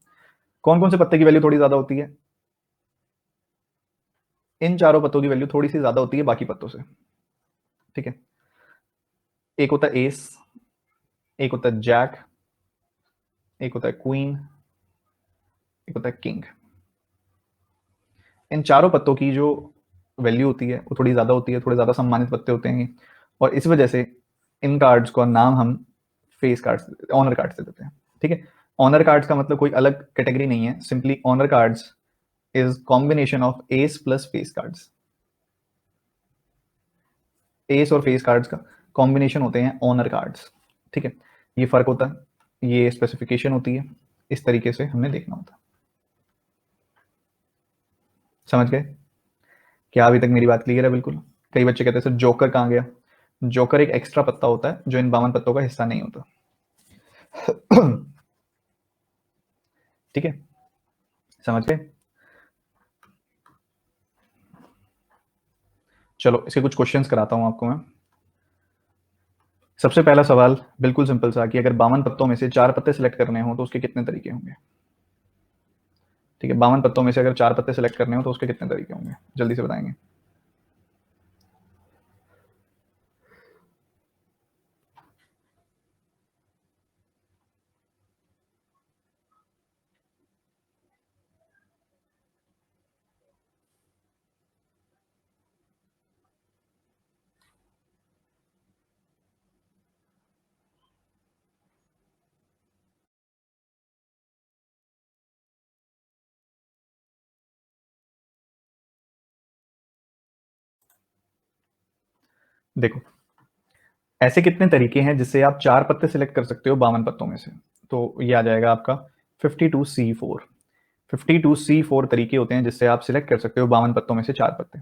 कौन कौन से पत्ते की वैल्यू थोड़ी ज्यादा होती है? इन चारों पत्तों की वैल्यू थोड़ी सी ज्यादा होती है बाकी पत्तों से। ठीक है, एक होता है एस, एक होता है जैक, एक होता है क्वीन, एक होता है किंग। इन चारों पत्तों की जो वैल्यू होती है वो थोड़ी ज्यादा होती है, थोड़े ज्यादा सम्मानित पत्ते होते हैं, और इस वजह से इन कार्ड्स का नाम हम फेस कार्ड्स, ऑनर कार्ड्स दे देते हैं। ठीक है, ऑनर कार्ड्स का मतलब कोई अलग कैटेगरी नहीं है, simply honour cards is combination of ace plus face cards. Ace और फेस कार्ड्स का कॉम्बिनेशन होते हैं ऑनर कार्ड्स, ठीक है, ये फर्क होता है, ये स्पेसिफिकेशन होती है, इस तरीके से हमें देखना होता है। समझ गए? क्या अभी तक मेरी बात क्लियर है? बिल्कुल। कई बच्चे कहते हैं सर जोकर कहाँ गया? जोकर एक एक्स्ट्रा पत्ता होता है जो इन 52 पत्तों का हिस्सा नहीं होता। ठीक है, समझ गए? चलो इसके कुछ क्वेश्चंस कराता हूं आपको मैं। सबसे पहला सवाल बिल्कुल सिंपल सा कि अगर 52 पत्तों में से 4 पत्ते सिलेक्ट करने हो तो उसके कितने तरीके होंगे? ठीक है, 52 पत्तों में से अगर 4 पत्ते सिलेक्ट करने हो तो उसके कितने तरीके होंगे? जल्दी से बताएंगे। देखो, ऐसे कितने तरीके हैं जिससे आप 4 पत्ते सिलेक्ट कर सकते हो 52 पत्तों में से? तो ये आ जाएगा आपका 52C4। 52C4 तरीके होते हैं जिससे आप सिलेक्ट कर सकते हो 52 पत्तों में से 4 पत्ते।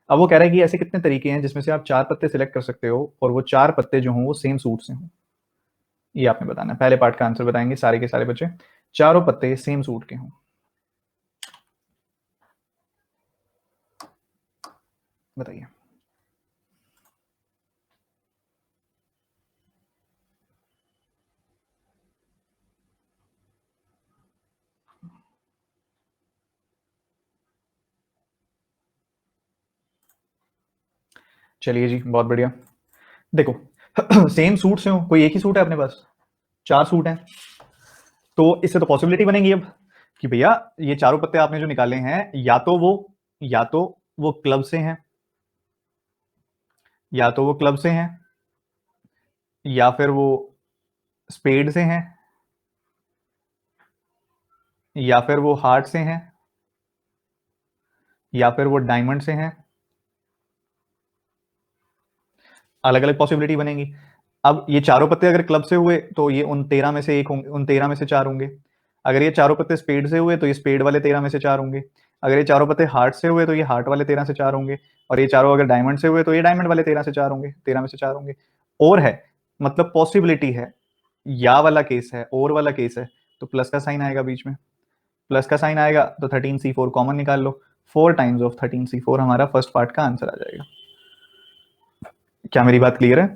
अब वो कह रहा है कि ऐसे कितने तरीके हैं जिसमें से आप 4 पत्ते सिलेक्ट कर सकते हो और वो 4 पत्ते जो हों वो सेम सूट से हों। ये आपने बताना है। पहले पार्ट का आंसर बताएंगे सारे के सारे बच्चे। चारों पत्ते सेम सूट के हों। बताइए। चलिए जी, बहुत बढ़िया। देखो, सेम सूट से हो, कोई एक ही सूट है अपने पास, 4 सूट हैं, तो इससे तो पॉसिबिलिटी बनेगी अब कि भैया ये चारों पत्ते आपने जो निकाले हैं या तो वो क्लब से हैं, या तो वो क्लब से हैं, या फिर वो स्पेड से हैं, या फिर वो हार्ट से हैं, या फिर वो डायमंड से हैं। अलग अलग पॉसिबिलिटी बनेगी। अब ये चारों पत्ते अगर क्लब से हुए तो ये उन 13 में से एक होंगे, उन 13 में से 4 होंगे। अगर ये चारों पत्ते स्पेड से हुए तो ये स्पेड वाले 13 में से 4 होंगे। अगर ये चारों पत्ते हार्ट से हुए तो ये हार्ट वाले 13 से 4 होंगे। और ये चारों अगर डायमंड से हुए तो ये डायमंड वाले 13 से 4 होंगे, 13 में से 4 होंगे। और है, मतलब पॉसिबिलिटी है, या वाला केस है, और वाला केस है, तो प्लस का साइन आएगा बीच में। प्लस का साइन आएगा तो 13C4 कॉमन निकाल लो। 4 टाइम्स ऑफ 13C4 हमारा फर्स्ट पार्ट का आंसर आ जाएगा। क्या मेरी बात क्लियर है?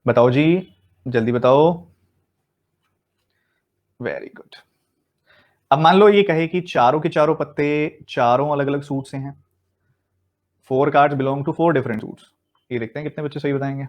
बताओ जी, जल्दी बताओ। Very good. अब मान लो ये कहे कि चारों के चारों पत्ते चारों अलग अलग सूट से हैं। 4 cards belong to 4 different suits. ये देखते हैं कितने बच्चे सही बताएंगे।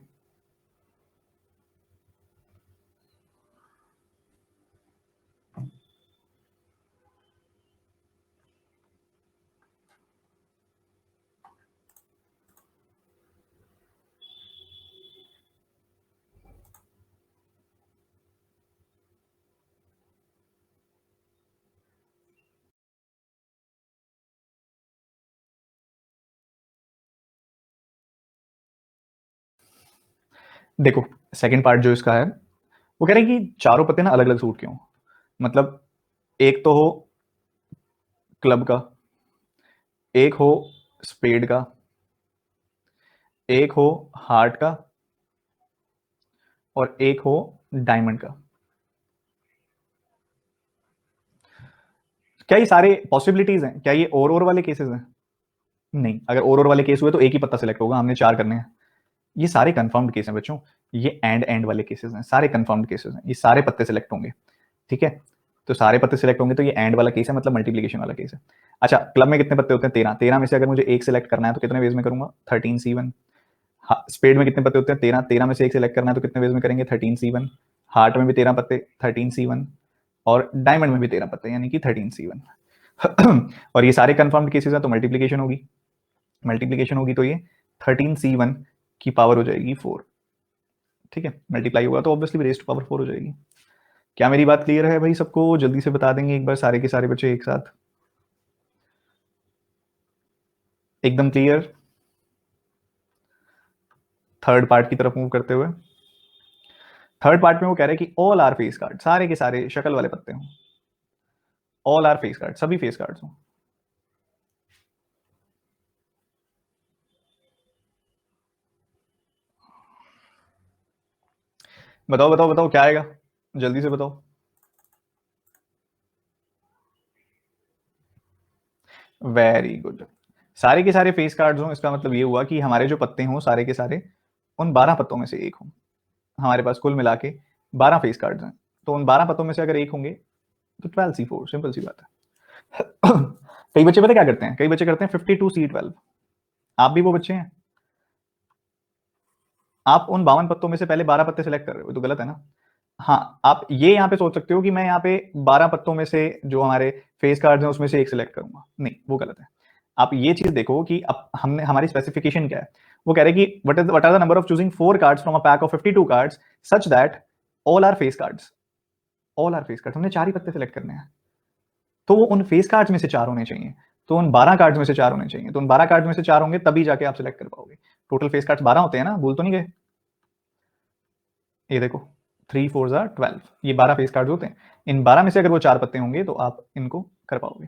देखो, सेकंड पार्ट जो इसका है वो कह रहे हैं कि चारों पत्ते ना अलग अलग सूट के हों। मतलब एक तो हो क्लब का, एक हो स्पेड का, एक हो हार्ट का, और एक हो डायमंड का। क्या ये सारे पॉसिबिलिटीज हैं? क्या ये और वाले केसेस हैं? नहीं, अगर और वाले केस हुए तो एक ही पत्ता सिलेक्ट होगा, हमने 4 करने हैं। ये सारे कंफर्म्ड केस हैं बच्चों। ये एंड वाले केसेस हैं, सारे कंफर्म्ड केसेस हैं, ये सारे पत्ते सिलेक्ट होंगे। ठीक है, तो सारे पत्ते सिलेक्ट होंगे तो ये एंड वाला केस है, मतलब मल्टीप्लीकेशन वाला केस है। अच्छा, क्लब में कितने पत्ते होते हैं? 13। 13 में से अगर मुझे एक सिलेक्ट करना है तो कितने वेज में करूंगा? 13C1। स्पेड में कितने पत्ते होते हैं? 13। 13 में से एक सिलेक्ट करना है तो कितने वेज में करेंगे? 13C1। हार्ट में भी 13 पत्ते, 13C1। और डायमंड में भी 13 पत्ते, यानी कि 13C1। और ये सारे कंफर्म्ड केसेस हैं तो मल्टीप्लीकेशन होगी। मल्टीप्लीकेशन होगी तो ये 13C1 की पावर हो जाएगी 4। ठीक है, मल्टीप्लाई होगा तो ऑब्वियसली रेज टू पावर 4 हो जाएगी। क्या मेरी बात क्लियर है भाई? सबको जल्दी से बता देंगे एक बार सारे के सारे बच्चे एक साथ। एकदम क्लियर? थर्ड पार्ट की तरफ मूव करते हुए, थर्ड पार्ट में वो कह रहे हैं कि ऑल आर फेस कार्ड, सारे के सारे शक्ल वाले पत्ते हों, ऑल आर फेस कार्ड, सभी फेस कार्ड्स हों। बताओ बताओ बताओ क्या आएगा, जल्दी से बताओ। Very good. सारे के सारे फेस कार्ड्स हों, इसका मतलब ये हुआ कि हमारे जो पत्ते हों सारे के सारे उन 12 पत्तों में से एक हों। हमारे पास कुल मिला के 12 फेस कार्ड्स हैं, तो उन 12 पत्तों में से अगर एक होंगे तो 12C4, सिंपल सी बात है। कई बच्चे पता क्या करते हैं, कई बच्चे करते हैं 52C12। आप भी वो बच्चे हैं, आप उन 52 पत्तों में से पहले 12 पत्ते सिलेक्ट कर रहे हो, तो गलत है ना। हाँ, आप ये यहाँ पे सोच सकते हो कि मैं यहाँ पे 12 पत्तों में से जो हमारे फेस कार्ड्स हैं उसमें से एक सिलेक्ट करूंगा, नहीं वो गलत है। आप ये चीज देखो कि अब हमने, हमारी स्पेसिफिकेशन क्या है, वो कह रहे हैं कि what are the number of choosing 4 cards from a pack of 52 cards such that all are face cards, all are face cards, हमने 4 ही पत्ते सिलेक्ट करने हैं, तो वो उन फेस कार्ड्स में से 4 होने चाहिए, तो उन 12 कार्ड्स में से 4 होने चाहिए, तो उन 12 कार्ड्स में से 4 होंगे तभी जाके आप सिलेक्ट कर पाओगे। टोटल फेस कार्ड्स 12 होते हैं ना, भूल तो नहीं गए। ये देखो 3 4 ज़ा 12, ये 12 फेस कार्ड्स होते हैं। इन 12 में से अगर वो 4 पत्ते होंगे तो आप इनको कर पाओगे।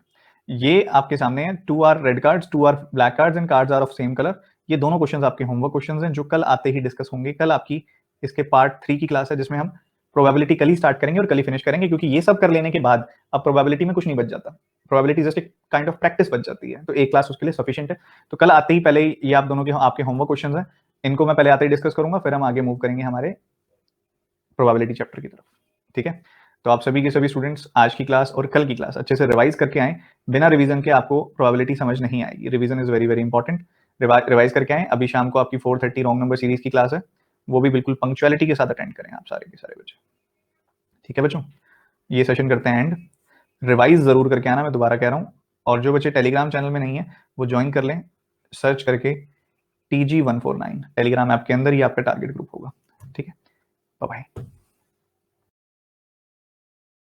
ये आपके सामने है, 2 are red cards, 2 are black cards and cards are of same colour. ये दोनों क्वेश्चंस आपके होमवर्क क्वेश्चंस हैं जो कल आते ही डिस्कस होंगे। कल आपकी इसके पार्ट 3 की क्लास है जिसमें हम प्रोबेबिलिटी कल ही स्टार्ट करेंगे और कल ही फिनिश करेंगे, क्योंकि ये सब कर लेने के बाद अब प्रोबेबिलिटी में कुछ नहीं बच जाता। प्रोबेबिलिटी जस्ट एक काइंड ऑफ प्रैक्टिस बच जाती है, तो एक क्लास उसके लिए सफिशिएंट है। तो कल आते ही पहले ही ये आप दोनों के आपके होमवर्क क्वेश्चंस हैं, इनको मैं पहले आते ही डिस्कस करूंगा, फिर हम आगे मूव करेंगे हमारे प्रोबेबिलिटी चैप्टर की तरफ। ठीक है, तो आप सभी के सभी स्टूडेंट्स आज की क्लास और कल की क्लास अच्छे से रिवाइज करके आए। बिना रिवीजन के आपको प्रोबेबिलिटी समझ नहीं आएगी, revision is very very important. Revise करके आए। अभी शाम को आपकी 4:30 रॉन्ग नंबर सीरीज की क्लास है, वो भी बिल्कुल पंक्चुअलिटी के साथ अटेंड करें आप सारे के सारे बच्चे। ठीक है बच्चों, ये सेशन करते हैं एंड। रिवाइज जरूर करके आना, मैं दोबारा कह रहा हूँ। और जो बच्चे टेलीग्राम चैनल में नहीं है वो ज्वाइन कर लें, सर्च करके TG149 टेलीग्राम ऐप के अंदर ही आपका टारगेट ग्रुप होगा। ठीक है, बाय बाय।